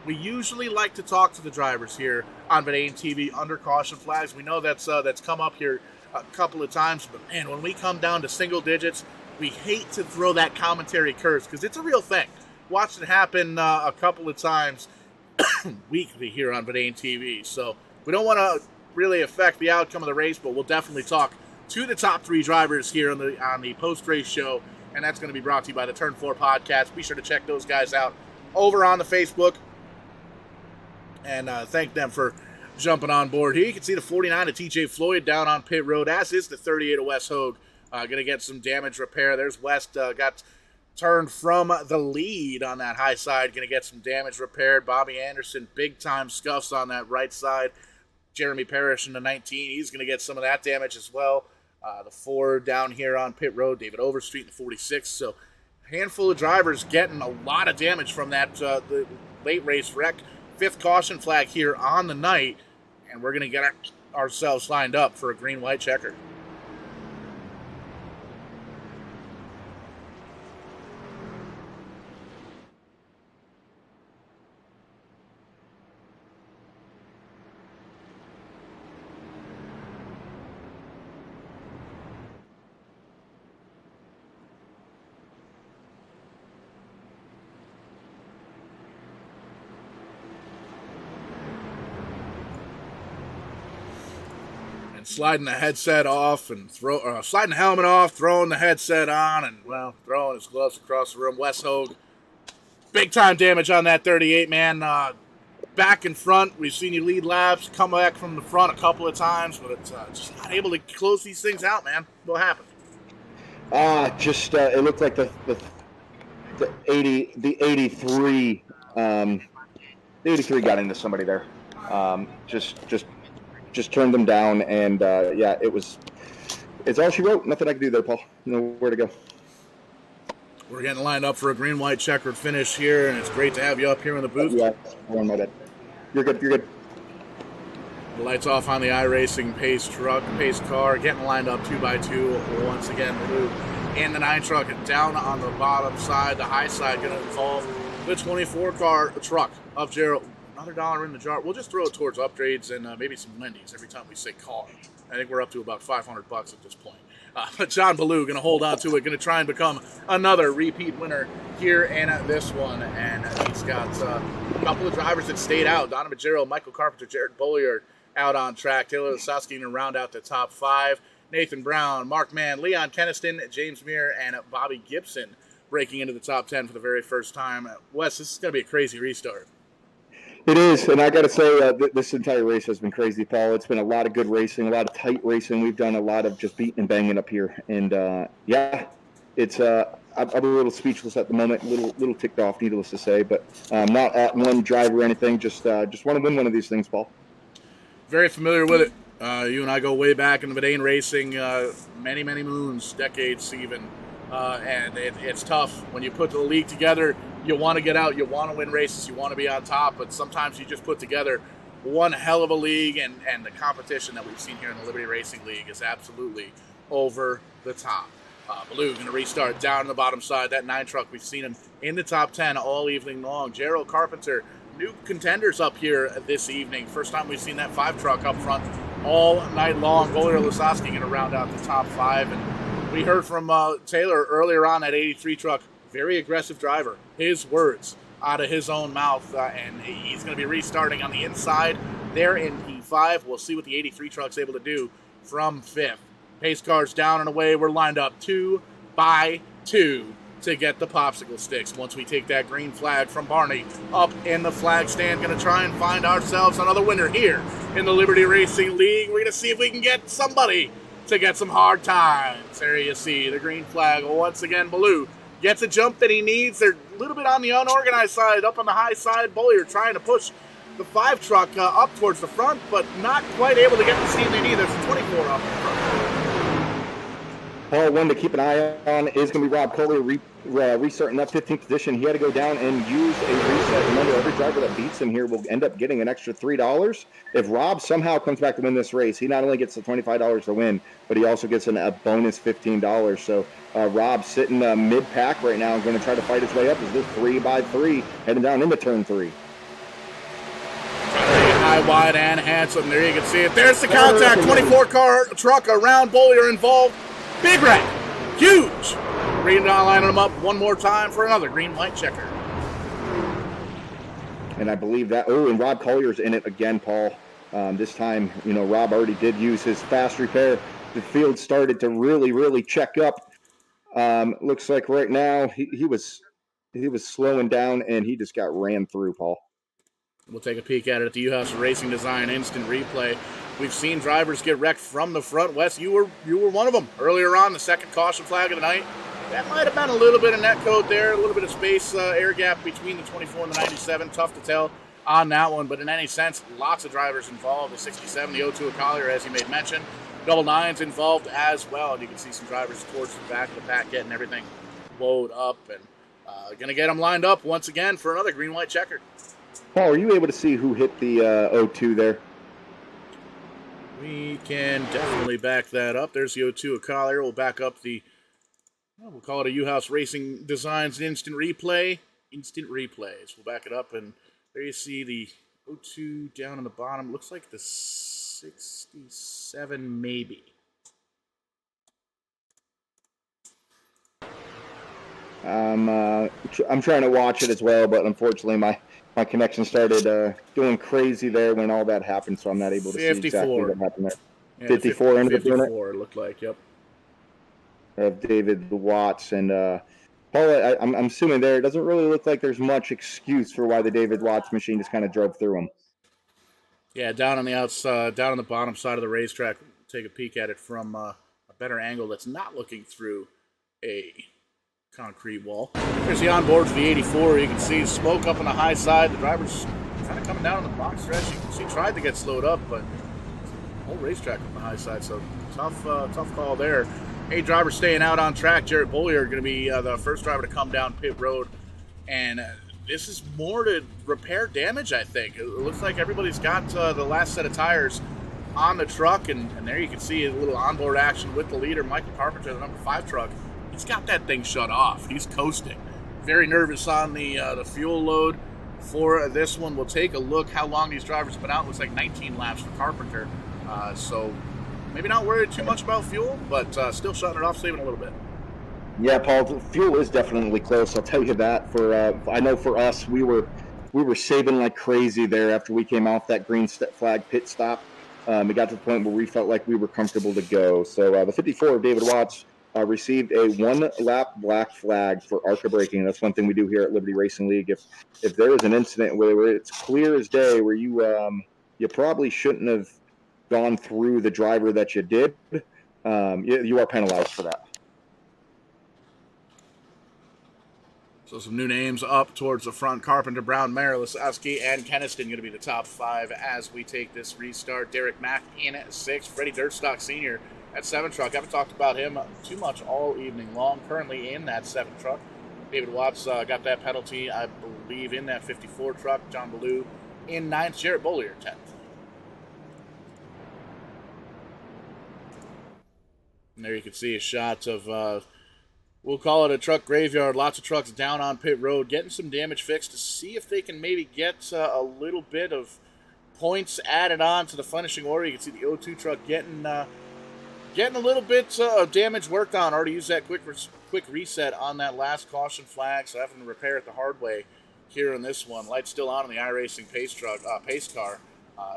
Speaker 2: We usually like to talk to the drivers here on Verdane TV under caution flags. We know that's come up here a couple of times, but man, when we come down to single digits, we hate to throw that commentary curse because it's a real thing. Watched it happen a couple of times weekly here on Verdane TV. So we don't want to really affect the outcome of the race, but we'll definitely talk to the top 3 drivers here on the post-race show. And that's going to be brought to you by the Turn 4 podcast. Be sure to check those guys out over on the Facebook. And thank them for jumping on board here. You can see the 49 of TJ Floyd down on pit road, as is the 38 of Wes Hogue. Going to get some damage repair. There's West, got turned from the lead on that high side. Going to get some damage repaired. Bobby Anderson, big-time scuffs on that right side. Jeremy Parrish in the 19. He's going to get some of that damage as well. The 4 down here on pit road, David Overstreet in the 46. So a handful of drivers getting a lot of damage from that the late race wreck. 5th caution flag here on the night, and we're going to get ourselves lined up for a green-white checker. sliding the headset off and sliding the helmet off, throwing the headset on, and, well, throwing his gloves across the room. Wes Hogue, big-time damage on that 38, man. Back in front, we've seen you lead laps, come back from the front a couple of times, but it's just not able to close these things out, man. What happened?
Speaker 7: It looked like the 83 got into somebody there. Just turned them down, and it's all she wrote. Nothing I can do there, Paul. Nowhere to go.
Speaker 2: We're getting lined up for a green-white checkered finish here, and it's great to have you up here in the booth.
Speaker 7: Yeah, my bad. You're good.
Speaker 2: The lights off on the iRacing pace car, getting lined up 2x2 once again. Blue and the 9 truck down on the bottom side. The high side going to involve the 24 car truck of Gerald. Another $1 in the jar. We'll just throw it towards upgrades and maybe some Lindy's every time we say car. I think we're up to about $500 at this point. But John Ballou going to hold on to it, going to try and become another repeat winner here in this one. And he's got a couple of drivers that stayed out. Donovan Gerald, Michael Carpenter, Jared Bolliard out on track. Taylor Lasowski going to round out the top 5. Nathan Brown, Mark Mann, Leon Keniston, James Muir, and Bobby Gibson breaking into the top 10 for the very first time. Wes, this is going to be a crazy restart.
Speaker 7: It is, and I got to say, this entire race has been crazy, Paul. It's been a lot of good racing, a lot of tight racing. We've done a lot of just beating and banging up here, and it's I'm a little speechless at the moment, a little ticked off, needless to say, but not at one drive or anything. Just want to win one of these things, Paul.
Speaker 2: Very familiar with it. You and I go way back in the Verdane racing, many moons, decades even, and it's tough when you put the league together. You want to get out, you want to win races, you want to be on top, but sometimes you just put together one hell of a league, and the competition that we've seen here in the Liberty Racing League is absolutely over the top. Ballou going to restart down on the bottom side. That 9 truck, we've seen him in the top 10 all evening long. Gerald Carpenter, new contenders up here this evening. First time we've seen that 5 truck up front all night long. Bollier Lasowski going to round out the top 5. And we heard from Taylor earlier on, that 83 truck. Very aggressive driver. His words out of his own mouth, and he's going to be restarting on the inside there in P5. We'll see what the 83 truck's able to do from 5th. Pace cars down and away. We're lined up 2 by 2 to get the popsicle sticks. Once we take that green flag from Barney up in the flag stand, going to try and find ourselves another winner here in the Liberty Racing League. We're going to see if we can get somebody to get some hard times. There you see the green flag once again. Ballou gets a jump that he needs. They're a little bit on the unorganized side, up on the high side. Bollier trying to push the 5 truck up towards the front, but not quite able to get the steam they need. There's a 24 up in front.
Speaker 7: Paul, one to keep an eye on is going to be Rob Collier restarting that 15th position. He had to go down and use a reset. Remember, every driver that beats him here will end up getting an extra $3. If Rob somehow comes back to win this race, he not only gets the $25 to win, but he also gets a bonus $15. So Rob sitting mid-pack right now and going to try to fight his way up as this 3 by 3 heading down into turn 3.
Speaker 2: High, wide, and handsome. There you can see it. There's the contact. 24-car truck around Bollier involved. Big wreck. Huge. Green dot lining them up one more time for another green-white checker.
Speaker 7: And I believe that, and Rob Collier's in it again, Paul. This time, Rob already did use his fast repair. The field started to really check up. Looks like right now he was slowing down, and he just got ran through, Paul.
Speaker 2: We'll take a peek at it at the U-House Racing Design instant replay. We've seen drivers get wrecked from the front. Wes, you were one of them earlier on, the second caution flag of the night. That might have been a little bit of net code there, a little bit of space, air gap between the 24 and the 97. Tough to tell on that one, but in any sense, lots of drivers involved. The 67, the 02 Collier, as you made mention. Double 9's involved as well, and you can see some drivers towards the back of the pack getting everything woed up, and going to get them lined up once again for another green-white checker.
Speaker 7: Paul, are you able to see who hit the 02 there?
Speaker 2: We can definitely back that up. There's the 02 Collier. We'll back up the, we'll call it a U-House Racing Designs instant replay. Instant replays. We'll back it up, and there you see the 02 down on the bottom. Looks like the 67 maybe.
Speaker 7: I'm trying to watch it as well, but unfortunately my connection started doing crazy there when all that happened, so I'm not able to
Speaker 2: 54.
Speaker 7: see exactly what happened there.
Speaker 2: Yeah,
Speaker 7: 54 ended up doing it.
Speaker 2: 54 it looked like, yep.
Speaker 7: Of David Watts. And Paul, I'm assuming there, it doesn't really look like there's much excuse for why the David Watts machine just kind of drove through him.
Speaker 2: Yeah, down on the outside, down on the bottom side of the racetrack, take a peek at it from a better angle that's not looking through a concrete wall. There's the onboard for the 84. You can see smoke up on the high side. The driver's kind of coming down on the box stretch. You can see tried to get slowed up, but the whole racetrack on the high side, so tough call there. 8 drivers staying out on track. Jarrett Bollier going to be the first driver to come down pit road, and this is more to repair damage, I think. It looks like everybody's got the last set of tires on the truck, and there you can see a little onboard action with the leader, Michael Carpenter, the number 5 truck. He's got that thing shut off. He's coasting. Very nervous on the fuel load for this one. We'll take a look how long these drivers have been out. Looks like 19 laps for Carpenter. So maybe not worried too much about fuel, but still shutting it off, saving a little bit.
Speaker 7: Yeah, Paul, the fuel is definitely close. I'll tell you that. I know for us, we were saving like crazy there after we came off that green flag pit stop. It got to the point where we felt like we were comfortable to go. So the 54 of David Watts received a 1-lap black flag for ARCA braking. That's one thing we do here at Liberty Racing League. If there is an incident where it's clear as day where you probably shouldn't have gone through the driver that you did, you are penalized for that.
Speaker 2: So some new names up towards the front. Carpenter, Brown, Mayer, Lasowski, and Keniston going to be the top 5 as we take this restart. Derek Mack in at 6. Freddie Dirtstock Sr. at 7 truck. Haven't talked about him too much all evening long. Currently in that 7 truck. David Watts got that penalty, I believe, in that 54 truck. John Ballou in 9th. Jarrett Bollier 10th. And there you can see a shot of... we'll call it a truck graveyard. Lots of trucks down on pit road, getting some damage fixed to see if they can maybe get a little bit of points added on to the finishing order. You can see the O2 truck getting a little bit of damage worked on. Already used that quick reset on that last caution flag, so having to repair it the hard way here in this one. Lights still on the iRacing pace car.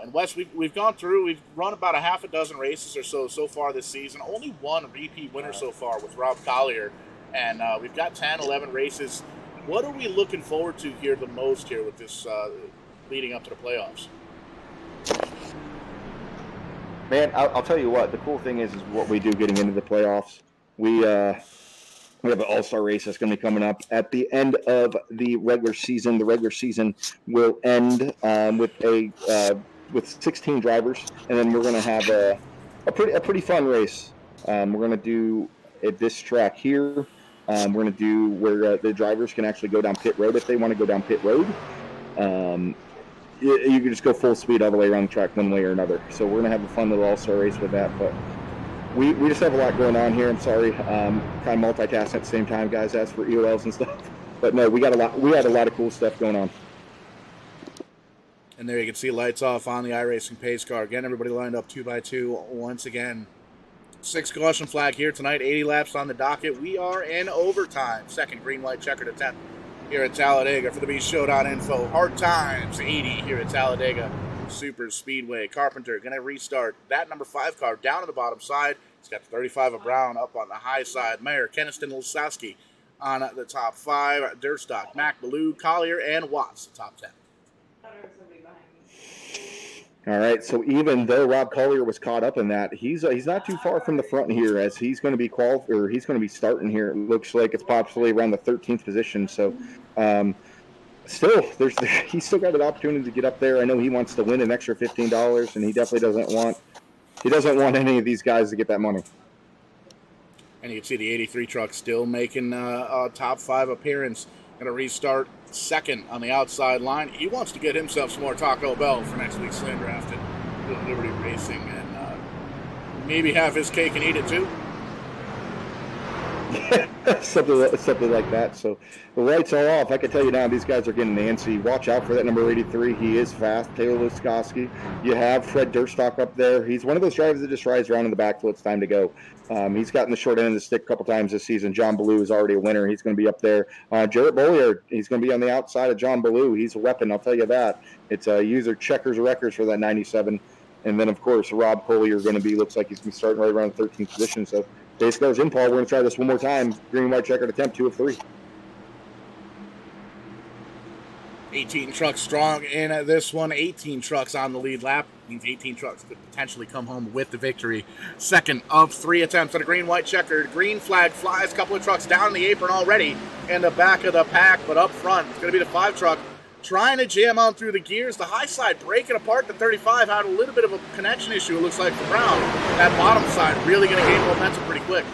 Speaker 2: And Wes, we've gone through, we've run about a half a dozen races or so far this season. Only one repeat winner so far with Rob Collier. And we've got 10, 11 races. What are we looking forward to here the most here with this leading up to the playoffs?
Speaker 7: Man, I'll tell you what. The cool thing is what we do getting into the playoffs. We have an all-star race that's going to be coming up at the end of the regular season. The regular season will end with 16 drivers, and then we're going to have a pretty fun race. We're going to do at this track here. We're going to do where the drivers can actually go down pit road if they want to go down pit road. You can just go full speed all the way around the track one way or another. So we're going to have a fun little all-star race with that. But we just have a lot going on here. I'm sorry. Kind of multitasking at the same time, guys, as for EOLs and stuff. But no, we had a lot of cool stuff going on.
Speaker 2: And there you can see lights off on the iRacing pace car. Again, everybody lined up 2x2 once again. 6 caution flag here tonight, 80 laps on the docket. We are in overtime. Second green light checkered attempt here at Talladega for the bshow.info. Hard Times 80 here at Talladega Super Speedway. Carpenter going to restart that number 5 car down on the bottom side. He's got the 35 of Brown up on the high side. Mayer, Keniston, Lasowski on the top 5. Dirtstock, Mack, Ballou, Collier, and Watts, the top 10.
Speaker 7: All right, so even though Rob Collier was caught up in that, he's not too far from the front here, as he's going to be he's going to be starting here. It looks like it's possibly around the 13th position. So, he's still got an opportunity to get up there. I know he wants to win an extra $15, and he definitely doesn't want any of these guys to get that money.
Speaker 2: And you can see the 83 truck still making a top 5 appearance. Going to restart second on the outside line. He wants to get himself some more Taco Bell for next week's SlamDraftin with Liberty Racing, and maybe have his cake and eat it too.
Speaker 7: something like that. So the lights are off. I can tell you now, these guys are getting antsy. Watch out for that number 83. He is fast. Taylor Lasowski. You have Fred Dirtstock up there. He's one of those drivers that just rides around in the back till it's time to go. He's gotten the short end of the stick a couple times this season. John Ballou is already a winner. He's going to be up there. Jarrett Bollier, he's going to be on the outside of John Ballou. He's a weapon, I'll tell you that. It's user checkers records for that 97. And then, of course, Rob Collier looks like he's going to be starting right around 13th position. So base goes in, Paul. We're going to try this one more time. Green, white, checkered attempt, 2 of 3.
Speaker 2: 18 trucks strong in this one. 18 trucks on the lead lap. Means 18 trucks could potentially come home with the victory. Second of 3 attempts at a green, white, checkered. Green flag flies. Couple of trucks down in the apron already in the back of the pack, but up front, it's going to be the 5 truck trying to jam on through the gears. The high side breaking apart. The 35 had a little bit of a connection issue, it looks like, for Brown. That bottom side really going to gain momentum pretty quick.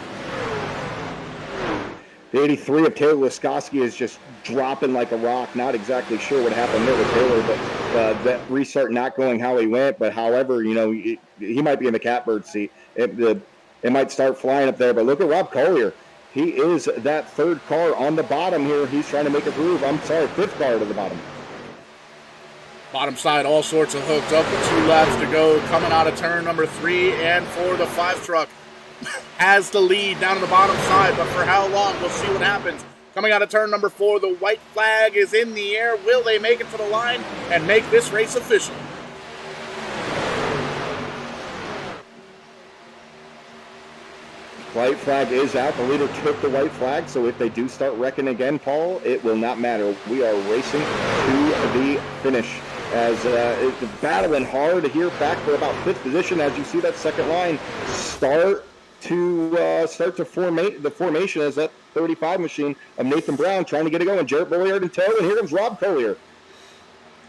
Speaker 7: The 83 of Taylor Laskowski is just dropping like a rock. Not exactly sure what happened there with Taylor, but that restart not going how he went. But however, he might be in the catbird seat. It might start flying up there. But look at Rob Collier. He is that 3rd car on the bottom here. He's trying to make a move. 5th car to the bottom.
Speaker 2: Bottom side, all sorts of hooked up with 2 laps to go. Coming out of turn number 3 and 4, the 5 truck has the lead down on the bottom side, but for how long? We'll see what happens. Coming out of turn number 4, the white flag is in the air. Will they make it to the line and make this race official?
Speaker 7: White flag is out. The leader took the white flag, so if they do start wrecking again, Paul, it will not matter. We are racing to the finish. As it's battling hard here, back for about 5th position. As you see that second line start to formate the formation as that 35 machine of Nathan Brown trying to get it going. Jarrett Boyard in tow, and here comes Rob Collier.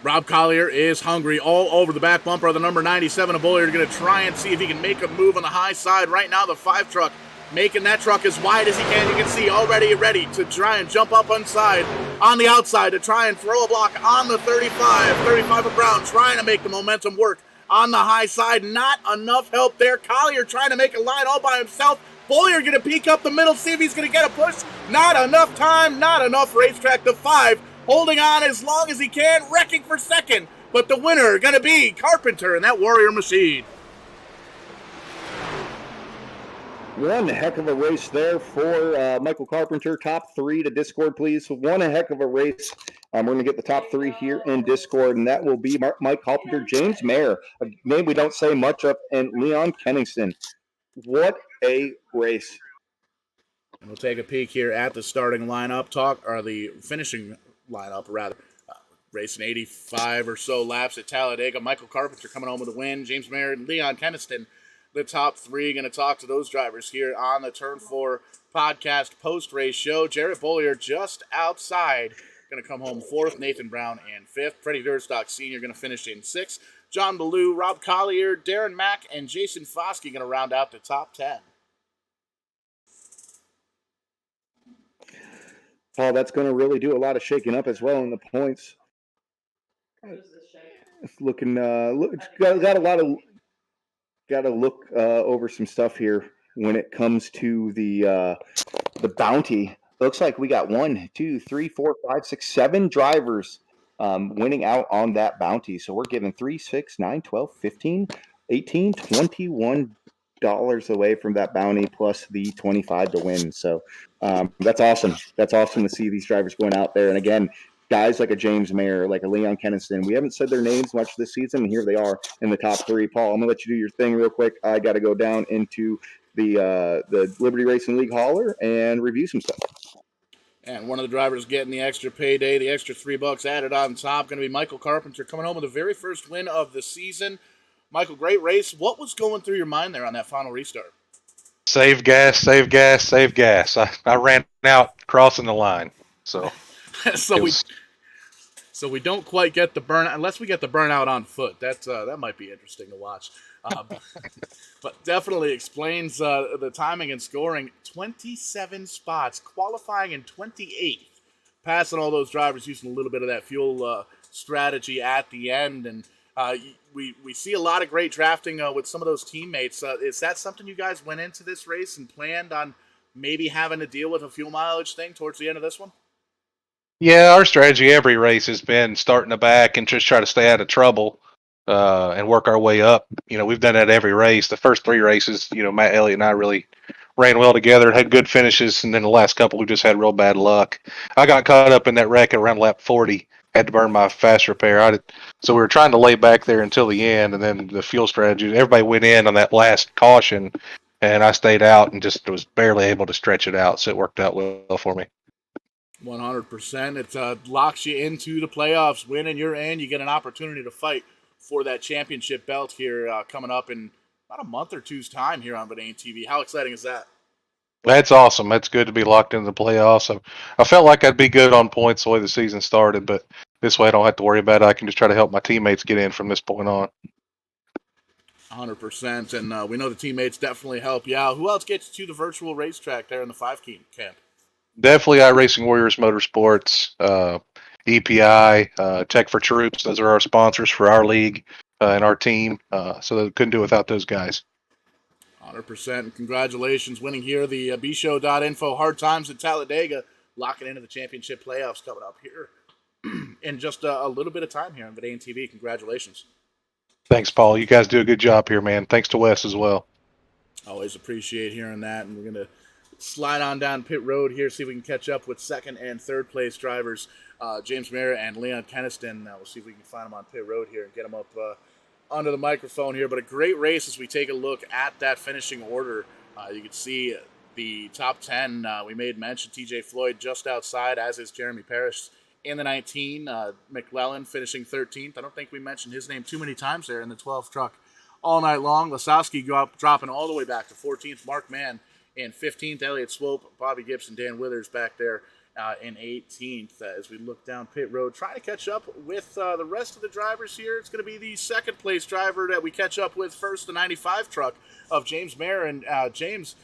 Speaker 2: Rob Collier is hungry all over the back bumper of the number 97 of Boyard. Going to try and see if he can make a move on the high side. Right now, the 5 truck making that truck as wide as he can. You can see already ready to try and jump up on the outside to try and throw a block on the 35 of Brown, trying to make the momentum work on the high side. Not enough help there. Collier trying to make a line all by himself. Boyer going to peek up the middle, see if he's going to get a push. Not enough time, not enough racetrack. The 5 holding on as long as he can, wrecking for second. But the winner going to be Carpenter and that Warrior machine.
Speaker 7: One heck of a race there for Michael Carpenter. Top 3 to Discord, please. One heck of a race. We're going to get the top 3 here in Discord, and that will be Mike Carpenter, James Mayer, a name we don't say much of, and Leon Kenningston. What a race.
Speaker 2: And we'll take a peek here at the starting lineup, the finishing lineup, rather. Racing 85 or so laps at Talladega. Michael Carpenter coming home with a win. James Mayer and Leon Kenningston, the top 3. Going to talk to those drivers here on the Turn 4 podcast post-race show. Jarrett Bollier just outside. Going to come home 4th. Nathan Brown in 5th. Freddie Durstock Sr. going to finish in 6th. John Ballou, Rob Collier, Darren Mack, and Jason Foskey going to round out the top 10.
Speaker 7: Paul, that's going to really do a lot of shaking up as well in the points. It's looking, got to look over some stuff here when it comes to the bounty. Looks like we got 1, 2, 3, 4, 5, 6, 7 drivers winning out on that bounty. So we're giving 3, 6, 9, 12, 15, 18, $21 away from that bounty plus the 25 to win. So that's awesome. That's awesome to see these drivers going out there. And again, guys like a James Mayer, like a Leon Kenningston, we haven't said their names much this season, and here they are in the top 3. Paul, I'm going to let you do your thing real quick. I got to go down into the Liberty Racing League hauler and review some stuff.
Speaker 2: And one of the drivers getting the extra payday, the extra $3 added on top, going to be Michael Carpenter coming home with the very first win of the season. Michael, great race. What was going through your mind there on that final restart?
Speaker 8: Save gas, save gas, save gas. I ran out crossing the line. So
Speaker 2: So we don't quite get the burnout, unless we get the burnout on foot. That might be interesting to watch. But definitely explains the timing and scoring. 27 spots, qualifying in 28th. Passing all those drivers, using a little bit of that fuel strategy at the end. And we see a lot of great drafting with some of those teammates. Is that something you guys went into this race and planned on maybe having to deal with a fuel mileage thing towards the end of this one?
Speaker 8: Yeah, our strategy every race has been starting the back and just try to stay out of trouble and work our way up. You know, we've done that every race. The first 3 races, you know, Matt Elliott and I really ran well together, had good finishes, and then the last couple we just had real bad luck. I got caught up in that wreck at around lap 40 had to burn my fast repair. So we were trying to lay back there until the end, and then the fuel strategy. Everybody went in on that last caution, and I stayed out and just was barely able to stretch it out. So it worked out well for me.
Speaker 2: 100%. It locks you into the playoffs. Winning, you're in. You get an opportunity to fight for that championship belt here coming up in about a month or two's time here on Verdane TV. How exciting is that?
Speaker 8: That's awesome. That's good to be locked into the playoffs. I felt like I'd be good on points the way the season started, but this way I don't have to worry about it. I can just try to help my teammates get in from this point on.
Speaker 2: 100%. And we know the teammates definitely help you out. Who else gets you to the virtual racetrack there in the 5 camp?
Speaker 8: Definitely iRacing Warriors Motorsports, EPI, Tech for Troops. Those are our sponsors for our league and our team. So they couldn't do it without those guys.
Speaker 2: 100%. And congratulations winning here. The bshow.info Hard Times at Talladega, locking into the championship playoffs coming up here in just a little bit of time here on Verdane TV. Congratulations.
Speaker 8: Thanks, Paul. You guys do a good job here, man. Thanks to Wes as well.
Speaker 2: Always appreciate hearing that. And we're going to slide on down pit road here, see if we can catch up with second and third place drivers, James Mara and Leon Keniston. We'll see if we can find them on pit road here and get them up under the microphone here. But a great race as we take a look at that finishing order. You can see the top 10. We made mention TJ Floyd just outside, as is Jeremy Parrish in the 19. McClellan finishing 13th. I don't think we mentioned his name too many times there in the 12 truck all night long. Lasowski dropping all the way back to 14th. Mark Mann in 15th. Elliott Swope, Bobby Gibson, Dan Withers back there in 18th. As we look down pit road, trying to catch up with the rest of the drivers here. It's going to be the second place driver that we catch up with first, the 95 truck of James Mara. And James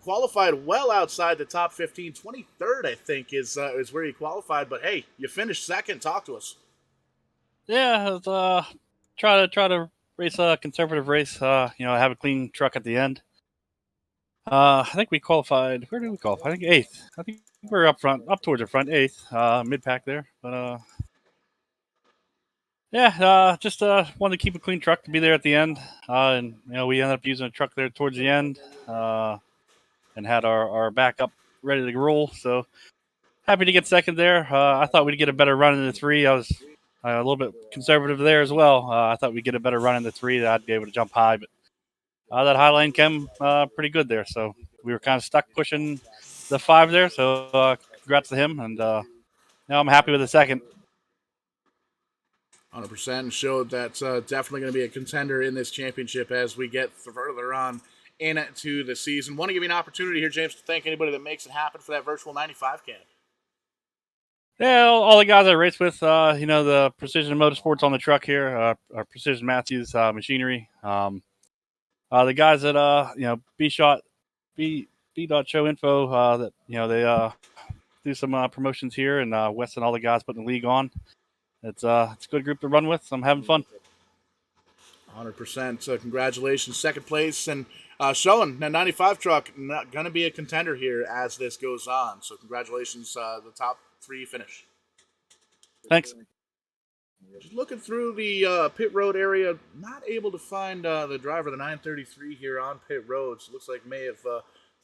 Speaker 2: qualified well outside the top 15. 23rd, I think, is where he qualified. But hey, you finished second. Talk to us.
Speaker 9: Yeah, it was, try to race a conservative race. Have a clean truck at the end. I think we qualified. Where did we qualify? I think 8th. I think we're up front, up towards the front, 8th, mid pack there. But just wanted to keep a clean truck to be there at the end. And we ended up using a truck there towards the end, and had our backup ready to roll. So happy to get second there. I thought we'd get a better run in the 3. I was a little bit conservative there as well. I thought we'd get a better run in the 3 that I'd be able to jump high, but that high line came pretty good there. So we were kind of stuck pushing the 5 there. So congrats to him. And I'm happy with the second.
Speaker 2: 100% showed that's definitely going to be a contender in this championship as we get further on into the season. Want to give you an opportunity here, James, to thank anybody that makes it happen for that virtual 95 camp.
Speaker 9: Yeah, all the guys I race with, the Precision Motorsports on the truck here, our Precision Matthews machinery. The guys at bshow.info that they do some promotions here, and Wes and all the guys putting the league on. It's a good group to run with. So I'm having fun.
Speaker 2: 100%. So congratulations, second place, and showing that 95 truck not going to be a contender here as this goes on. So congratulations, the top 3 finish.
Speaker 9: Thanks.
Speaker 2: Just looking through the pit road area, not able to find the driver, the 933 here on pit road. So it looks like may have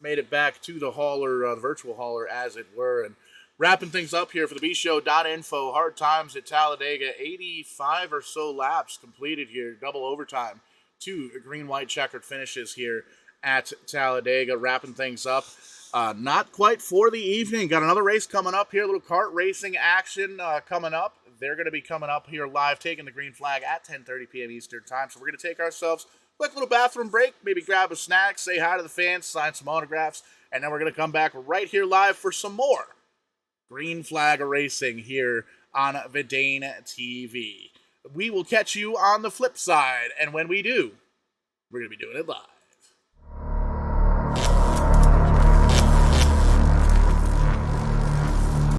Speaker 2: made it back to the hauler, the virtual hauler, as it were. And wrapping things up here for the bshow.info, Hard Times at Talladega, 85 or so laps completed here, double overtime, 2 green-white checkered finishes here at Talladega, wrapping things up. Not quite for the evening. Got another race coming up here, a little kart racing action coming up. They're going to be coming up here live, taking the green flag at 10:30 p.m. Eastern Time. So we're going to take ourselves a quick little bathroom break, maybe grab a snack, say hi to the fans, sign some autographs, and then we're going to come back right here live for some more green flag racing here on Verdane TV. We will catch you on the flip side, and when we do, we're going to be doing it live.